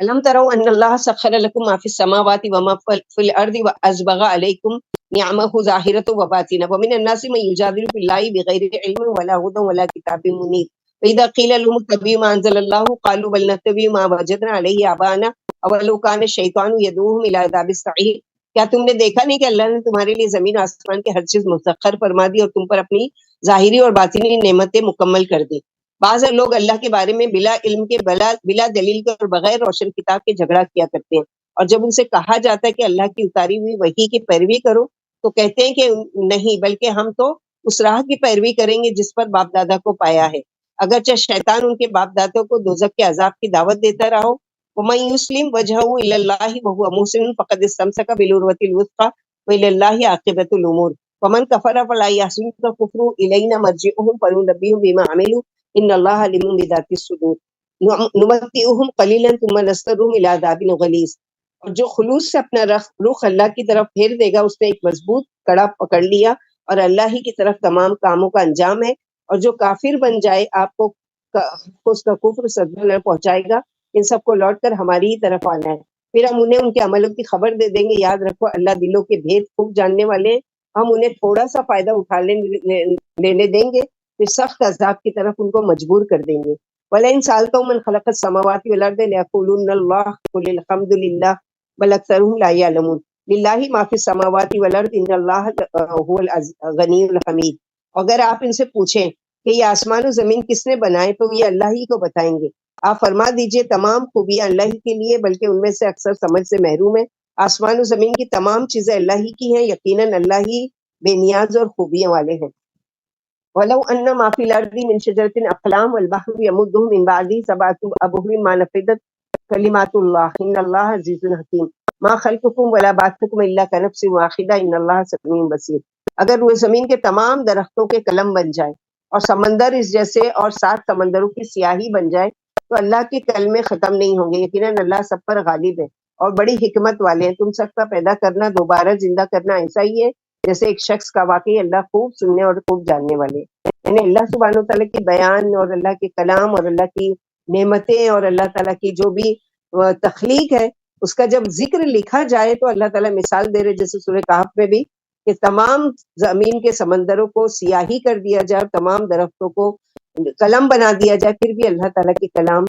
الم تروا ان اللہ سخر لكم ما في السماوات وما في الارض واسبغ عليكم نعمه ظاهرة وباطنة ومن الناس من يجادل في الله بغير علم ولا هدى ولا كتاب منير فإذا قيل لهم اتبعوا ما أنزل الله قالوا بل نتبع ما وجدنا عليه آباءنا أولو كان الشيطان يدعوهم إلى عذاب السعير۔ کیا تم نے دیکھا نہیں کہ اللہ نے تمہارے لیے زمین و آسمان کے ہر چیز مسخر فرما دی اور تم پر اپنی ظاہری اور باطنی نعمتیں مکمل کر دی۔ بعض لوگ اللہ کے بارے میں بلا علم کے بلا دلیل کے اور بغیر روشن کتاب کے جھگڑا کیا کرتے ہیں، اور جب ان سے کہا جاتا ہے کہ اللہ کی اتاری ہوئی وحی کی پیروی کرو تو کہتے ہیں کہ نہیں، بلکہ ہم تو اس راہ کی پیروی کریں گے جس پر باپ دادا کو پایا ہے، اگرچہ شیطان ان کے باپ دادوں کو دوزخ کے عذاب کی دعوت دیتا رہو۔ وَمَن يُسْلِمْ وَجْهَهُ إِلَى اللَّهِ وَهُوَ مُحْسِنٌ فَقَدِ اسْتَمْسَكَ بِالْعُرْوَةِ الْوُثْقَىٰ وَإِلَى اللَّهِ عَاقِبَةُ الْأُمُورِ وَمَن كَفَرَ فَلَا يَحْزُنكَ كُفْرُهُ إِلَيْنَا مَرْجِعُهُمْ فَنُنَبِّئُهُم بِمَا عَمِلُوا إِنَّ اللَّهَ عَلِيمٌ بِذَاتِ الصُّدُورِ نُمَتِّعُهُمْ قَلِيلًا ثُمَّ نَضْطَرُّهُمْ إِلَىٰ عَذَابٍ غَلِيظٍ۔ اور جو خلوص سے اپنا رخ اللہ کی طرف پھیر دے گا اس نے ایک مضبوط کڑا پکڑ لیا اور اللہ ہی کی طرف تمام کاموں کا انجام ہے، اور جو کافر بن جائے آپ کو اس کا کفر صدمہ پہنچائے گا۔ ان سب کو لوٹ کر ہماری ہی طرف آنا ہے، پھر ہم انہیں ان کے عملوں کی خبر دے دیں گے۔ یاد رکھو اللہ دلوں کے بھید خوب جاننے والے ہیں، ہم انہیں تھوڑا سا فائدہ اٹھا لینے دیں گے پھر سخت عذاب کی طرف ان کو مجبور کر دیں گے۔ وَلَئِن سَأَلْتَهُم مَّن خَلَقَ السَّمَاوَاتِ وَالْأَرْضَ لَيَقُولُنَّ اللَّهُ قُلِ الْحَمْدُ لِلَّهِ بَلْ أَكْثَرُهُمْ لَا يَعْلَمُونَ لِلَّهِ مَا فِي السَّمَاوَاتِ وَالْأَرْضِ إِنَّ اللَّهَ هُوَ الْغَنِيُّ الْحَمِيدُ۔ اگر آپ ان سے پوچھیں کہ یہ آسمان و زمین کس نے بنائے تو یہ اللہ ہی کو بتائیں گے۔ آپ فرما دیجئے تمام خوبیاں اللہ ہی کے لیے، بلکہ ان میں سے اکثر سمجھ سے محروم ہیں۔ آسمان و زمین کی تمام چیزیں اللہ ہی کی ہیں، یقیناً اللہ ہی بے نیاز اور خوبیاں والے ہیں۔ وَلَوْ أَنَّ مَا فِي الْأَرْضِ مِنْ شَجَرَةٍ أَقْلَامٌ وَالْبَحْرُ يَمُدُّهُ مِنْ بَعْدِهِ سَبْعَةُ أَبْحُرٍ مَا نَفِدَتْ كَلِمَاتُ اللَّهِ إِنَّ اللَّهَ عَزِيزٌ حَكِيمٌ مَا خَلْقُكُمْ وَلَا بَعْثُكُمْ إِلَّا كَنَفْسٍ وَاحِدَةٍ إِنَّ اللَّهَ سَمِيعٌ بَصِيرٌ۔ اگر وہ زمین کے تمام درختوں کے قلم بن جائے اور سمندر اس جیسے اور 7 سمندروں کی سیاہی بن جائے تو اللہ کے کلمے ختم نہیں ہوں گے۔ یقیناً اللہ سب پر غالب ہے اور بڑی حکمت والے ہیں۔ تم سب کا پیدا کرنا، دوبارہ زندہ کرنا ایسا ہی ہے جیسے ایک شخص کا، واقعی اللہ خوب سننے اور خوب جاننے والے۔ یعنی اللہ سبحانہ وتعالیٰ کے بیان اور اللہ کے کلام اور اللہ کی نعمتیں اور اللہ تعالیٰ کی جو بھی تخلیق ہے اس کا جب ذکر لکھا جائے تو اللہ تعالیٰ مثال دے رہے جیسے سورہ کہف میں بھی کہ تمام زمین کے سمندروں کو سیاہی کر دیا جائے اور تمام درختوں کو قلم بنا دیا جائے، پھر بھی اللہ تعالیٰ کے کلام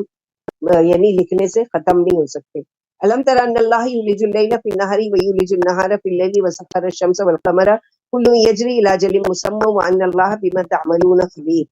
یعنی لکھنے سے ختم نہیں ہو سکتے۔ الم تر ان اللہ یولج اللیل فی النہار ویولج النہار فی اللیل وسخر الشمس والقمر کل یجری الی اجل مسمى وان اللہ بما تعملون خبیر۔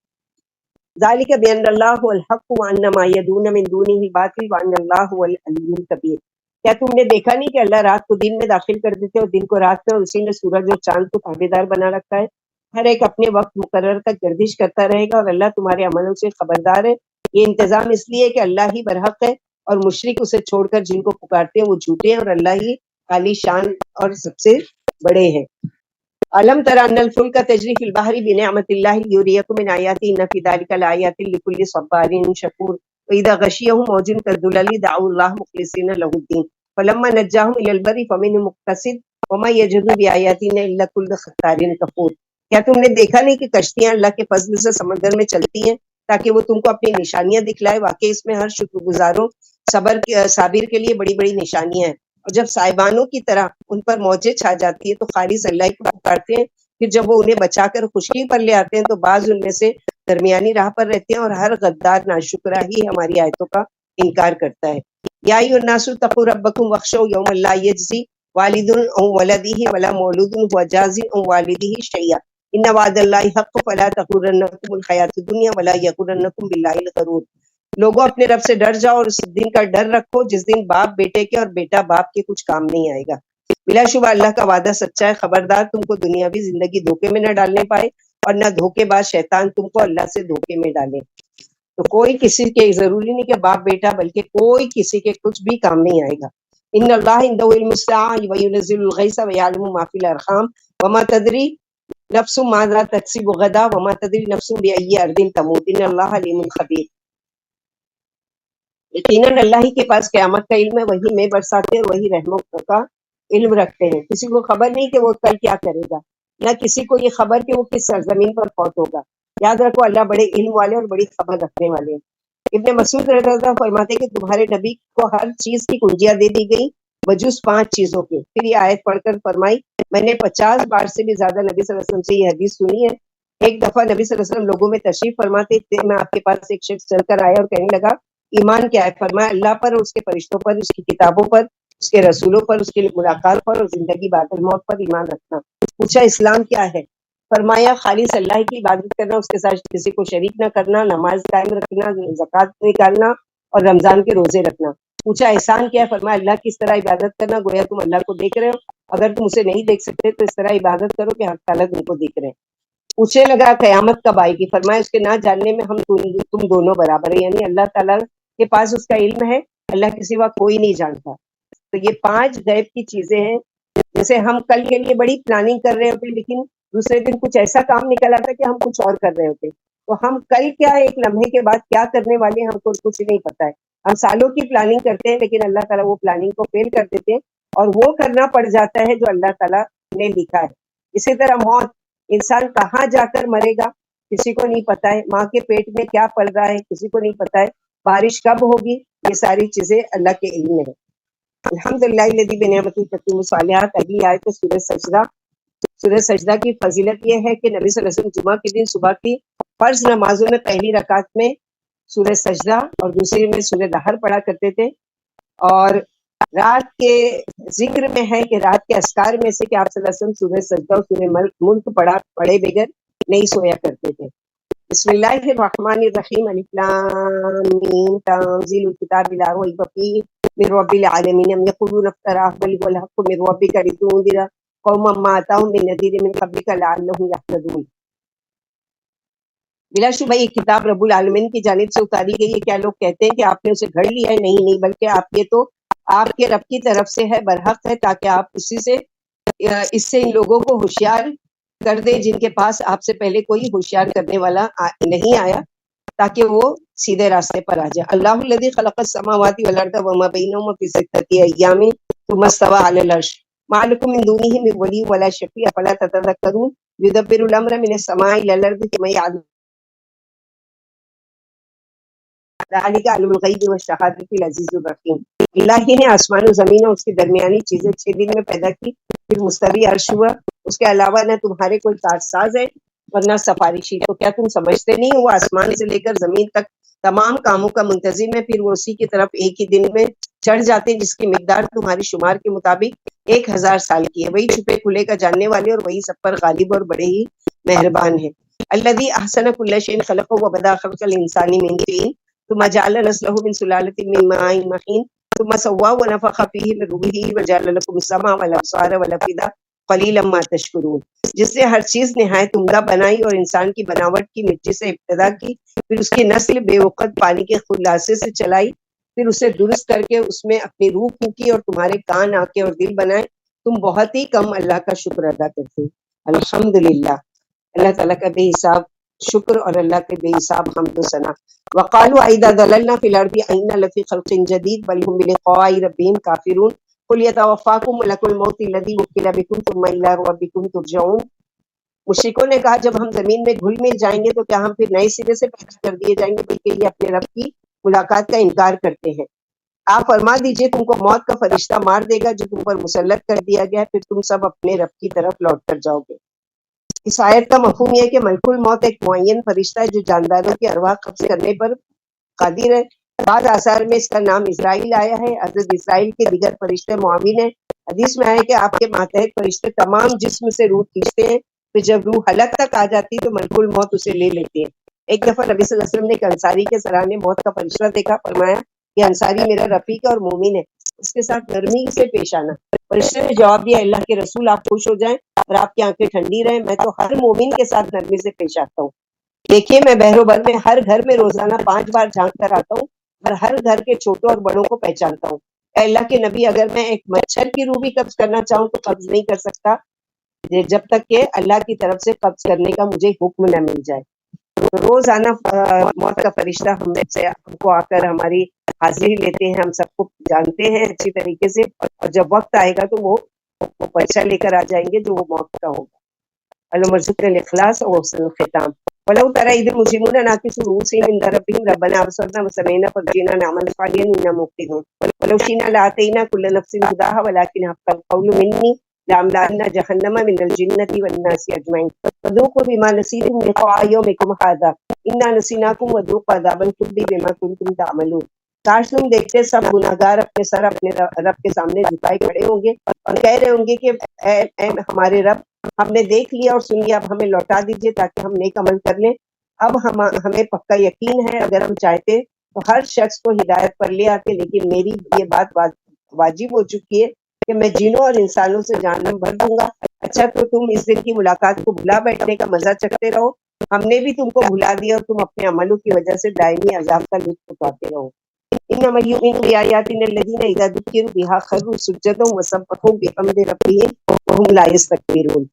ذلک بان اللہ هو الحق وان ما يدعون من دونه الباطل وان اللہ هو العلی الکبیر۔ کیا تم نے دیکھا نہیں کہ اللہ رات کو دن میں داخل کر دیتے اور دن کو رات میں، اور اسی نے سورج اور چاند کو تابعدار بنا رکھا ہے، ہر ایک اپنے وقت مقرر تک گردش کرتا رہے گا اور اللہ تمہارے عملوں سے خبردار ہے۔ یہ انتظام اس لیے کہ اللہ ہی برحق ہے اور مشرک اسے چھوڑ کر جن کو پکارتے ہیں وہ جھوٹے ہیں، اور اللہ ہی عالی شان اور سب سے بڑے ہیں۔ علم تر ان الفلک تجری فی البحر بنعمت اللہ لیریکم من آیاتہ ان فی ذلک لآیات لکل صبار شکور واذا غشیہم موج کالظلل دعوا اللہ مخلصین لہ الدین فلما نجاہم الی البر فمنہم مقتصد وما یجحد بآیاتنا الا کل ختار کفور۔ کیا تم نے دیکھا نہیں کہ کشتیاں اللہ کے فضل سے سمندر میں چلتی ہیں تاکہ وہ تم کو اپنی نشانیاں دکھلائے. واقعی اس میں ہر شکر گزاروں صابر کے لیے بڑی بڑی نشانیاں ہیں. اور جب صاحبانوں کی طرح ان پر موجیں چھا جاتی ہے تو خالص اللہ کو پکارتے ہیں. پھر جب وہ انہیں بچا کر خشکی پر لے آتے ہیں تو بعض ان میں سے درمیانی راہ پر رہتے ہیں، اور ہر غدار ناشکرا ہی ہماری آیتوں کا انکار کرتا ہے. یا ایھا الناس اتقوا ربکم واخشوا یوما لا یجزی والد عن ولدہ ولا مولود هو جاز عن والدہ شیئا ان وعد اللہ حق فلا تغرنکم الحیاۃ الدنیا ولا یغرنکم باللہ الغرور. لوگوں اپنے رب سے ڈر جاؤ اور اس دن کا ڈر رکھو جس دن باپ بیٹے کے اور بیٹا باپ کے کچھ کام نہیں آئے گا. بلا شبہ اللہ کا وعدہ سچا ہے. خبردار تم کو دنیاوی زندگی دھوکے میں نہ ڈالنے پائے اور نہ دھوکے باز شیطان تم کو اللہ سے دھوکے میں ڈالے. تو کوئی کسی کے ضروری نہیں کہ باپ بیٹا، بلکہ کوئی کسی کے کچھ بھی کام نہیں آئے گا. ان اللہ عنده علم الساعة وينزل الغيث ويعلم ما في الارحام وما تدري نفس ماذا تكسب غدا وما تدري نفس بأي ارض تموت ان اللہ علیم خبیر. یقیناً اللہ ہی کے پاس قیامت کا علم ہے، وہی میں برساتے ہیں اور وہی رحمت کا علم رکھتے ہیں. کسی کو خبر نہیں کہ وہ کل کیا کرے گا، نہ کسی کو یہ خبر کہ وہ کس سرزمین پر فوت ہوگا. یاد رکھو اللہ بڑے علم والے اور بڑی خبر رکھنے والے ہیں. ابن مسعود رضی اللہ عنہ فرماتے ہیں کہ تمہارے نبی کو ہر چیز کی کنجیاں دے دی گئی بجز 5 چیزوں کے. پھر یہ آیت پڑھ کر فرمائی میں نے 50 بار سے بھی زیادہ نبی صلی اللہ علیہ وسلم سے یہ حدیث سنی ہے. ایک دفعہ نبی صلی اللہ علیہ وسلم لوگوں میں تشریف فرماتے تھے، میں آپ کے پاس ایک شخص چل کر آیا اور کہنے لگا ایمان کیا ہے؟ فرمایا اللہ پر اور اس کے فرشتوں پر، اس کی کتابوں پر، اس کے رسولوں پر، اس کی ملاقات پر اور زندگی بعد الموت پر ایمان رکھنا. پوچھا اسلام کیا ہے؟ فرمایا خالص اللہ کی عبادت کرنا، اس کے ساتھ کسی کو شریک نہ کرنا، نماز قائم رکھنا، زکوٰۃ نکالنا اور رمضان کے روزے رکھنا. پوچھا احسان کیا ہے؟ فرمایا اللہ کی اس طرح عبادت کرنا گویا تم اللہ کو دیکھ رہے ہو، اگر تم اسے نہیں دیکھ سکتے تو اس طرح عبادت کرو کہ حق تعالیٰ تم کو دیکھ رہے ہیں. پوچھنے لگا قیامت کب آئے گی؟ فرمایا اس کے نہ جاننے میں ہم تم دونوں برابر ہیں. یعنی اللہ تعالیٰ کے پاس اس کا علم ہے، اللہ کے سوا کوئی نہیں جانتا. تو یہ 5 غیب کی چیزیں ہیں. جیسے ہم کل کے لیے بڑی پلاننگ کر رہے ہوتے لیکن دوسرے دن کچھ ایسا کام نکل آتا کہ ہم کچھ اور کر رہے ہوتے. تو ہم کل کیا ایک لمحے کے بعد کیا کرنے والے ہیں ہم کو کچھ نہیں پتا ہے. ہم سالوں کی پلاننگ کرتے ہیں لیکن اللہ تعالیٰ وہ پلاننگ کو فیل کر دیتے ہیں اور وہ کرنا پڑ جاتا ہے جو اللہ تعالیٰ نے لکھا ہے. اسی طرح موت، انسان کہاں جا کر مرے گا کسی کو نہیں پتا ہے. ماں کے پیٹ میں کیا پل رہا ہے کسی کو نہیں پتا ہے. بارش کب ہوگی یہ ساری چیزیں اللہ کے علم میں ہے. الحمدللہ الذی بنعمتہ تتم الصالحات. اگلی آیت ہے سورہ سجدہ. سورہ سجدہ کی فضیلت یہ ہے کہ نبی صلی اللہ علیہ وسلم جمعہ کے دن صبح کی فرض نمازوں میں پہلی رکعت میں سورہ سجدہ اور دوسری میں سورہ دہر پڑھا کرتے تھے. اور رات کے ذکر میں ہے کہ رات کے اذکار میں سے کہ آپ صلی اللہ علیہ وسلم سورہ سجدہ اور سورہ ملک پڑھے بغیر نہیں سویا کرتے تھے. بسم اللہ الرحمن الرحیم. الف لام میم تنزیل الکتاب لا ریب فیہ من رب العالمین. ام یقولون افتراه بل هو الحق من ربک لتنذر قوما ما اتاهم من نذیر من قبلک لعلهم یهتدون. بلا شبہ یہ کتاب رب العالمین کی جانب سے اتاری گئی ہے. کیا لوگ کہتے ہیں کہ آپ نے اسے گھڑ لیا ہے؟ نہیں، بلکہ آپ یہ تو آپ کے رب کی طرف سے ہے، برحق ہے، تاکہ آپ اس سے ان لوگوں کو ہوشیار کر دے جن کے پاس آپ سے پہلے کوئی ہوشیار کرنے والا نہیں آیا، تاکہ وہ سیدھے راستے پر آ جائے. اللہ الذی خلق السماوات والارض وما بینہما فی ستۃ ایام ثم استوى علی العرش ما لکم من دونہ من ولی ولا شفیع افلا تتذکرون. یدبر الامر من السماء الی الارض ثم یعلم ذلک علم الغیب والشہادۃ العزیز الرحیم. اللہ ہی نے آسمان و زمین اور اس کی درمیانی چیزیں 6 دن میں پیدا کی، پھر مستوی عرش ہوا. اس کے علاوہ نہ تمہارے کوئی کارساز ہے اور نہ سفارشی. تو کیا تم سمجھتے نہیں وہ آسمان سے لے کر زمین تک تمام کاموں کا منتظم ہے، پھر وہ اسی کی طرف ایک ہی دن میں چڑھ جاتے ہیں جس کی مقدار تمہاری شمار کے مطابق 1000 سال کی ہے. وہی چھپے کھلے کا جاننے والے اور وہی سب پر غالب اور بڑے ہی مہربان ہے. الذی احسن کل شیء خلقہ وبدأ خلق الانسان من طین ثم جعل نسلہ من سلالۃ من ماء مہین ثم سواه ونفخ فیہ من روحہ وجعل لکم السمع والابصار والافئدہ قلیلا ما تشکرون. جس نے ہر چیز نہایت عمدہ بنائی اور انسان کی بناوٹ کی مٹی سے ابتدا کی، پھر اس کی نسل بے وقت پانی کے خلاصے سے چلائی، پھر اسے درست کر کے اس میں اپنی روح پھونکی اور تمہارے کان، آنکھیں اور دل بنائے. تم بہت ہی کم اللہ کا شکر ادا کرتے. الحمدللہ. اللہ تعالیٰ کا بے حساب شکر اور اللہ کے بے حساب حمد و ثنا. وقالوا اذا ضللنا في الارض انا لفی خلق جدید بل هم بلقاء ربهم کافرون. قل يتوفاكم ملك الموت الذي وكل بكم ثم الى ربكم ترجعون. مشرکوں نے کہا جب ہم زمین میں گھل مل جائیں گے تو کیا ہم پھر نئے سرے سے پیدا کر دیے جائیں گے، بلکہ یہ اپنے رب کی ملاقات کا انکار کرتے ہیں۔ آپ فرما دیجئے تم کو موت کا فرشتہ مار دے گا جو تم پر مسلط کر دیا گیا، پھر تم سب اپنے رب کی طرف لوٹ کر جاؤ گے۔ اس آیت کا مفہوم یہ ہے کہ ملک الموت ایک معین فرشتہ ہے جو جانداروں کی ارواح قبض کرنے پر قادر ہے۔ بعض آثار میں اس کا نام اسرائیل آیا ہے۔ حضرت اسرائیل کے دیگر فرشتے معاون ہیں۔ حدیث میں آیا کہ آپ کے ماتحت فرشتے تمام جسم سے روح کھینچتے ہیں، پھر جب روح حلق تک آ جاتی تو ملک الموت اسے لے لیتے ہیں۔ ایک دفعہ نبی صلی اللہ علیہ وسلم نے ایک انصاری کے سرانے موت کا فرشتہ دیکھا، فرمایا یہ انصاری میرا رفیق اور مومن ہے، اس کے ساتھ نرمی سے پیش آنا۔ فرشتے نے جواب دیا اللہ کے رسول آپ خوش ہو جائیں اور آپ کی آنکھیں ٹھنڈی رہیں، میں تو ہر مومن کے ساتھ نرمی سے پیش آتا ہوں۔ دیکھیے میں بحر و بر میں ہر گھر میں روزانہ 5 بار جھانک کر آتا ہوں اور ہر گھر کے چھوٹوں اور بڑوں کو پہچانتا ہوں۔ اے اللہ کے نبی اگر میں ایک مچھر کی روح بھی قبض کرنا چاہوں تو قبض نہیں کر سکتا جب تک کہ اللہ کی طرف سے قبض کرنے کا مجھے حکم نہ مل جائے۔ روزانہ موت کا فرشتہ ہم کو آ کر ہماری حاضری لیتے ہیں، ہم سب کو جانتے ہیں اچھی طریقے سے، اور جب وقت آئے گا تو وہ پرچہ لے کر آ جائیں گے جو وہ موت کا ہوگا۔ اللهم ارزقنا الاخلاص وحسن الختام۔ ولو ترى إذ المجرمون ناكسوا رؤوسهم عند ربهم ربنا أبصرنا وسمعنا فارجعنا نعمل صالحا إنا موقنون ولو شئنا لآتينا كل نفس هداها ولكن حق القول مني لأملأن جهنم من الجنة والناس أجمعين فذوقوا بما نسيتم لقاء يومكم هذا إنا نسيناكم وذوقوا عذاب الخلد بما كنتم تعملون۔ کاش تم دیکھتے سب گناہگار اپنے سر اپنے رب کے سامنے جھکائے کھڑے ہوں گے اور کہہ رہے ہوں گے کہ اے ہمارے رب، ہم نے دیکھ لیا اور سن لیا، اب ہمیں لوٹا دیجئے تاکہ ہم نیک عمل کر لیں۔ اب ہمیں پکا یقین ہے اگر ہم چاہتے تو ہر شخص کو ہدایت پر لے آتے، لیکن میری یہ بات واجب ہو چکی ہے کہ میں جنوں اور انسانوں سے جہنم بھر دوں گا۔ اچھا تو تم اس دن کی ملاقات کو بھلا بیٹھنے کا مزہ چکھتے رہو، ہم نے بھی تم کو بھلا دیا اور تم اپنے عملوں کی وجہ سے دائمی عذاب کا لطف اٹھاتے رہو۔ انما یؤمن بآیاتنا الذین اذا ذکروا بها خروا سجدا وسبحوا بحمد ربهم وهم لا یستکبرون۔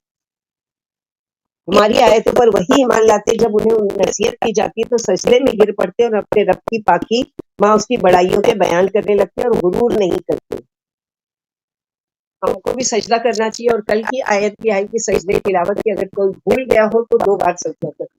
ہماری آیتوں پر وہی ایمان لاتے جب انہیں نصیحت کی جاتی ہے تو سجدے میں گر پڑتے اور اپنے رب کی پاکی ماں اس کی بڑائیوں کے بیان کرنے لگتے اور غرور نہیں کرتے۔ ہم کو بھی سجدہ کرنا چاہیے، اور کل کی آیت بھی آئی کہ سجدے تلاوت کی اگر کوئی بھول گیا ہو تو 2 بار سجدہ کرے۔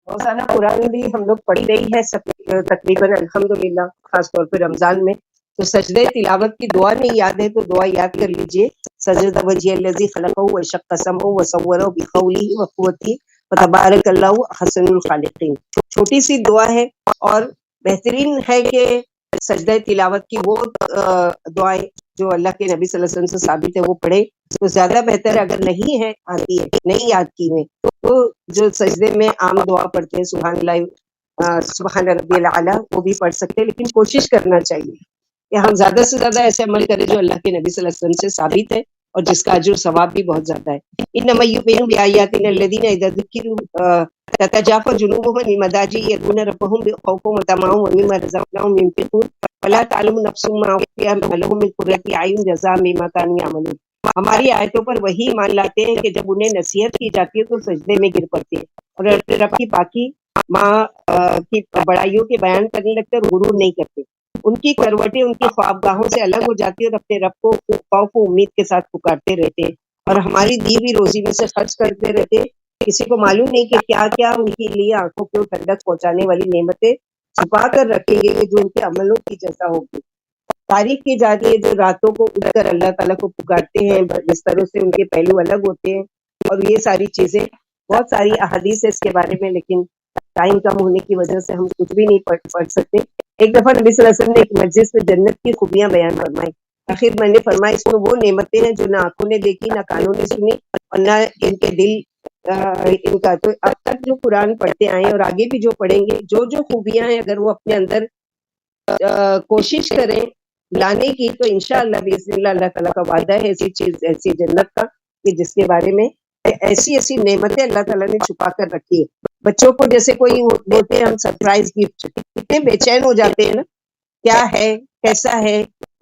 روزانہ قرآن بھی ہم لوگ پڑھ رہی ہے سب تقریباً الحمدللہ، خاص طور پہ رمضان میں تو سجدے تلاوت کی دعا نہیں یاد ہے تو دعا یاد کر لیجئے۔ سجد وجہ الذی خلقہ وشق سمعہ وصورہ بقولہ وقوتہ فتبارک اللہ احسن الخالقین۔ چھوٹی سی دعا ہے اور بہترین ہے کہ سجدہ تلاوت کی وہ دعائیں جو اللہ کے نبی صلی اللہ علیہ وسلم سے ثابت ہے وہ پڑھے تو زیادہ بہتر ہے۔ اگر نہیں ہے آتی ہے نہیں یاد کی میں تو جو سجدے میں عام دعا پڑھتے ہیں سبحان اللہ سبحان ربی الاعلیٰ وہ بھی پڑھ سکتے ہیں، لیکن کوشش کرنا چاہیے کہ ہم زیادہ سے زیادہ ایسے عمل کریں جو اللہ کے نبی صلی اللہ علیہ وسلم سے ثابت ہے اور جس کا اجر و ثواب بھی بہت زیادہ ہے۔ انما یؤمنون بآیاتنا الذین اذا ذکروا تتجافى جنوبهم عن المضاجع يدعون ربهم خوفا وطمعا ومما رزقناهم ينفقون ولا تعلم نفس ما أخفي لهم من قرة أعين جزاء بما كانوا يعملون۔ ہماری آیتوں پر وہی مان لاتے ہیں کہ جب انہیں نصیحت کی جاتی ہے تو سجدے میں گر پڑتے ہیں اور رب کی پاکی ماں کی بڑائیوں کے بیان کرنے لگتے اور غرور نہیں کرتے۔ ان کی کروٹیں ان کی خوابگاہوں سے الگ ہو جاتی ہیں اور اپنے رب کو خوف و امید کے ساتھ پکارتے رہتے ہیں اور ہماری دی ہوئی روزی میں سے خرچ کرتے رہتے۔ کسی کو معلوم نہیں کہ کیا کیا ان کے لیے آنکھوں کو ٹھنڈک پہنچانے والی نعمتیں چھپا کر رکھیں گے جو ان کے عملوں کی جزا ہوگی۔ تعریف کی جاتی ہے جو راتوں کو اٹھ کر اللہ تعالیٰ کو پکارتے ہیں، بستروں سے ان کے پہلو الگ ہوتے ہیں اور یہ ساری چیزیں بہت ساری احادیث ہے اس کے بارے میں، لیکن ٹائم کم ہونے کی وجہ سے ہم کچھ بھی نہیں پڑھ سکتے۔ ایک دفعہ نبی صلی اللہ علیہ وسلم نے ایک مجلس میں جنت کی خوبیاں بیان فرمائی، آخر میں نے فرمایا اس میں وہ نعمتیں ہیں جو نہ آنکھوں نے دیکھی نہ کانوں نے سنی اور نہ ان کے دل ان کا۔ تو اب تک جو قرآن پڑھتے آئے اور آگے بھی جو پڑھیں گے جو جو خوبیاں ہیں اگر وہ اپنے اندر کوشش کریں لانے کی تو انشاءاللہ باذن اللہ اللہ تعالیٰ کا وعدہ ہے ایسی چیز ایسی جنت کا کہ جس کے بارے میں ایسی ایسی نعمتیں اللہ تعالیٰ نے چھپا کر رکھی ہے۔ بچوں کو جیسے کوئی ہوتے ہیں ہم سرپرائز گفٹ، کتنے بے چین ہو جاتے ہیں نا، کیا ہے کیسا ہے،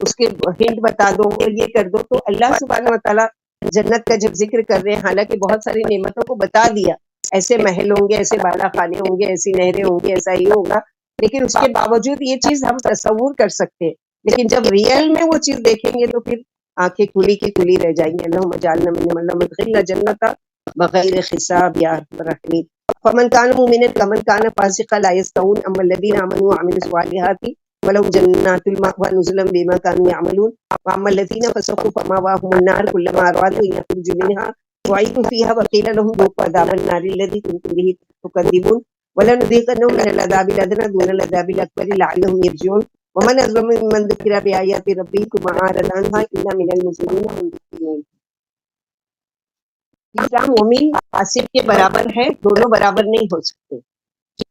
اس کے ہنٹ بتا دو اور یہ کر دو. تو اللہ سبحانہ و تعالیٰ جنت کا جب ذکر کر رہے ہیں، حالانکہ بہت ساری نعمتوں کو بتا دیا، ایسے محل ہوں گے، ایسے بالا خانے ہوں گے، ایسی نہریں ہوں گی، ایسا ہی ہوگا، لیکن اس کے باوجود یہ چیز ہم تصور کر سکتے ہیں، لیکن جب ریئل میں وہ چیز دیکھیں گے تو پھر آنکھیں کھلی کی کھلی رہ جائیں گی. اللہم اجعلنا ممن ادخلنا جنت بغیر حساب یا رحیم. فمن كان مؤمنا كمن كان فاسقا لا يستوون اما الذين امنوا وعملوا الصالحات ولهم جنات المأوى نزلا بما كانوا يعملون واما الذين فسقوا فمأواهم النار كلما ارادوا ان يخرجوا منها وعيدوا فيها وقيل لهم ذوقوا عذاب النار الذي كنتم به تكذبون ولنذيقنهم من العذاب الادنى دون العذاب الاكبر لعلهم يرجعون ومن اظلم ممن ذكر بآيات ربه ثم اعرض عنها انا من المجرمين منتقمون. کیا مومن فاسق کے برابر ہے؟ دونوں برابر نہیں ہو سکتے.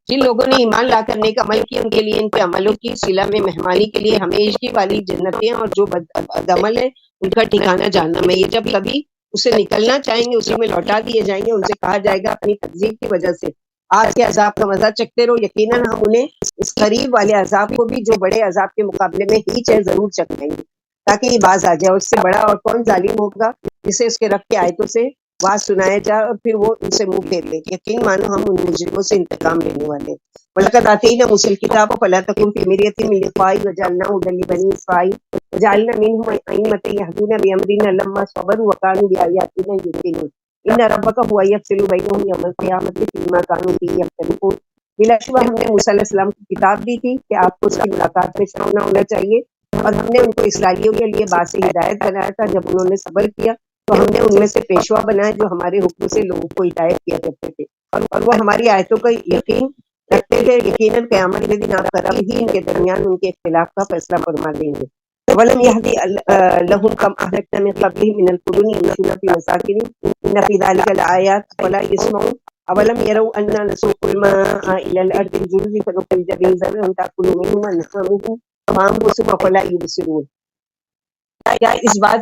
جن لوگوں نے ایمان لا کر نیک عمل کیا ان کے لیے ان کے عملوں کی صلہ میں مہمانی کے لیے ہمیشگی والی جنتیں، اور جو بد عمل ہے ان کا ٹھکانہ جہنم ہے. یہ جب کبھی اسے نکلنا چاہیں گے اسی میں لوٹا دیے جائیں گے. ان سے کہا جائے گا اپنی تکذیب کی وجہ سے آج کے عذاب کا مزہ چکھتے رہو، یقیناً ہم انہیں اس قریب والے عذاب کو بھی جو بڑے عذاب کے مقابلے میں ہیچ ہے ضرور چکھائیں گے تاکہ یہ باز آ جائے. اس سے بڑا اور کون ظالم ہوگا جسے اس کے رب کی آیتوں سے بات سنایا جائے اور پھر وہ ان سے منہ پھیر لے. یقین مانو ہم ان مجرموں سے انتقام لینے والے. وَلَقَدْ آتَيْنَا مُوسَى الْكِتَابَ فَلَا تَكُنْ فِي مِرْيَةٍ مِّن لِقَائِهِ وَجَعَلْنَاهُ هُدًى لِّبَنِي إِسْرَائِيلَ وَجَعَلْنَا مِنْهُمْ أَئِمَّةً يَهْدُونَ بِأَمْرِنَا لَمَّا صَبَرُوا وَكَانُوا بِآيَاتِنَا يُوقِنُونَ إِنَّ رَبَّكَ هُوَ يَفْصِلُ بَيْنَهُمْ يَوْمَ الْقِيَامَةِ فِيمَا كَانُوا فِيهِ يَخْتَلِفُونَ. بلا شبہ ہم نے موسیٰ علیہ السلام کو کتاب دی تھی کہ آپ کو اس کی ملاقات میں شک نہ ہونا چاہیے، اور ہم نے ان کو اسرائیلیوں کے لیے باعث ہدایت بنایا تھا. جب انہوں نے صبر کیا تو ہم نے ان میں سے پیشوا بنائے جو ہمارے حکم سے لوگوں کو ہدایت کیا کرتے تھے، اور وہ ہماری آیتوں کا یقین رکھتے تھے. یقیناً قیامت کے دن آپ کرم ہی ان کے درمیان ان کے اختلاف کا فیصلہ فرما دیں گے. وَلَمْ يَهْدِ لَهُمْ كَمْ أَهْلَكْنَا مِنْ قَبْلِهِمْ مِنَ الْقُرُونِ يَمْشُونَ فِي مَسَاكِنِهِمْ إِنَّ فِي ذَلِكَ لَآيَاتٍ أَفَلَا يَسْمَعُونَ أَوَلَمْ يَرَوْا أَنَّا نَسُوقُ الْمَاءَ إِلَى الْأَرْضِ الْجُرُزِ فَنُخْرِجُ بِهِ زَرْعًا تَأْكُلُ مِنْهُ وَنَحْيَا فَأَنفُسُهُمْ أَفَلَا يُبْصِرُونَ. کیا اس بات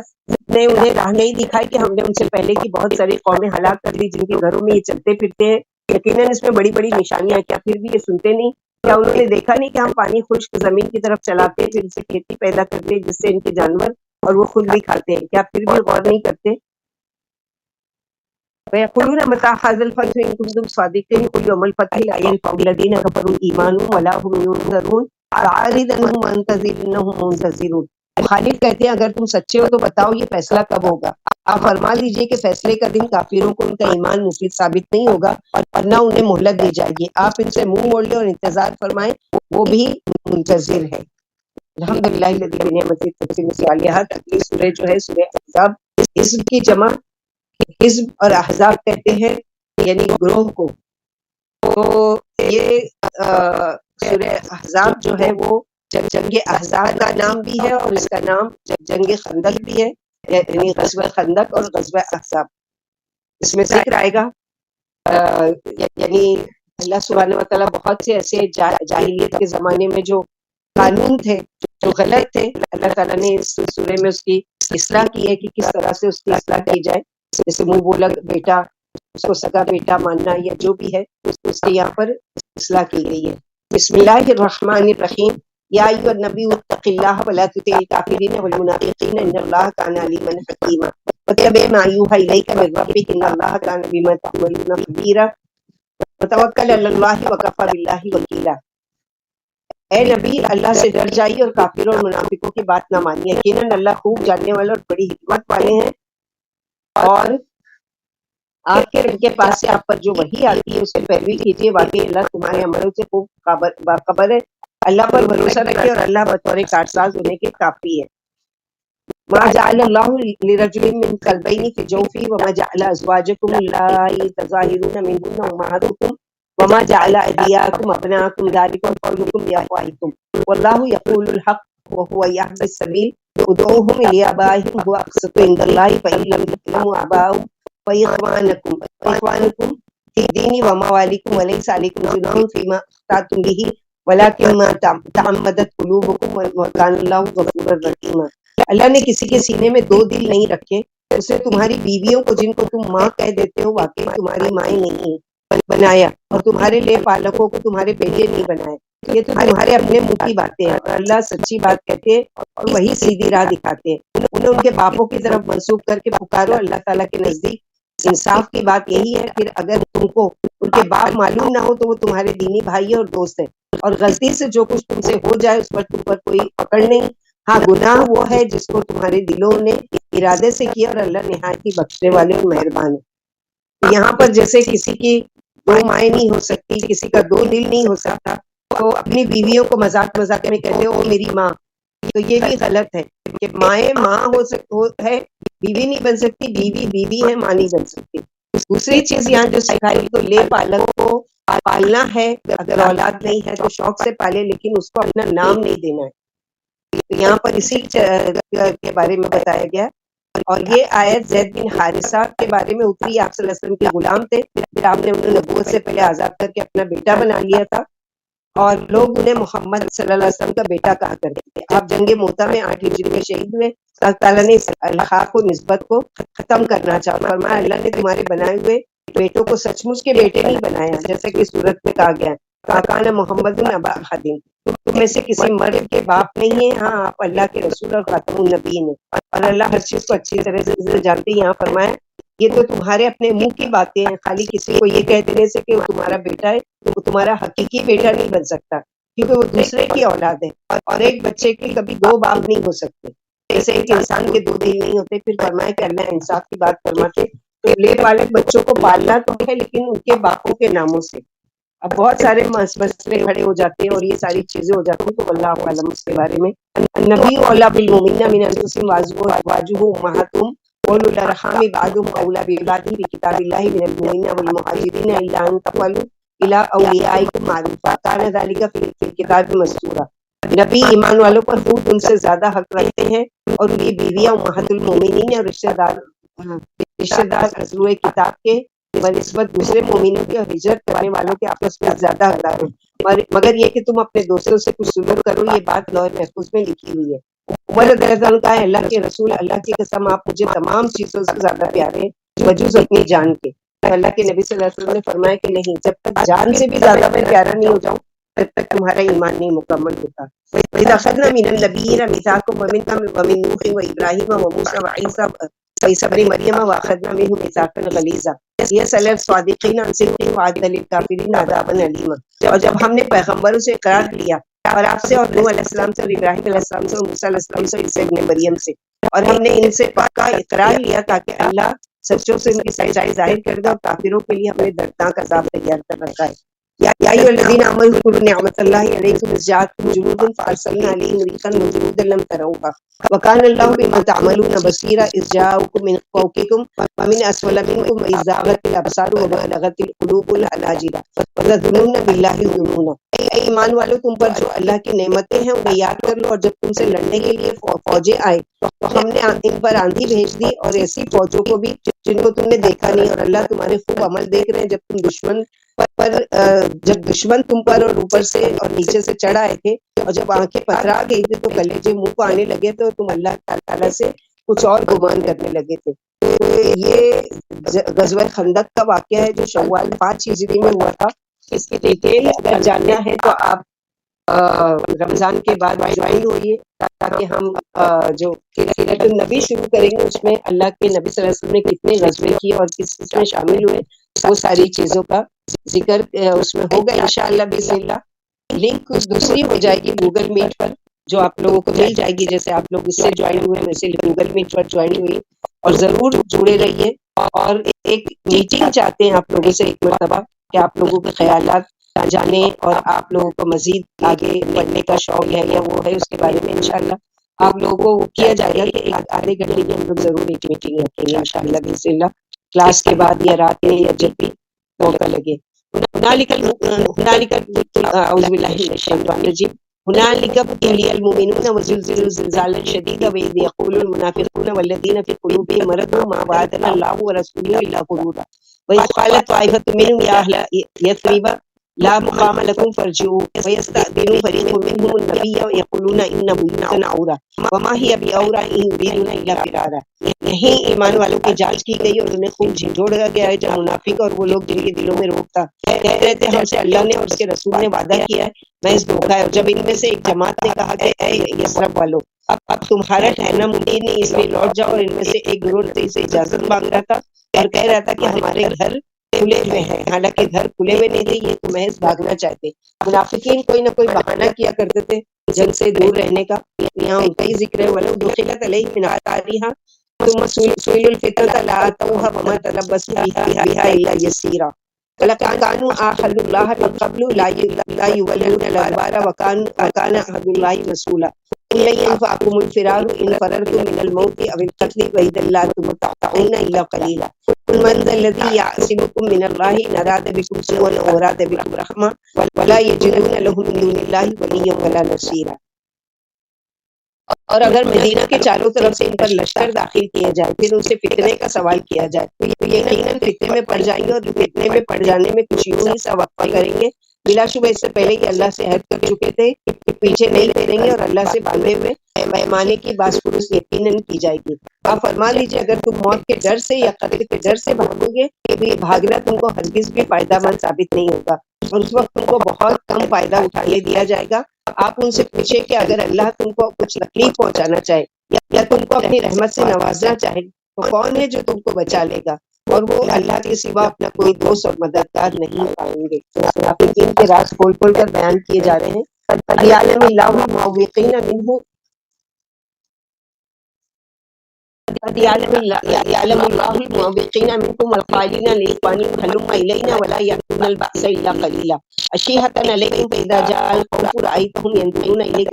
نے انہیں راہ نہیں دکھائی کہ ہم نے ان سے پہلے کی بہت ساری قومیں ہلاک کر دی جن کے گھروں میں یہ چلتے پھرتے ہیں؟ یقیناً اس میں بڑی بڑی نشانیاں ہیں. کیا پھر بھی یہ سنتے نہیں؟ کیا انہوں نے دیکھا نہیں کہ ہم پانی خشک زمین کی طرف چلاتے پھر اسے کھیتی پیدا کرتے جس سے ان کے جانور اور وہ خود بھی کھاتے ہیں؟ کیا پھر بھی غور نہیں کرتے؟ وَيَقُولُونَ مَتَىٰ هَٰذَا الْفَتْحُ إِن كُنتُمْ صَادِقِينَ قُلْ يَوْمَ الْفَتْحِ لَا يَنفَعُ الَّذِينَ كَفَرُوا إِيمَانُهُمْ وَلَا هُمْ يُنذَرُونَ فَأَعْرِضْ عَنْهُمْ وَانتَظِرْ إِنَّهُم مُّنتَظِرُونَ. خالد کہتے ہیں اگر تم سچے ہو تو بتاؤ یہ فیصلہ کب ہوگا؟ آپ فرما دیجئے کہ فیصلے کا دن کافروں کو ان کا ایمان مفید ثابت نہیں ہوگا اور نہ انہیں مہلت دی جائے گی. آپ ان سے منہ موڑ لیں اور انتظار فرمائیں، وہ بھی منتظر ہے. الحمدللہ الذی بنعمتہ تتم الصالحات. اگلی سورہ جو ہے سورہ احزاب، حزب کی جمع حزب اور احزاب کہتے ہیں یعنی گروہ کو. تو یہ سورہ احزاب جو ہے وہ جنگ احزاب کا نام بھی ہے اور اس کا نام جنگ خندق بھی ہے، یعنی غزوہ خندق اور غزوہ احزاب. اس میں ذکر آئے گا یعنی اللہ سبحانہ و تعالیٰ بہت سے ایسے جاہلیت کے زمانے میں جو قانون تھے جو غلط تھے، اللہ تعالیٰ نے اس سورے میں اس کی اصلاح کی ہے کہ کس طرح سے اس کی اصلاح کی جائے. جیسے منہ بولا بیٹا، اس کو سگا بیٹا ماننا یا جو بھی ہے اس کے یہاں پر اصلاح کی گئی ہے. بسم اللہ الرحمن الرحیم. یا ایھا النبی اتق اللہ ولا تطع الکافرین والمنافقین ان اللہ کان علیما حکیما واتبع ما یوحی الیک من ربک ان اللہ کان بما تعملون خبیرا وتوکل علی اللہ وکفی باللہ وکیلا. اے نبی اللہ سے ڈر جائیے اور کافروں اور منافقوں کی بات نہ مانیے، یقیناً اللہ خوب جاننے والے اور بڑی حکمت والے ہیں. اور آپ کے رب کے پاس سے آپ پر جو وحی آتی ہے اس کی پیروی کیجیے، واقعی اللہ تمہارے عملوں سے خوب باخبر ہے. اللہ پر بھروسہ رکھے اور اللہ بطور کارساز ہونے کے کافی ہے. ما جعل اللہ لرجل من قلبین فی جوفہ وما جعل ازواجکم اللائی تظاہرون منہن امہاتکم وما جعل ادعیاءکم ابناءکم ذالکم قولکم بافواہکم واللہ یقول الحق وهو یهدی السبیل ادعوہم الی آبائہم هو اقسط عند اللہ فإن لم تعلموا آباءهم فإخوانکم فی الدین وموالیکم وليس علیکم جناح فیما اخطأتم به ولكن ما تعمدت قلوبکم وکان اللہ غفورا رحیما. اللہ نے کسی کے سینے میں دو دل نہیں رکھے، اس نے تمہاری بیویوں کو جن کو تم ماں کہہ دیتے ہو واقعی تمہاری مائیں نہیں ہیں، بنایا اور تمہارے لیے پالکوں کو تمہارے بیٹے نہیں بنائے. یہ تو تمہارے اپنے منہ کی باتیں ہیں. اور اللہ سچی بات کہتے ہیں اور وہی سیدھی راہ دکھاتے ہیں. انہیں ان کے باپوں کی طرف منسوخ کر کے پکارو. اللہ تعالیٰ کے نزدیک انصاف کی بات یہی ہے. پھر اگر تم کو ان کے باپ معلوم نہ ہو تو وہ تمہارے دینی بھائی اور دوست ہیں. اور غلطی سے جو کچھ تم سے ہو جائے اس پر تم پر کوئی پکڑ نہیں. ہاں گناہ وہ ہے جس کو تمہارے دلوں نے ارادے سے کیا اور اللہ نہایت ہی بخشنے والے اور مہربان ہے. یہاں پر جیسے کسی کی دو مائیں نہیں ہو سکتی, کسی کا دو دل نہیں ہو سکتا, تو اپنی بیویوں کو مذاق مذاق میں کہتے ہو میری ماں, تو یہ بھی غلط ہے کہ مائیں ماں ہے, بیوی نہیں بن سکتی, بیوی بیوی ہے, ماں نہیں بن سکتی. دوسری چیز یہاں جو سکھائی تو لے پالک کو پالنا ہے. اگر اولاد نہیں ہے تو شوق سے پالے, لیکن اس کو اپنا نام نہیں دینا ہے. تو یہاں پر اسی کے بارے میں بتایا گیا. اور یہ آیت زید بن حارثہ کے بارے میں اتری. آپ صلی اللہ علیہ وسلم کے غلام تھے, پھر آپ نے انہیں نبوت سے پہلے آزاد کر کے اپنا بیٹا بنا لیا تھا, اور لوگ انہیں محمد صلی اللہ علیہ وسلم کا بیٹا کہا کرتے تھے. آپ جنگ موتا میں 8 ہجری میں شہید ہوئے. اللہ تعالیٰ نے اس الحاق و نسبت کو ختم کرنا چاہا. فرمایا اللہ نے تمہارے بنائے ہوئے بیٹوں کو سچ مچ کے بیٹے نہیں بنایا, جیسا کہ صورت میں کہا گیا ہے کاکان محمد ابا احد, تم میں سے کسی مرد کے باپ نہیں ہے, ہاں آپ اللہ کے رسول اور خاتم النبیین ہیں, اور اللہ ہر چیز کو اچھی طرح سے جانتے. یہاں فرمایا یہ تو تمہارے اپنے منہ کی باتیں ہیں. خالی کسی کو یہ کہہ دینے سے کہ وہ تمہارا بیٹا ہے, وہ تمہارا حقیقی بیٹا نہیں بن سکتا, کیونکہ وہ دوسرے کی اولاد ہے. اور ایک بچے کے کبھی 2 باپ نہیں ہو سکتے, جیسے ایک انسان کے 2 دل نہیں ہوتے. پھر فرمایا کہ اللہ انصاف کی بات فرماتے. تو لے پالک بچوں کو پالنا تو ہے, لیکن ان کے باپوں کے ناموں سے. اب بہت سارے مسئلے کھڑے ہو جاتے ہیں اور یہ ساری چیزیں ہو جاتی ہیں, تو اللہ عالم اس کے بارے میں. النبی اولا بالمؤمنین من انفسہم وازواجہ امہاتہم اولو الارحام بعضهم اولی ببعض فی کتاب اللہ من المؤمنین والمہاجرین الا ان تفعلوا الی اولیاءکم معروفا کان ذلک فی الکتاب مسطورا. نبی ایمان والوں پر خود ان سے زیادہ حق رکھتے ہیں, اور ان کی بیویاں امہات المؤمنین اور رشتہ دار ازواج کتاب کے بنسبت دوسرے مومنوں کے اور ہجرت کرنے والوں کے آپس میں زیادہ حقدار ہو, مگر یہ کہ تم اپنے دوستوں سے کچھ سلوک کرو. یہ بات لوح محفوظ میں لکھی ہوئی ہے. عمر رضی اللہ عنہ کا ہے اللہ کے رسول, اللہ کی قسم آپ مجھے تمام چیزوں سے زیادہ پیارے ہیں بجز اپنی جان کے. اللہ کے نبی صلی اللہ علیہ وسلم نے فرمایا کہ نہیں, جب تک جان سے بھی زیادہ میں پیارا نہیں ہو جاؤں تب تک تمہارا ایمان نہیں مکمل ہوتا. وَإِذْ أَخَذْنَا مِنَ النَّبِيِّينَ مِيثَاقَهُمْ وَمِنْكَ وَمِن نُوحٍ وَإِبْرَاهِيمَ وَمُوسَىٰ وَعِيسَىٰ ابْنِ مَرْيَمَ وَأَخَذْنَا مِنْهُمْ مِيثَاقًا غَلِيظًا يَسْأَلُ الصَّادِقِينَ عَنْ صِدْقِهِمْ وَأَعْتَدْنَا لِلْكَافِرِينَ عَذَابًا أَلِيمًا. اور جب ہم نے پیغمبروں سے اقرار لیا, اور آپ سے اور نوح علیہ السلام سے اور ابراہیم علیہ السلام سے اور موسیٰ علیہ السلام سے اور عیسیٰ ابن مریم سے, اور ہم نے ان سے پکا اقرار لیا تاکہ اللہ سچوں سے ان کی سچائی ظاہر کر دے, اور کافروں کے لیے ہم نے دردناک عذاب تیار کر رکھا ہے. یا ایھا الذین آمنوا اذکروا نعمت اللہ علیکم اذ جاءتکم جنود فارسلنا علیہم ريحا وجنودا لم تروها وكان الله بما تعملون بصيرا اذ جاءوكم من فوقكم ومن اسفل منكم واذ زاغت الابصار وبلغت القلوب الحناجر وتظنون بالله الظنون. اے ایمان والو, تم پر جو اللہ کی نعمتیں ہیں انہیں یاد کر لو, اور جب تم سے لڑنے کے لیے فوجیں آئے تو ہم نے ان پر آندھی بھیج دی, اور ایسی فوجوں کو بھی جن کو تم نے دیکھا نہیں, اور اللہ تمہارے خوب عمل دیکھ رہے ہیں. جب دشمن تم پر اور اوپر سے اور نیچے سے چڑھ آئے تھے, اور جب آنکھیں پتھرا گئی تھی تو کلیجے منہ کو آنے لگے, تو تم اللہ تعالیٰ سے کچھ اور گمان کرنے لگے تھے. تو یہ غزوہ خندق کا واقعہ ہے جو شوال 5 ہجری میں ہوا تھا. اس کی ڈیٹیل اگر جاننا ہے تو آپ رمضان کے بعد جوائن ہوئیے, تاکہ ہم جو سیرت النبی شروع کریں گے اس میں اللہ کے نبی صلی اللہ علیہ وسلم نے کتنے غزوے کیے اور کس میں شامل ہوئے, وہ ساری چیزوں کا ذکر اس میں ہوگا انشاءاللہ باذن اللہ. لنک دوسری ہو جائے گی گوگل میٹ پر, جو آپ لوگوں کو مل جائے گی. جیسے آپ لوگ اس سے جوائن ہوئے ویسے گوگل میٹ پر جوائن ہوئے, اور ضرور جڑے رہیے. اور ایک میٹنگ چاہتے ہیں آپ لوگوں سے ایک مرتبہ, کہ آپ لوگوں کے خیالات جانیں, اور آپ لوگوں کو مزید آگے پڑھنے کا شوق ہے یا وہ ہے, اس کے بارے میں انشاءاللہ آپ لوگوں کو کیا جائے گا کہ ایک آدھے گھنٹے کی ہم لوگ ضرور ایک میٹنگ رکھیں گے انشاءاللہ باذن اللہ, کلاس کے بعد یا رات میں یا جب بھی موقع لگے. اعوذ باللہ من الشیطان الرجیم. هنالك ابتلي المؤمنون وزلزلوا زلزالا شديدا وإذ يقول المنافقون والذين في قلوبهم مرض ما وعدنا الله ورسوله إلا غرورا وإذ قالت طائفة منهم يا أهل يثرب لا مقام لكم فارجعوا ويستأذن فريق منهم النبي ويقولون إن بيوتنا عورة وما هي بعورة إن يريدون إلا فرارا. یہیں ایمان والوں کی جانچ کی گئی اور انہیں خوب جھنجھوڑا گیا ہے جو منافق اور وہ لوگ جن کے دلوں میں روک تھا کہہ رہے تھے ہم سے اللہ نے اور اس کے رسول نے وعدہ کیا ہے محض دھوکہ ہے. اور جب ان میں سے ایک جماعت نے کہا کہ اے یثرب والو اب تمہارا ٹھہرنا ممکن نہیں اس لیے لوٹ جاؤ، اور ان میں سے ایک گروہ سے اجازت مانگ رہا تھا اور کہہ رہا تھا کہ ہمارے گھر کھلے ہوئے ہیں، حالانکہ گھر کھلے ہوئے نہیں تھے، یہ تو محض بھاگنا چاہتے. منافقین کوئی نہ کوئی بہانہ کیا کرتے تھے جنگ سے دور رہنے کا. یہاں ان کا ہی ذکر ہے وَلَوْ دُخِلَتْ عَلَيْهِم مِّنْ أَقْطَارِهَا ثُمَّ سُئِلُوا الْفِتْنَةَ لَآتَوْهَا وَمَا تَلَبَّثُوا بِهَا إِلَّا يَسِيرًا وَلَقَدْ كَانُوا عَاهَدُوا اللَّهَ مِن قَبْلُ لَا يُوَلُّونَ الْأَدْبَارَ وَكَانَ عَهْدُ اللَّهِ مَسْئُولًا قُل لَّن يَنفَعَكُمُ الْفِرَارُ إِن فَرَرْتُم مِّنَ الْمَوْتِ أَوِ الْقَتْلِ وَإِذًا لَّا تُمَتَّعُونَ إِلَّا قَلِيلًا قُلْ مَن ذَا الَّذِي يَعْصِمُكُم مِّنَ اللَّهِ إِنْ أَرَادَ بِكُمْ سُوءًا أَوْ أَرَادَ بِكُمْ رَحْمَةً وَلَا يَجِدُونَ لَهُم مِّن دُونِ اللَّهِ وَلِيًّا وَلَا نَصِيرًا. اور اگر مدینہ کے چاروں طرف سے ان پر لشکر داخل کیا جائے پھر ان سے فتنے کا سوال کیا جائے تو یقیناً فتنے میں پڑ جائیں گے، اور فتنے میں پڑ جانے میں کچھ یوں ہی سا وقفہ کریں گے. بلا شبہ اس سے پہلے کہ اللہ سے عہد کر چکے تھے کہ پیچھے نہیں پھیریں گے، اور اللہ سے باندھے ہوئے پیمانے کی باس پرس یقیناً کی جائے گی. آپ فرما لیجیے اگر تم موت کے ڈر سے یا قتل کے ڈر سے بھاگو گے تو یہ بھاگنا تم کو ہرگز بھی فائدہ مند ثابت نہیں ہوگا، اور اس وقت تم کو بہت کم فائدہ اٹھانے دیا جائے گا. آپ ان سے پوچھیں کہ اگر اللہ تم کو کچھ تکلیف پہنچانا چاہے یا تم کو اپنی رحمت سے نوازنا چاہے تو کون ہے جو تم کو بچا لے گا؟ اور وہ اللہ کے سوا اپنا کوئی دوست اور مددگار نہیں پائیں گے. منافقین کے راز کھول کھول کر بیان کیے جا رہے ہیں. قد يعلم الله المعوقين منه قد يعلم الله المعوقين منكم والقائلين لإخوانهم هلم إلينا ولا يأتون البأس إلا قليلا أشيهة عليكم فإذا جاء الخوف رأيتهم ينظرون إليك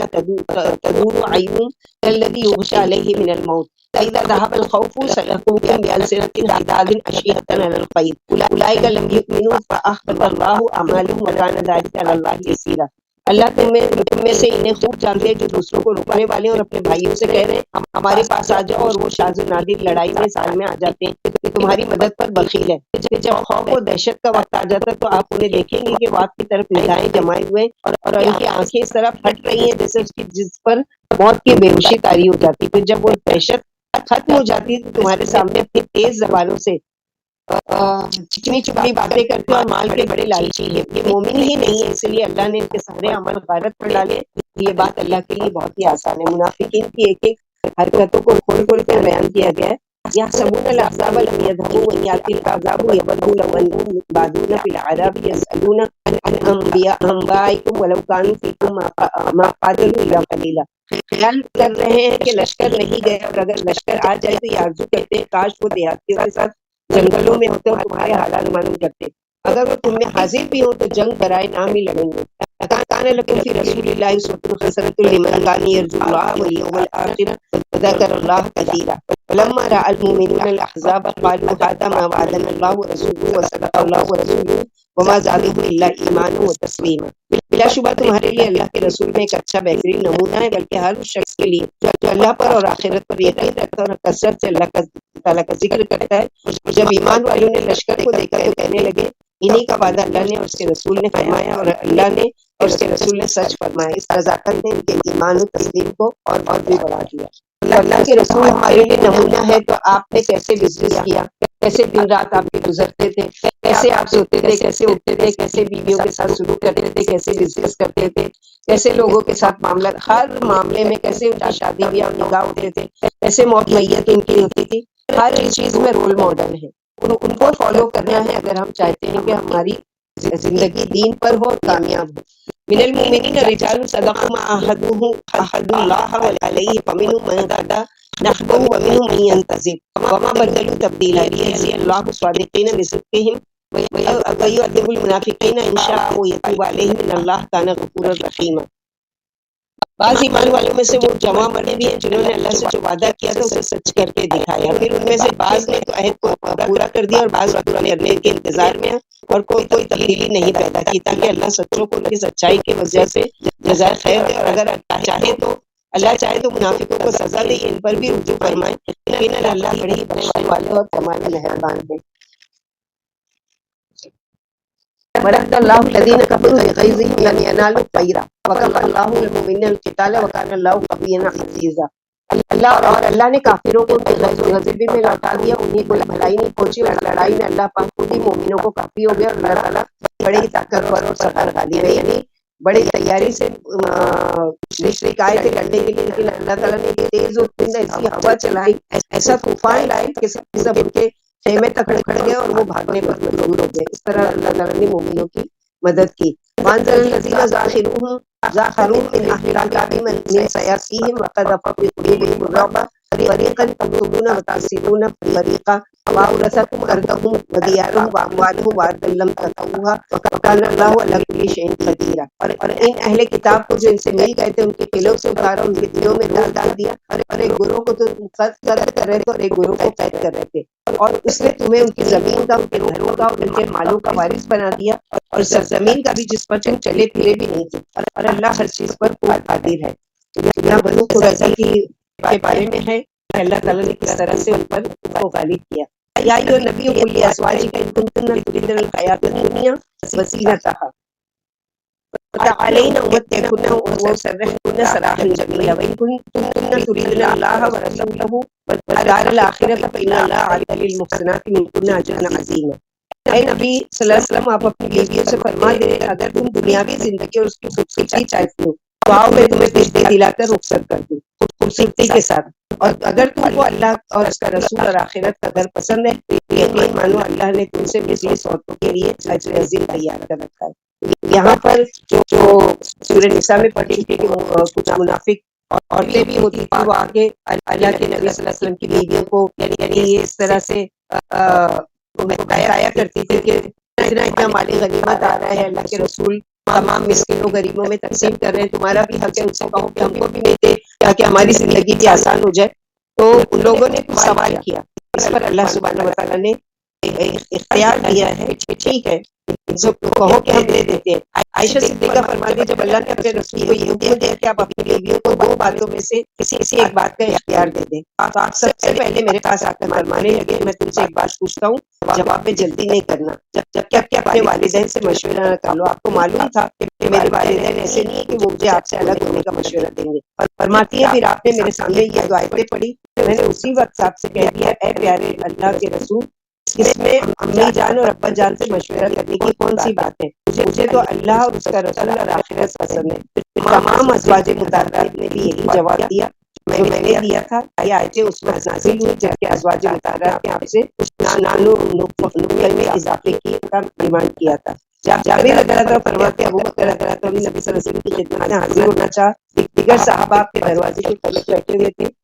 تدور أعينهم كالذي يغشى عليه من الموت فإذا ذهب الخوف سلكوكم بألسنة حداد أشيهة على الخير أولئك لم يؤمنوا فأحبط الله أعمالهم وكان ذلك على الله يسيرا. اللہ تم میں سے انہیں خوب جانتے ہیں جو دوسروں کو روکنے والے اور اپنے بھائیوں سے کہہ رہے ہیں ہمارے پاس آ جاؤ، اور وہ شاذ و نادر لڑائی میں سال میں آ جاتے ہیں کہ تمہاری مدد پر بخیل ہے. جب خوف و دہشت کا وقت آ جاتا ہے تو آپ انہیں دیکھیں گے کہ وہ آپ کی طرف نگاہیں جمائے ہوئے اور ان کی آنکھیں اس طرف ہٹ رہی ہیں جیسے اس کی جس پر موت کی بے ہوشی طاری ہو جاتی. پھر جب وہ دہشت ختم ہو جاتی ہے تو تمہارے سامنے اپنی تیز زبانوں سے چکنی چپڑی باتیں کرتے اور مال کے بڑے لالچی ہیں. یہ مومن ہی نہیں ہے، اس لیے اللہ نے ان کے سارے عمل غارت پر ڈالے. یہ بات اللہ کے لیے بہت ہی آسان ہے. منافقین کی ایک ایک حرکتوں کو کھول کھول کر بیان کیا گیا ہے. يحسبون الأحزاب لم يذهبوا وإن يأتي الأحزاب يودوا لو أنهم بادون في الأعراب يسألون عن أنبائكم ولو كانوا فيكم ما قاتلوا إلا قليلا. خیال کر رہے ہیں کہ لشکر نہیں گئے، اور اگر لشکر آ جائے تو یہ آرزو کرتے ہیں کاش وہ دیہاتیوں کے ساتھ جنگلوں میں ہوتے اور تمہارے حالات معلوم کرتے. اگر وہ تم میں حاضر بھی ہوں تو جنگ برائے نام ہی لڑیں گے. كان لكم في رسول الله أسوة حسنة لمن كان يرجو الله واليوم الآخر وذكر الله كثيرا. فلما رأى المؤمنون الأحزاب قالوا هذا ما وعدنا الله ورسوله وصدق الله ورسوله وما زادهم إلا إيمانا وتسليما. بلا شبہ تمہارے لیے اللہ کے رسول میں ایک اچھا بہترین نمونہ ہے، بلکہ ہر اس شخص کے لیے جو اللہ پر اور آخرت پر یقین رکھتا ہے اور کثرت سے اللہ تعالیٰ کا ذکر کرتا ہے. جب ایمان والوں نے لشکر کو دیکھا تو کہنے لگے انہی کا وعدہ اللہ نے اور اس کے رسول نے فرمایا، اور اللہ نے اور اس کے رسول نے سچ فرمایا. اس نزاکت نے ان کے ایمان و تسلیم کو اور بھی بڑھا دیا. اللہ کے رسول ہمارے لیے نمونہ ہے تو آپ نے کیسے بزنس کیا، کیسے دن رات آپ کے گزرتے تھے، کیسے آپ سوتے تھے، کیسے اٹھتے تھے، کیسے بیویوں کے ساتھ سلوک کرتے تھے، کیسے بزنس کرتے تھے، کیسے لوگوں کے ساتھ معاملہ، ہر معاملے میں کیسے ان کی شادی بیاہ اور نکاح ہوتے تھے، کیسے موت میت ان کی ہوتی تھی. ہر چیز میں رول ماڈل ہے. ان کو فالو کرنا ہے اگر ہم چاہتے ہیں کہ ہماری زندگی دین پر ہو اور کامیاب ہو. من المؤمنین رجال صدقوا ما عاهدوا الله علیہ فمنهم من قضى نحبه ومنهم من ينتظر وما بدلوا تبدیلا لیجزی اللہ الصادقین بصدقهم ويعذب المنافقین ان شاء ويتوب علیہم ان اللہ کان غفورا رحیما. بعض ایمان والوں میں سے وہ جوان مرد بھی ہیں جنہوں نے اللہ سے جو وعدہ کیا تھا اسے سچ کر کے دکھایا. پھر ان میں سے بعض نے تو عہد کو پورا کر دیا اور بعض پورا کرنے کے انتظار میں ہیں اور کوئی تبدیلی نہیں پیدا کی تاکہ اللہ سچوں کو ان کی سچائی کی وجہ سے جزائے خیر دے. اور اگر اللہ چاہے تو منافقوں کو سزا دے، ان پر بھی رجوع فرمائے. لیکن اللہ بڑے ہی بخشنے والے اور کمال مہربان ہے. ورد اللہ الذین کفروا بغیظہم لم ینالوا خیرا وکفى اللہ المؤمنین القتال وکان اللہ قویا عزیزا۔ اور اللہ نے کافروں کو غضب میں لوٹا دیا، انہیں کوئی بھلائی نہیں پہنچی، اور لڑائی میں اللہ پاک خود ہی مومنوں کو کافی ہو گیا، اور اللہ تعالیٰ بڑے ہی طاقتور اور سفر غالب ہے، یعنی بڑی تیاری سے مشرک آئے تھے لڑنے کے لیے، لیکن اللہ تعالیٰ نے تیز اور تند ایسی ہوا چلائی، ایسا طوفان لائے کہ سب ان کے خیمے تک کھڑ گئے اور وہ بھاگنے پر مجبور ہو گئے۔ اس طرح اللہ تعالیٰ نے مومنوں کی مدد کی۔ وانزل الذین ظاہروهم من اہل الکتاب من سیاسیہم وقذف فی قلوبہم الرعب فریقا تقتلون وتأسرون فریقا وأورثکم ارضهم ودیارهم واموالهم وارضا لم تطئوها وکان اللہ علی کل شیء قدیر۔ اور ان اہل کتاب کو جو ان سے مل گئے تھے ان کے قلعوں سے اتارا، ان کے دلوں میں ڈال دیا، اور ایک گروہ کو تو قتل کر رہے تھے اور ایک گروہ کو قید کر رہے تھے، اور اس نے تمہیں ان کی زمین کا، ان کے گھروں کا، ان کے مالوں کا وارث بنا دیا، اور سرزمین کا بھی جس پر تم چلے پھرے بھی نہیں تھے، اور اللہ ہر چیز پر خوب قادر ہے۔ یہاں بنو قریظہ کے بارے میں ہے کہ اللہ تعالیٰ نے کس طرح سے ان پر کو غالب کیا۔ یا ایھا النبی قل لازواجک ان کنتن تردن الحیاۃ الدنیا وزینتہا فتعالین امتعکن واسرحکن سراحا جمیلا وان کنتن تردن اللہ ورسولہ والدار الآخرۃ فإن اللہ اعد للمحسنات منکن اجرا عظیما۔ اے نبی صلی اللہ علیہ وسلم، آپ اپنی بیویوں سے فرما دیں اگر تم دنیاوی زندگی اور اس کی خوبصورتی چاہتی ہو تو آؤ میں تمہیں کچھ دے دلا کر رخصت کر دوں خوبصورتی کے ساتھ، اور اگر تم کو اللہ اور اس کا رسول اور آخرت کا در پسند ہے تو یقین مانو اللہ نے تم سے مثلی عورتوں کے لیے اجر عظیم تیار کر رکھا ہے۔ یہاں پر جو سورہ نساء میں پڑھی تھی کہ کچھ منافق عورتیں بھی ہوتی تھی، وہ آگے اللہ کے نبی صلی اللہ علیہ وسلم کی بیویوں کو یعنی یہ اس طرح سے بتایا کرتی تھی کہ اتنا مالی غنیمت آ رہا ہے، اللہ کے رسول تمام مسکینوں غریبوں میں تقسیم کر رہے ہیں، تمہارا بھی حق ہے ان سے کہو کہ ہم کو بھی نہیں دے تاکہ ہماری زندگی بھی آسان ہو جائے۔ تو ان لوگوں نے کچھ سوال کیا، اس پر اللہ سبحانہ وتعالیٰ نے اختیار دیا ہے کہ ٹھیک ہے ان سے کہو کہ ہم دے دیتے ہیں۔ عائشہ صدیقہ فرماتی ہے جب اللہ نے اپنے رسول کو یہ حکم دیا کہ آپ اپنی بیویوں کو دو باتوں میں سے کسی ایک بات کا اختیار دے دیں، تو آپ سب سے پہلے میرے پاس آ کر فرمانے لگے میں تم سے ایک بات پوچھتا ہوں، جواب میں جلدی نہیں کرنا، جب تک کہ اپنے والدین سے مشورہ نہ کر لو۔ آپ کو معلوم تھا کہ میرے والدین ایسے نہیں کہ وہ مجھے آپ سے الگ ہونے کا مشورہ دیں گے۔ اور فرماتی ہے پھر آپ نے میرے سامنے یہ دو آیتیں پڑھی، میں نے اسی وقت آپ سے کہہ دیا اے پیارے اللہ کے رسول، اس میں امی جان اور ابا جان سے مشورہ کرنے کی کون سی بات ہے؟ مجھے تو اللہ اور اس کا رسول اور آخرت پسند ہے۔ تمام ازواج مطہرات نے بھی یہی جواب دیا جو میں نے دیا تھا۔ یہ آیتیں اس وقت نازل ہوئی جبکہ ازواج مطہرات نے آپ سے نانو نطفے میں اضافے کا ڈیمانڈ کیا تھا۔ جابر رضی اللہ عنہ فرماتے ہیں ابو بکر رضی اللہ عنہ نبی صلی اللہ علیہ وسلم کی خدمت میں حاضر ہونا چاہا، دیگر صحابہ آپ کے دروازے کے قریب بیٹھے ہوئے تھے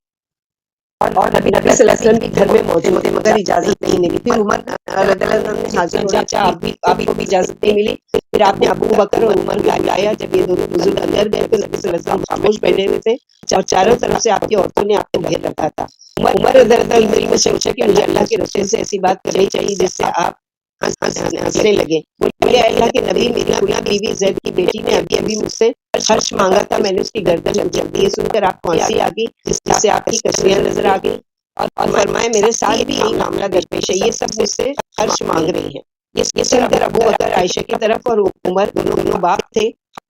اور نبی صلی اللہ علیہ وسلم بھی گھر میں موجود تھے مگر اجازت نہیں ملی۔ پھر عمر رضی اللہ عنہ نے حاضر ہونا چاہا، آپ کو بھی اجازت نہیں ملی، پھر آپ نے ابو بکر اور عمر کو بلایا۔ جب یہ دونوں بزرگ اندر گئے تو نبی صلی اللہ علیہ وسلم خاموش بیٹھے ہوئے تھے اور چاروں طرف سے آپ کی عورتوں نے آپ کو گھیر رکھا تھا۔ عمر رضی اللہ عنہ دل میں سوچا کہ مجھے اللہ کے رسول سے ایسی بات کرنی چاہیے جس سے آپ ہنسنے لگے۔ بولے اے اللہ کے نبی، میری گناہ بیوی زید کی بیٹی نے ابھی مجھ سے خرچ مانگا تھا، میں نے اس کی گردن اچل دی۔ یہ سن کر آپ کون سی آ گئی جس سے آپ کی کشمیاں نظر آ گئی، اور فرمائے میرے ساتھ بھی یہی معاملہ درپیش ہے، یہ سب مجھ سے خرچ مانگ رہی ہیں۔ یہ سن کر ابو بکر عائشہ کی طرف اور عمر دونوں باپ تھے،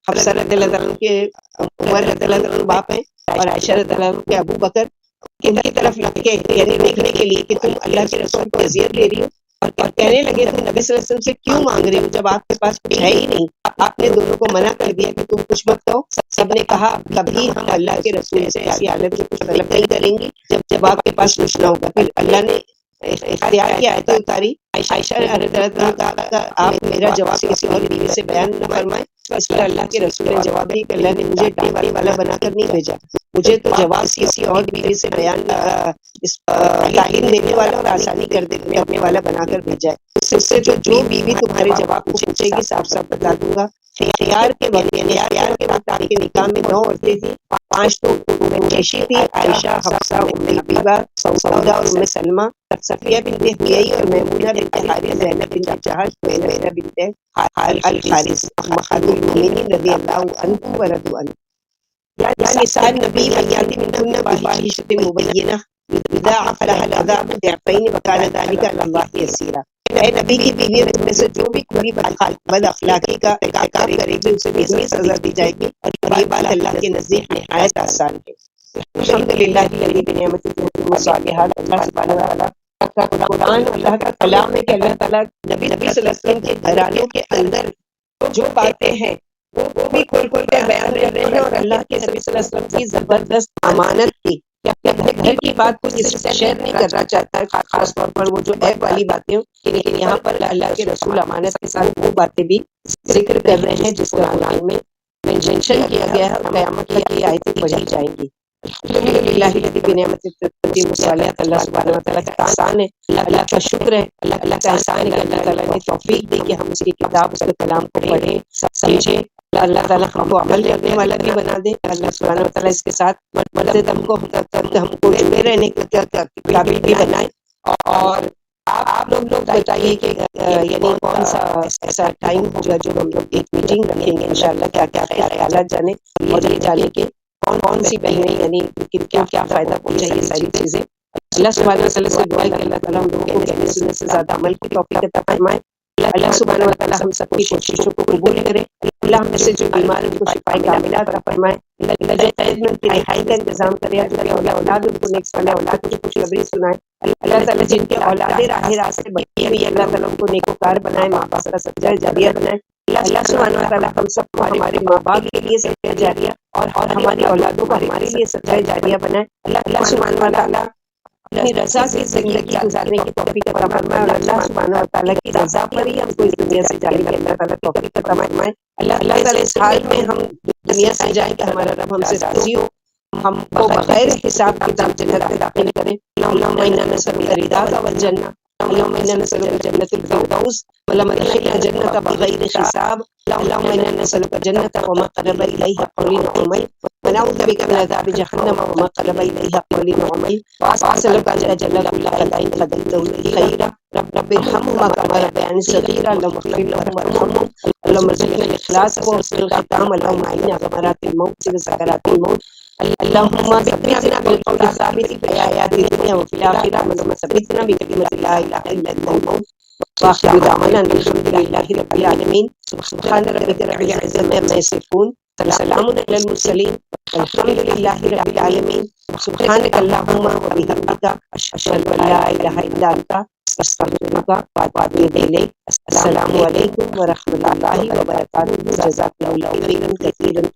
حفصہ رضی اللہ عنہ کے عمر رضی اللہ عنہ باپ ہیں اور عائشہ رضی اللہ عنہ کے ابو بکر ان کی طرف لگ کے یعنی دیکھنے کے لیے کہ تم اللہ کے رسول کو اذیت دے رہی ہو، اور کہنے لگے تم نبی صلی اللہ علیہ وسلم سے کیوں مانگ رہی ہو جب آپ کے پاس کچھ ہے ہی نہیں؟ آپ نے دونوں کو منع کر دیا کہ تم کچھ مت کہو۔ سب نے کہا کبھی ہم اللہ کے رسول سے ایسی حالت میں کچھ طلب نہیں کریں گے جب آپ کے پاس کچھ نہ ہوگا۔ پھر اللہ نے اختیار کی آیتیں اتاری۔ عائشہ رضی اللہ عنہا کہا آپ میرا جواب کسی اور بیوی سے بیان نہ فرمائیں۔ اس پر اللہ کے رسول نے جواب دیا کہ اللہ نے مجھے ڈانٹنے والا بنا کر نہیں بھیجا، مجھے تو جواب کسی اور بیوی سے بیان تعلیم دینے والا اور آسانی کر دینے والا بنا کر بھیجا ہے۔ اس سے جو بیوی تمہارے جواب کو پوچھے گی صاف صاف بتا دوں گا۔ خیار کے وقت یعنی اختیار کے وقت آپ کے نکاح میں 9 عورتیں تھیں، 5 تو قریشی تھی، عائشہ، حفصہ، ام حبیبہ، سودا اور ام سلمہ، صفیہ بنت حیی اور میمونہ بنت حارث، زینب بنت جہش، میمونہ بنت الحارث، امہات المؤمنین رضی اللہ عنہ ورضوا عنہ۔ یا نساء النبی من یأت منکن بفاحشۃ مبینہ یضاعف لها العذاب ضعفین وکان ذلک علی اللہ یسیرا۔ اے نبی کی بیویوں میں سے جو بھی کوئی بد اخلاقی کا ارتکاب کرے گی اسے بھی سزا دی جائے گی، اور یہ بات اللہ کے نزدیک نہایت آسان ہے۔ الحمدللہ الذی بنعمتہ تتم الصالحات۔ اللہ سبحانہ وتعالیٰ کا قرآن اللہ کا کلام ہے کہ اللہ تعالیٰ نبی صلی اللہ علیہ وسلم کے گھرانوں کے اندر جو باتیں ہیں وہ بھی کھول کھول کر بیان کر رہے ہیں، اور اللہ کے نبی صلی اللہ علیہ وسلم کی زبردست امانت کی کہ اپنے گھر کی بات کو کسی سے شیئر نہیں کرنا چاہتا ہے، خاص طور پر وہ جو عیب والی باتیں ہوں، لیکن یہاں پر اللہ کے رسول امانت کے ساتھ وہ باتیں بھی ذکر کر رہے ہیں جس کا قرآن میں مینشن کیا گیا ہے، اور قیامت تک یہ آیتیں پڑھی جائیں گی۔ الحمدللہ الذی بنعمتہ تتم الصالحات۔ اللہ سبحانہ وتعالیٰ کا احسان ہے، اللہ کا شکر ہے، اللہ کا احسان ہے کہ اللہ تعالیٰ نے توفیق دی کہ ہم اس کی کتاب، اس کے کلام کو پڑھیں، سمجھیں۔ اللہ تعالیٰ ہم کو عمل کرنے والا بھی بنا دے۔ اللہ سبحانہ وتعالیٰ اس کے ساتھ مرتے دم کو ہم کو جڑے رہنے کے قابل بھی بنائے۔ اور آپ لوگ بتائیے کہ یعنی کون سا ایسا ٹائم ہوگا جو ہم لوگ ایک میٹنگ رکھیں گے انشاءاللہ، کیا کیا خیالات جانے، اور یہ جانے کہ کون سی بہنیں یعنی کیا فائدہ پہنچے، یہ ساری چیزیں۔ اللہ سبحانہ وتعالیٰ سے دعا ہے کہ اللہ تعالیٰ ہم لوگوں کو کہنے سننے سے زیادہ عمل کی توفیق عطا فرمائے۔ اللہ سبحانہ وتعالیٰ ہم سب کی کوششوں کو قبول کرے۔ اللہ ہم میں سے جو بیمار ان کو شفائے کاملہ عطا فرمائے۔ اللہ قید میں ان کی رہائی کا انتظام کرے۔ اللہ اولاد ان کو نیک صالح اولاد کی خوشخبری سنائے۔ اللہ تعالیٰ جن کے اولادیں راہ راست سے بچی ہوئی، اللہ تعالیٰ ان کو نیکوکار بنائے، ماں باپ کا صدقہ جاریہ بنائے۔ اللہ سبحانہ وتعالیٰ ہم سب کو ہمارے ماں باپ کے لیے صدقہ جاریہ اور ہماری اولادوں کو ہمارے لیے صدقہ جاریہ بنائے۔ اللہ سبحانہ وتعالیٰ اپنی رضا سے زندگی گزارنے کی توفیق عطا فرمائے، اور اللہ سبحانہ وتعالیٰ کی رضا پر ہی ہم کو اس دنیا سے جانے کی اللہ تعالیٰ توفیق عطا فرمائے۔ اللہ تعالیٰ اس حال میں ہم دنیا سے جائیں کہ ہمارا رب ہم سے راضی ہو، ہم کو بغیر حساب کتاب جنت میں داخل کرے۔ اللہم انا نسألک رضاک والجنہ، اللہم انا نسألک جنت الفردوس، اللہم ادخلنا جنت بغیر حساب، اللہم انا نسألک جنت وما قرب الیہ قول وعمل، ونعوذ بک من عذاب جہنم وما قرب الیہ قول وعمل، واسألک ان تجعل كل قضاء قضيته لي خيرا، رب ارحمهما كما ربياني صغيرا، اللهم اغفر لهم وارحمهم، اللهم ارزقنا الاخلاص وحسن الختام، اللهم اعنا غمرات الموت وسكرات الموت، اللهم ثبتنا بالقول الثابت في الحياة الدنيا وفي الآخرة، اللهم ثبتنا بكلمة لا إله إلا أنت الموت، وآخر دعوانا أن الحمد لله رب العالمين، سبحان ربك رب العزة عما يصفون، سلام على المرسلين، الحمد لله رب العالمين، سبحانك اللهم وبحمدك، أشهد أن لا إله إلا أنت، أستغفرك وأتوب إليك۔ السلام عليكم ورحمة الله وبركاته، جزاكم الله خيرا كثيرا.